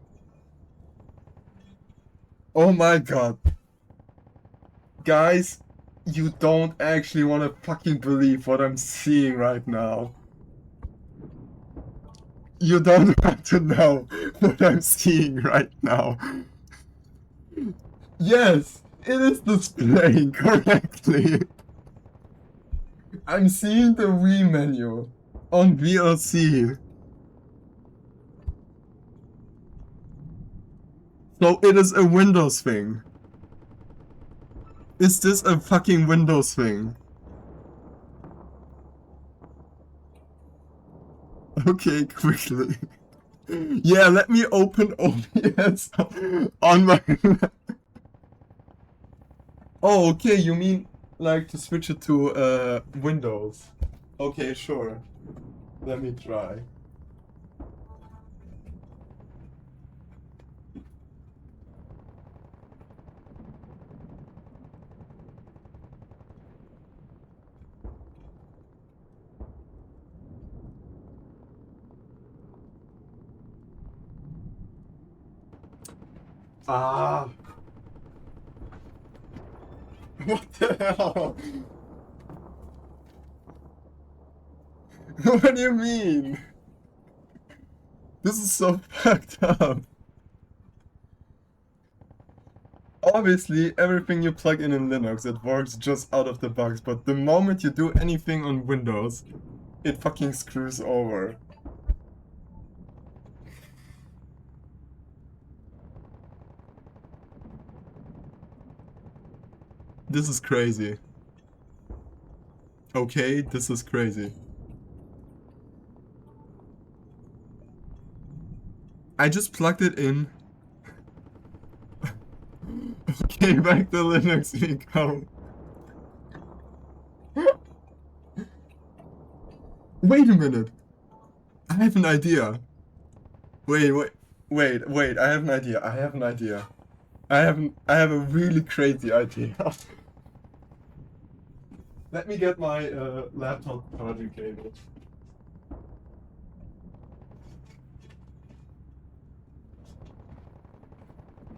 Oh my god. Guys, you don't actually want to fucking believe what I'm seeing right now. You don't want to know what I'm seeing right now. Yes, it is displaying correctly. I'm seeing the Wii menu on VLC. So it is a Windows thing. Is this a fucking Windows thing? Okay, quickly. Yeah, let me open OBS on my... Oh, okay, you mean like to switch it to Windows. Okay, sure. Let me try. Ah. What the hell? What do you mean? This is so fucked up. Obviously, everything you plug in Linux, it works just out of the box, but the moment you do anything on Windows, it fucking screws over. This is crazy. Okay, this is crazy. I just plugged it in. Okay, Okay, back to Linux we go. Wait a minute. I have an idea. Wait, I have an idea. I have a really crazy idea. Let me get my laptop charging cable.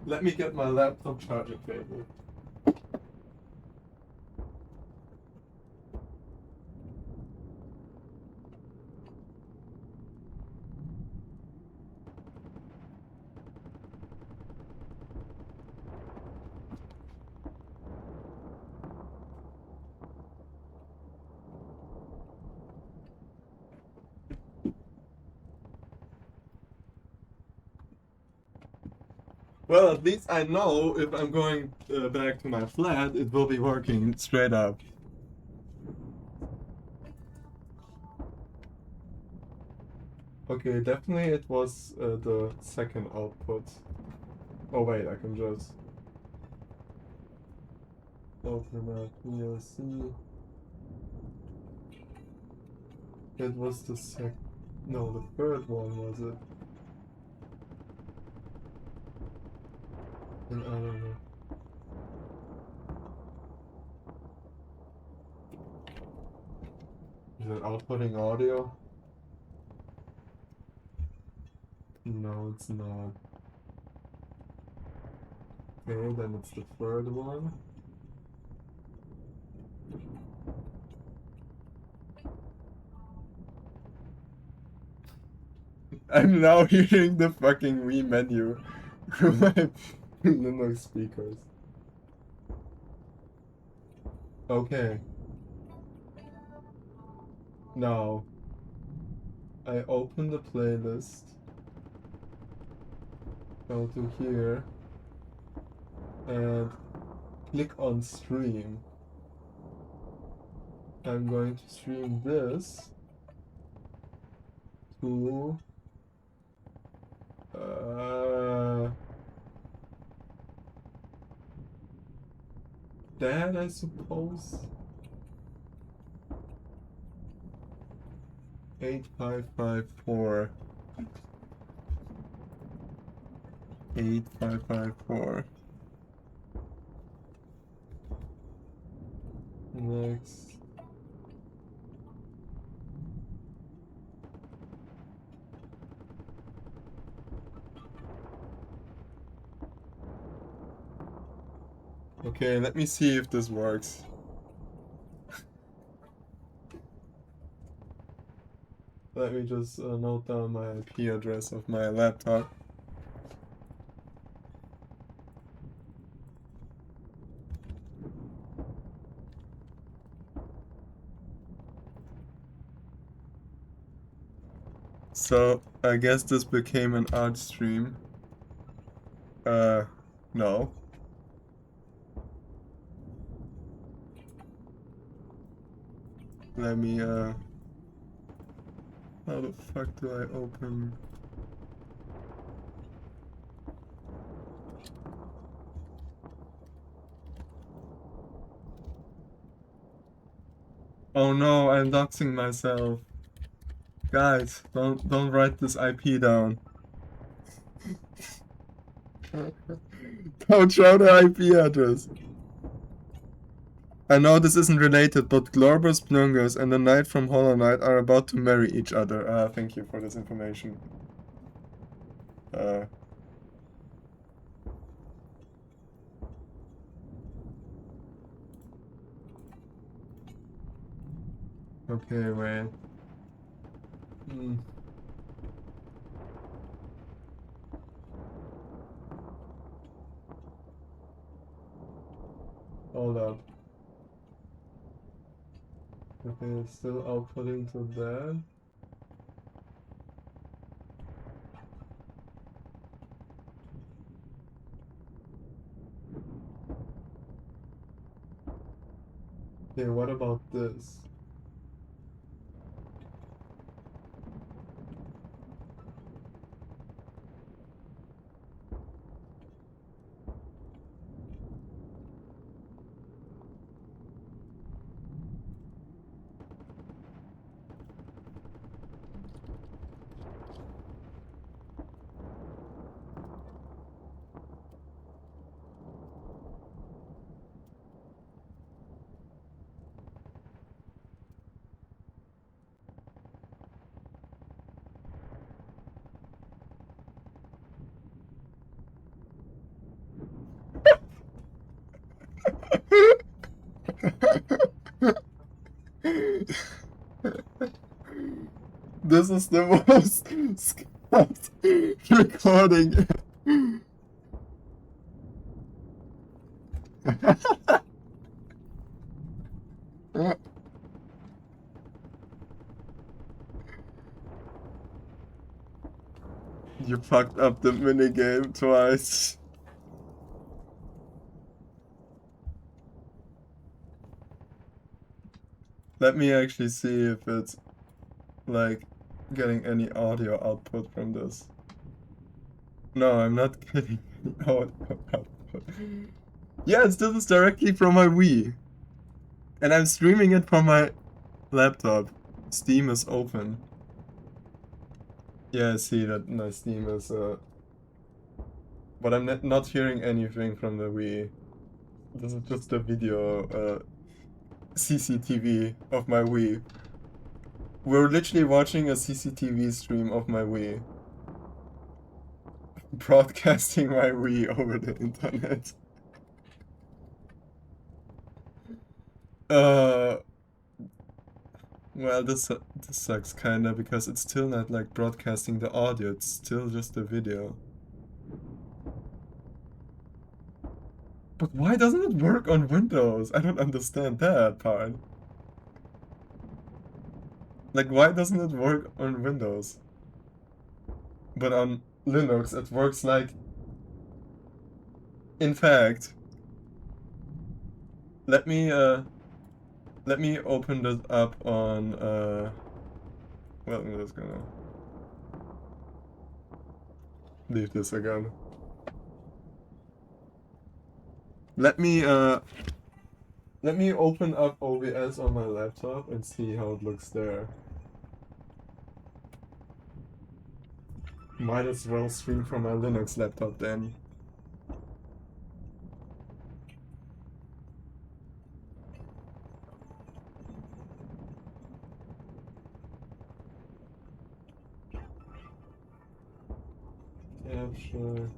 Let me get my laptop charging cable. Well, at least I know if I'm going back to my flat, it will be working straight up. Okay, definitely it was the second output. Oh wait, I can just open up PLC. It was the no, the third one was it? And I don't know. Is it outputting audio? No, it's not. Okay, then it's the third one. I'm now hearing the fucking Wii menu through my Linux speakers. Okay. Now, I open the playlist, go to here, and click on stream. I'm going to stream this to that, I suppose. 8554. 8554. Next. Okay, let me see if this works. Let me just note down my IP address of my laptop. So, I guess this became an art stream. No. Let me, how the fuck do I open? Oh no, I'm doxing myself. Guys, don't write this IP down. Don't show the IP address. I know this isn't related, but Glorbus Plungus and the Knight from Hollow Knight are about to marry each other. Thank you for this information. Okay, wait. Hold up. Okay, it's still outputting to that. Okay, what about this? this is the most scuffed recording. You fucked up the minigame twice. Let me actually see if it's like getting any audio output from this. No, I'm not getting any audio output. Yeah, this is directly from my Wii. And I'm streaming it from my laptop. Steam is open. Yeah, I see that my Steam is but I'm not hearing anything from the Wii. This is just a video CCTV of my Wii. We're literally watching a CCTV stream of my Wii. Broadcasting my Wii over the internet. Well, this sucks kinda because it's still not like broadcasting the audio, it's still just a video. But why doesn't it work on Windows? I don't understand that part. Like, why doesn't it work on Windows? But on Linux, it works like... In fact, let me open this up on, well, I'm just gonna leave this again. Let me open up OBS on my laptop and see how it looks there. Might as well stream from my Linux laptop then. Capture.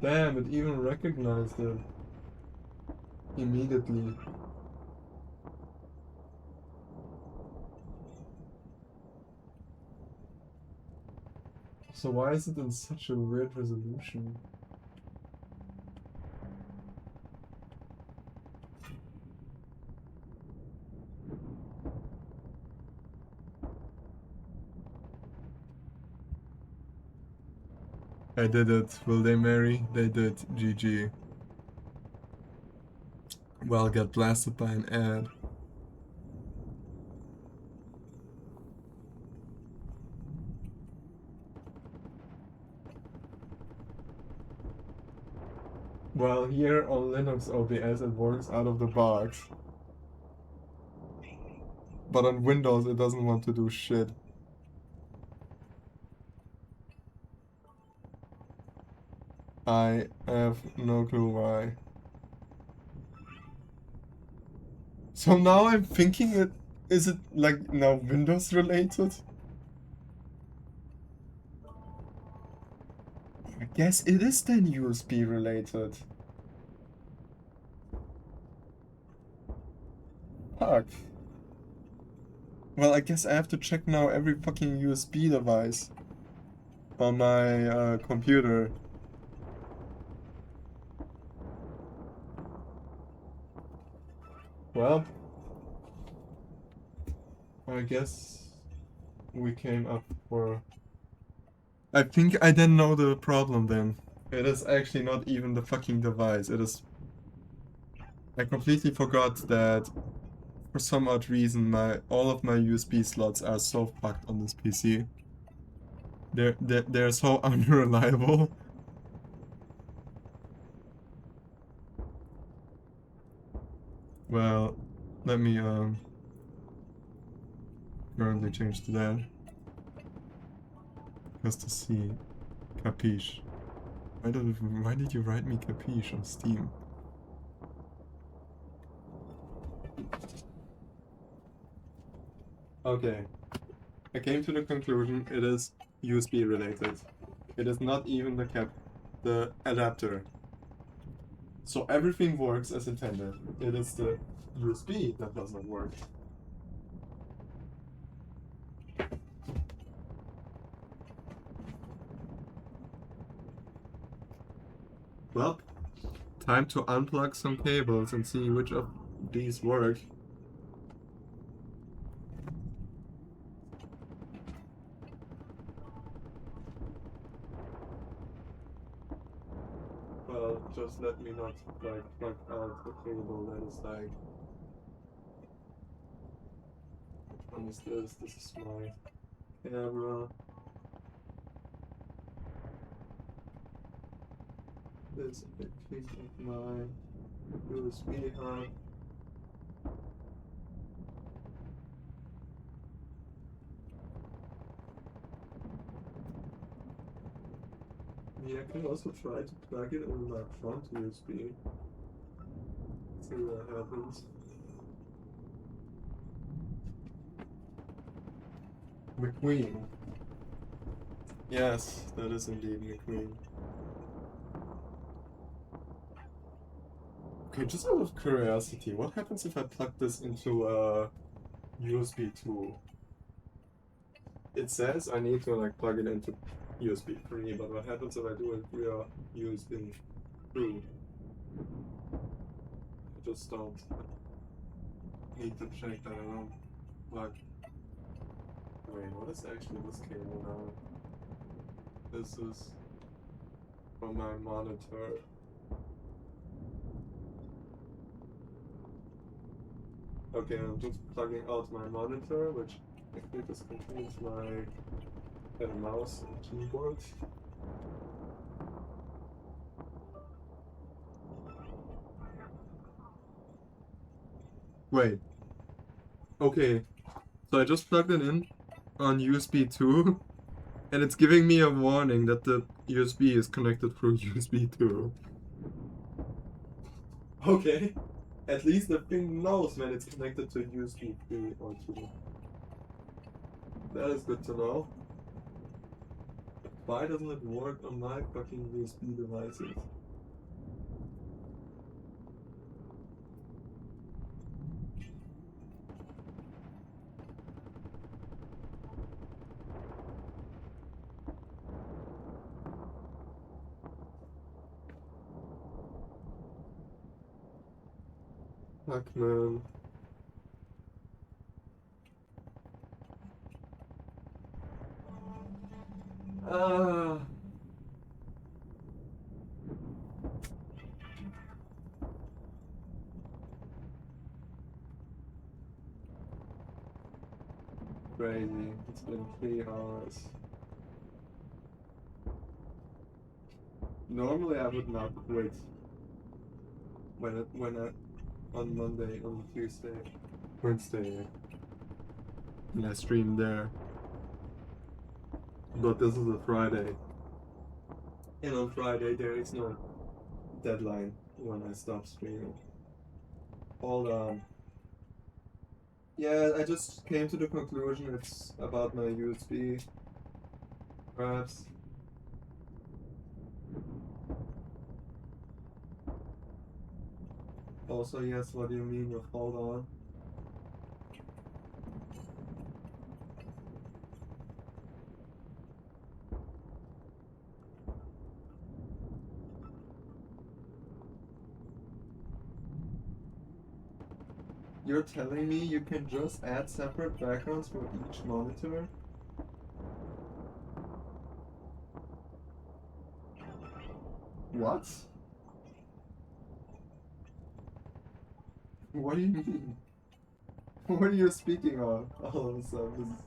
Damn, it even recognized it immediately. So why is it in such a weird resolution? I did it. Will they marry? They did. GG. Well, got blasted by an ad. Well, here on Linux OBS it works out of the box. But on Windows it doesn't want to do shit. I have no clue why. So now I'm thinking is it like now Windows related? I guess it is then USB related. Fuck. Well, I guess I have to check now every fucking USB device on my computer. Well, I guess we came up for... I think I didn't know the problem then. It is actually not even the fucking device. It is... I completely forgot that for some odd reason all of my USB slots are so fucked on this PC. They're so unreliable. Well, let me currently change to that. Just to see. Capiche. Why did you write me capiche on Steam? Okay. I came to the conclusion it is USB related. It is not even the adapter. So everything works as intended. It is the USB that does not work. Well, time to unplug some cables and see which of these work. Well, just let me not like plug out the cable that is like. Which one is this? This is my camera. This I think is my USB hub. Yeah, I can also try to plug it in my front USB. See what happens. McQueen. Yes, that is indeed McQueen. Okay, just out of curiosity, what happens if I plug this into a USB 2? It says I need to like plug it into USB 3, but what happens if I do it via USB 2? I just don't need to check that I don't plug. Wait, what is actually this cable now? This is from my monitor. Okay, I'm just plugging out my monitor, which I think this contains my mouse and keyboard. Wait. Okay. So I just plugged it in on USB 2, and it's giving me a warning that the USB is connected through USB 2. Okay. At least the thing knows when it's connected to USB 3 or 2. That is good to know. Why doesn't it work on my fucking USB devices? Fuck, man. Ah. Crazy. It's been 3 hours. Normally I would not quit on Monday, on Tuesday, Wednesday, and I stream there. But this is a Friday. And on Friday there is no deadline when I stop streaming. Hold on. Yeah, I just came to the conclusion it's about my USB. Perhaps. Also, yes, what do you mean with hold on? You're telling me you can just add separate backgrounds for each monitor? What? What do you mean? What are you speaking of all of a sudden?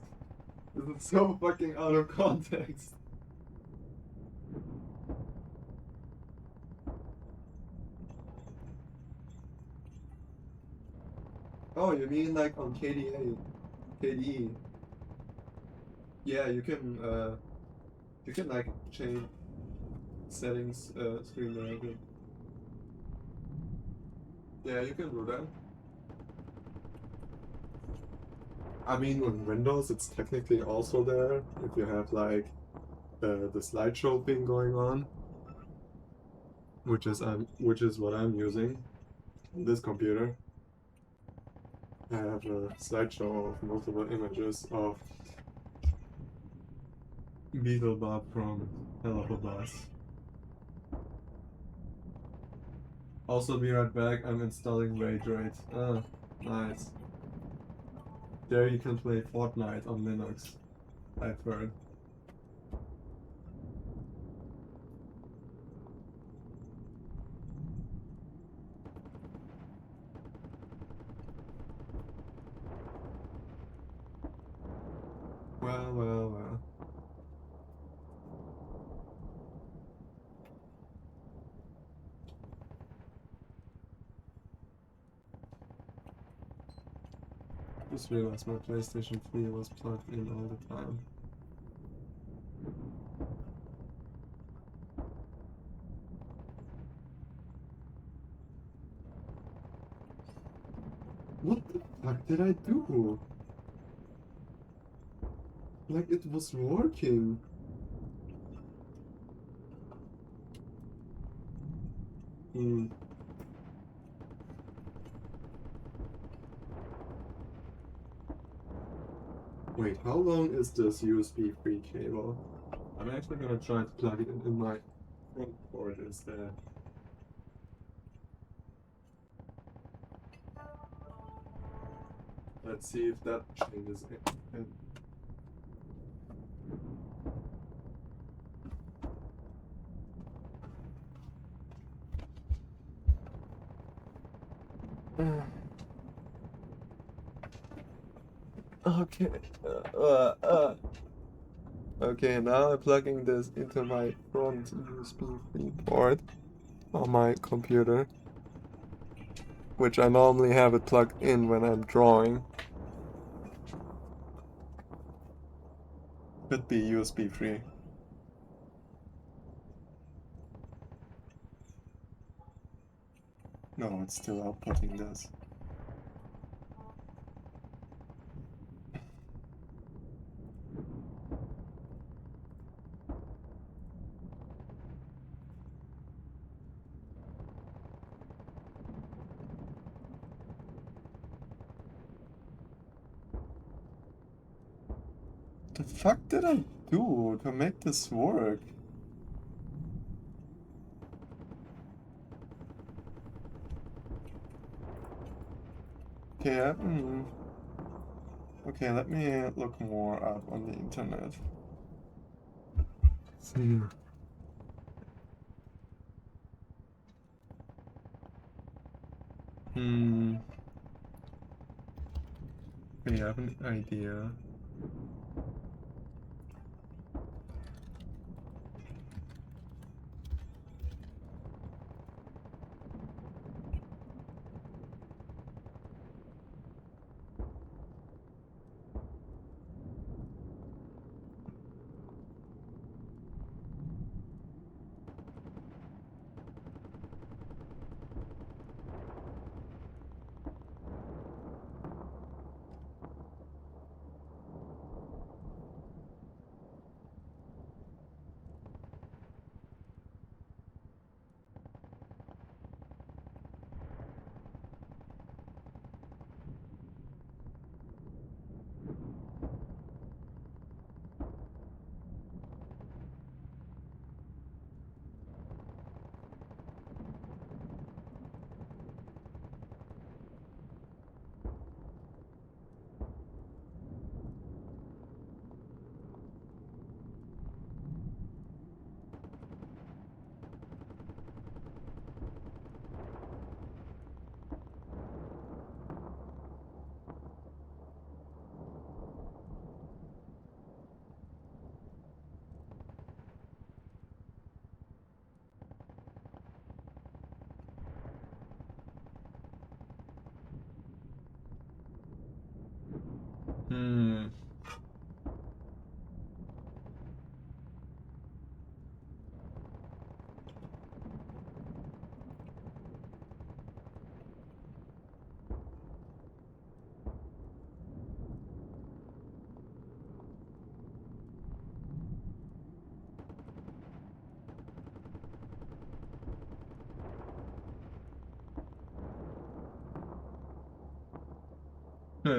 This is so fucking out of context. Oh, you mean like on KDE? Yeah, you can like change settings, screen directly. Yeah, you can do that. I mean, on Windows, it's technically also there if you have like the slideshow thing going on. which is what I'm using. This computer. I have a slideshow of multiple images of Beetlebop from Hell of a Bus. Also, be right back. I'm installing Rage. Ah, nice. There you can play Fortnite on Linux, I've heard. Well. Just realized my PlayStation 3 was plugged in all the time. What the fuck did I do? Like, it was working. Hmm. Wait, how long is this USB-free cable? I'm actually gonna try to plug it in my front port instead. Let's see if that changes it. Okay. Okay, now I'm plugging this into my front USB-free port on my computer, which I normally have it plugged in when I'm drawing. Could be USB-free. No, it's still outputting this. The fuck did I do to make this work? Okay, okay, let me look more up on the internet. See. We have an idea.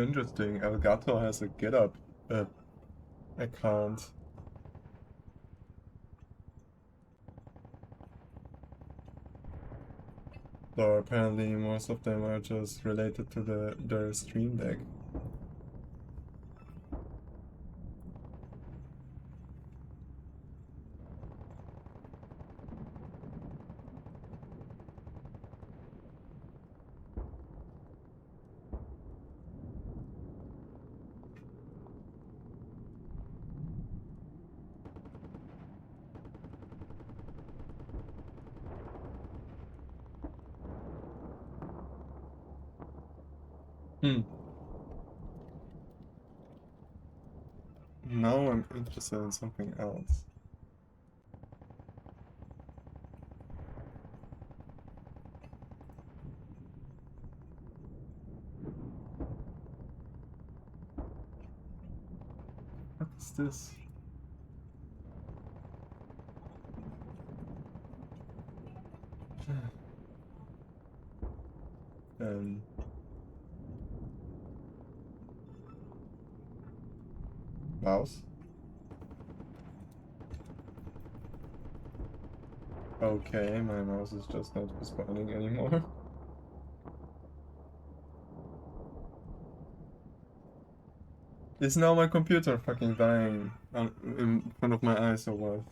Interesting. Elgato has a GitHub account. So apparently most of them are just related to their Stream Deck. Hmm. Now I'm interested in something else. What is this? Um, Mouse? Okay, my mouse is just not responding anymore. Is now my computer fucking dying in front of my eyes or what?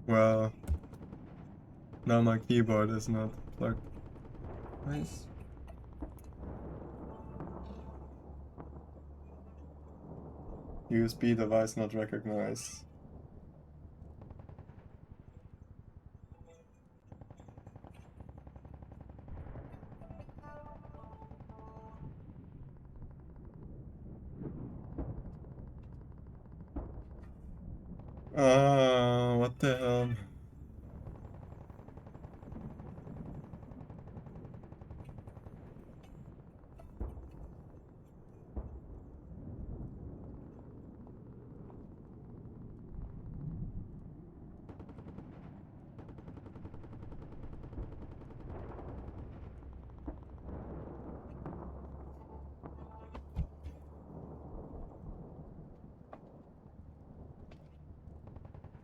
Well, now my keyboard is not plugged. Nice. USB device not recognized. What the hell?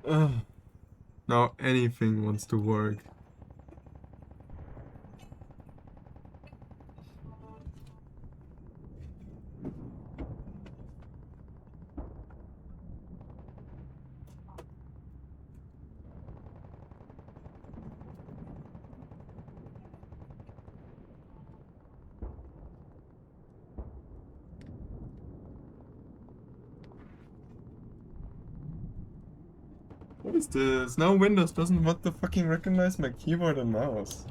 Ugh. Now anything wants to work. What is this? Now Windows doesn't want to fucking recognize my keyboard and mouse.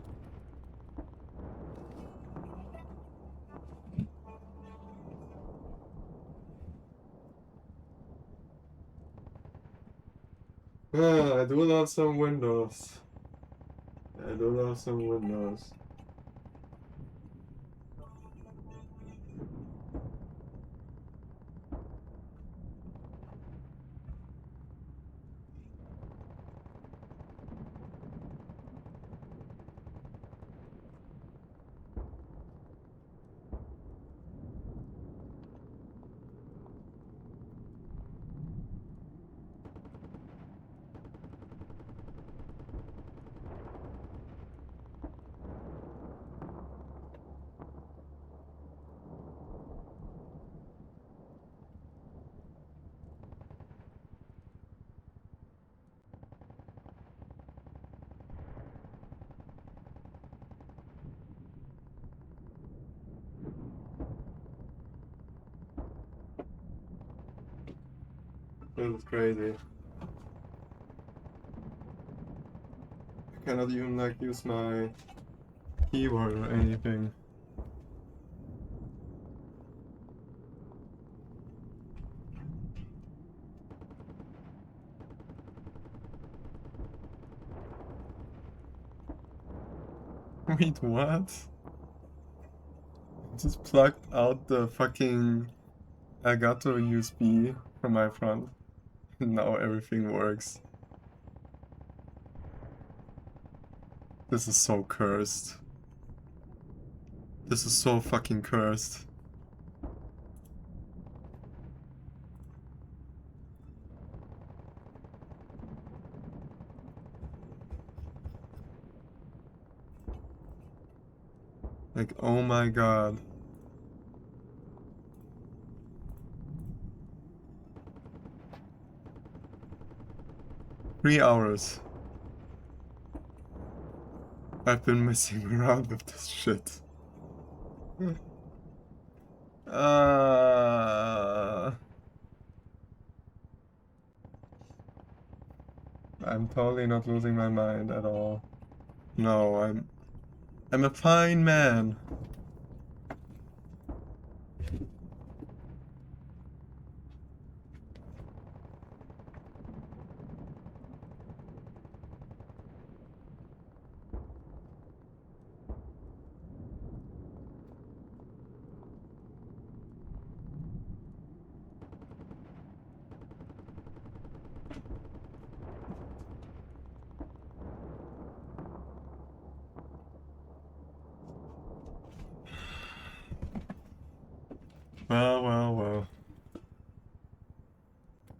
I do love some Windows. I do love some Windows. This is crazy. I cannot even like use my keyboard or anything. Wait, what? Just plugged out the fucking Elgato USB from my front. And now everything works. This is so cursed. This is so fucking cursed. Like, oh my god. $3 I've been messing around with this shit. I'm totally not losing my mind at all. No, I'm a fine man. Well.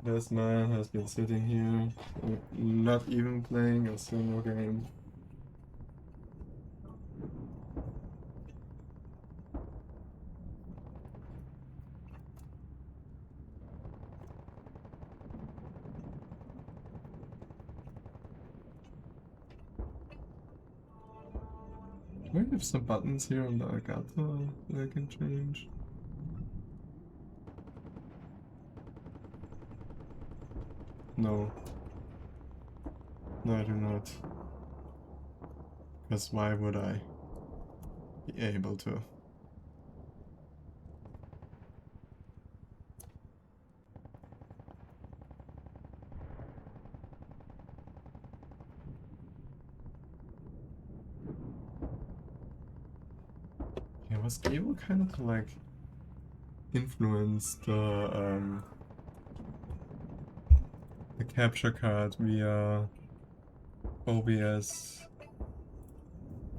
This man has been sitting here, not even playing a single game. Do I have some buttons here on the Elgato that I can change? No. No, I do not. Because why would I be able to? Yeah, was able kind of to like influence the capture card via OBS.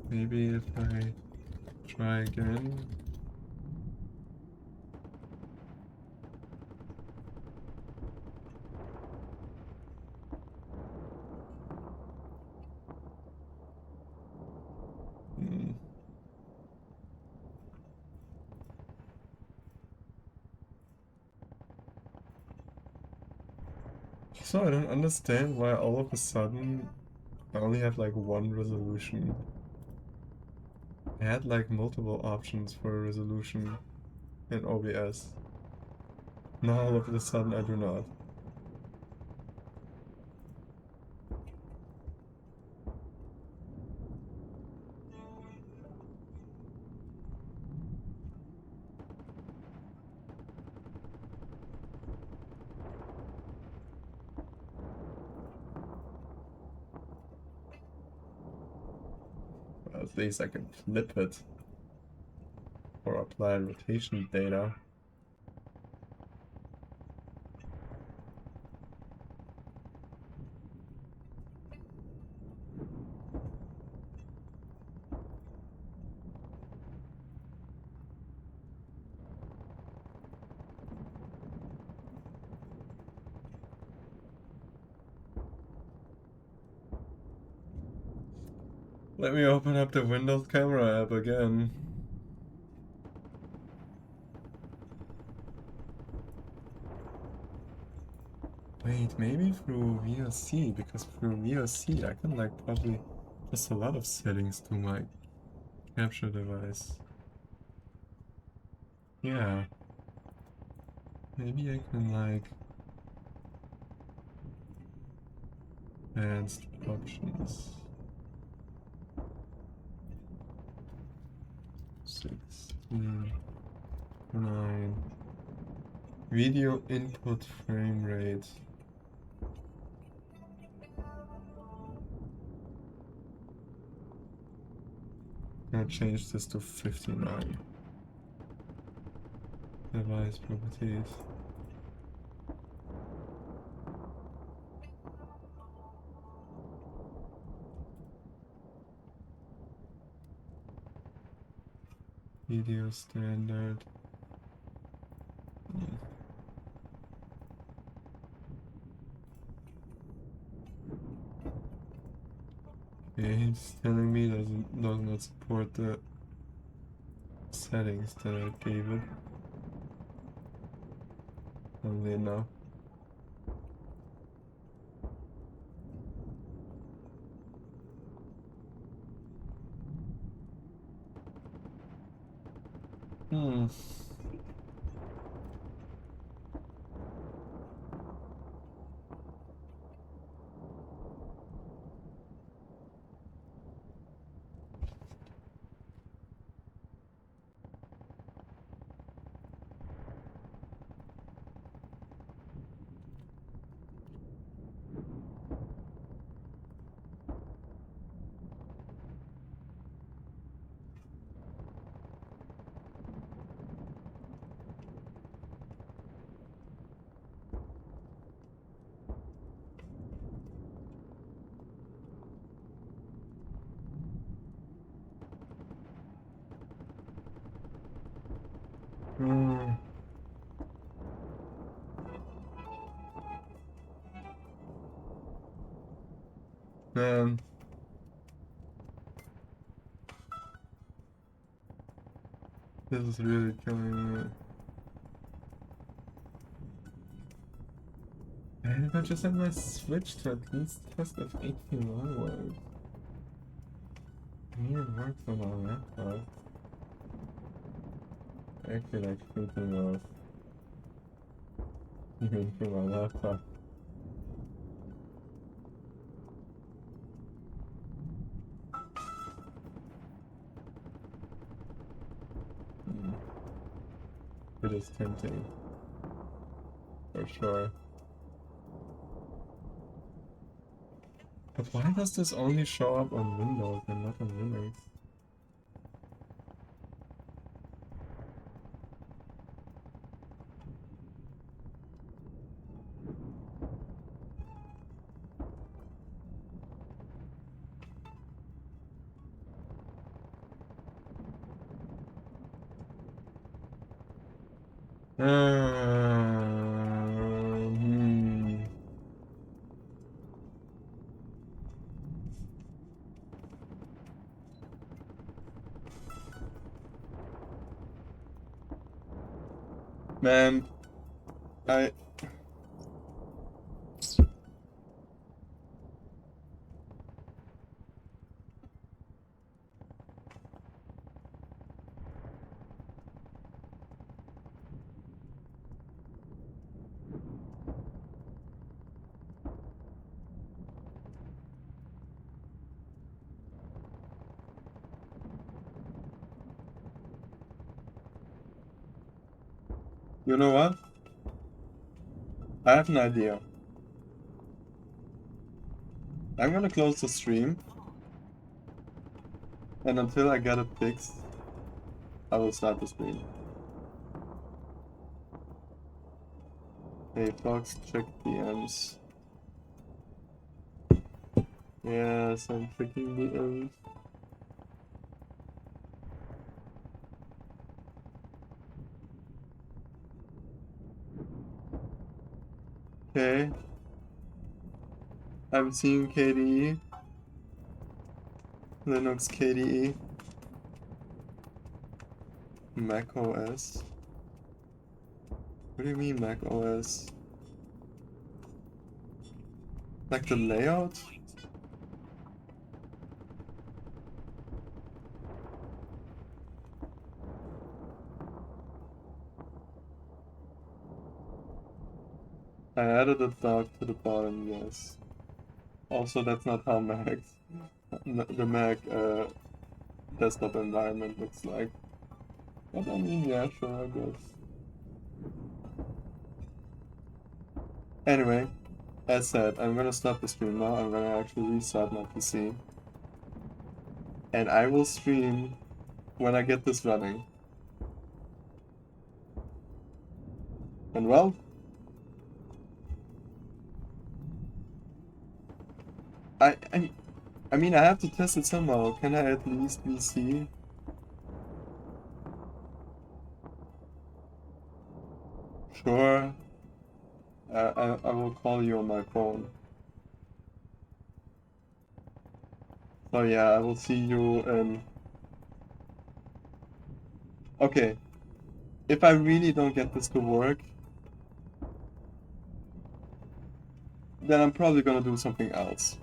Maybe if I try again. So I don't understand why all of a sudden I only have like one resolution. I had like multiple options for a resolution in OBS. Now all of a sudden I do not. Well, at least I can flip it or apply rotation data. Let me open up the Windows camera app again. Wait, maybe through VLC, because through VLC I can like probably just a lot of settings to my capture device. Yeah. Maybe I can like advanced options. 16, 9. Video input frame rate. gonna change this to 59. Device properties. Video standard. Okay, he's telling me does not support the settings that I gave it. Only enough. Hmm. Hmm. Man. This is really killing me. Man, if I just had my Switch to at least test if 18 works. I mean, it works on my laptop. Actually, like thinking of using my laptop. It is tempting. For sure. But why does this only show up on Windows and not on Linux? Hmm. Man, I... You know what? I have an idea. I'm gonna close the stream, and until I get it fixed, I will start the stream. Hey, Fox, check DMs. Yes, I'm checking DMs. Okay. I'm seeing KDE. Linux KDE. Mac OS. What do you mean Mac OS? Like the layout? I added a dog to the bottom, yes. Also, that's not how the Mac desktop environment looks like. But I mean, yeah, sure, I guess. Anyway, as said, I'm gonna stop the stream now. I'm gonna actually restart my PC. And I will stream when I get this running. And well, I, I, I mean, I have to test it somehow. Can I at least VC? Sure. I will call you on my phone. So yeah, I will see you in... Okay. If I really don't get this to work, then I'm probably gonna do something else.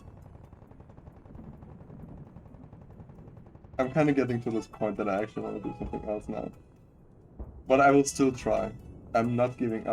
I'm kind of getting to this point that I actually want to do something else now. But I will still try. I'm not giving up.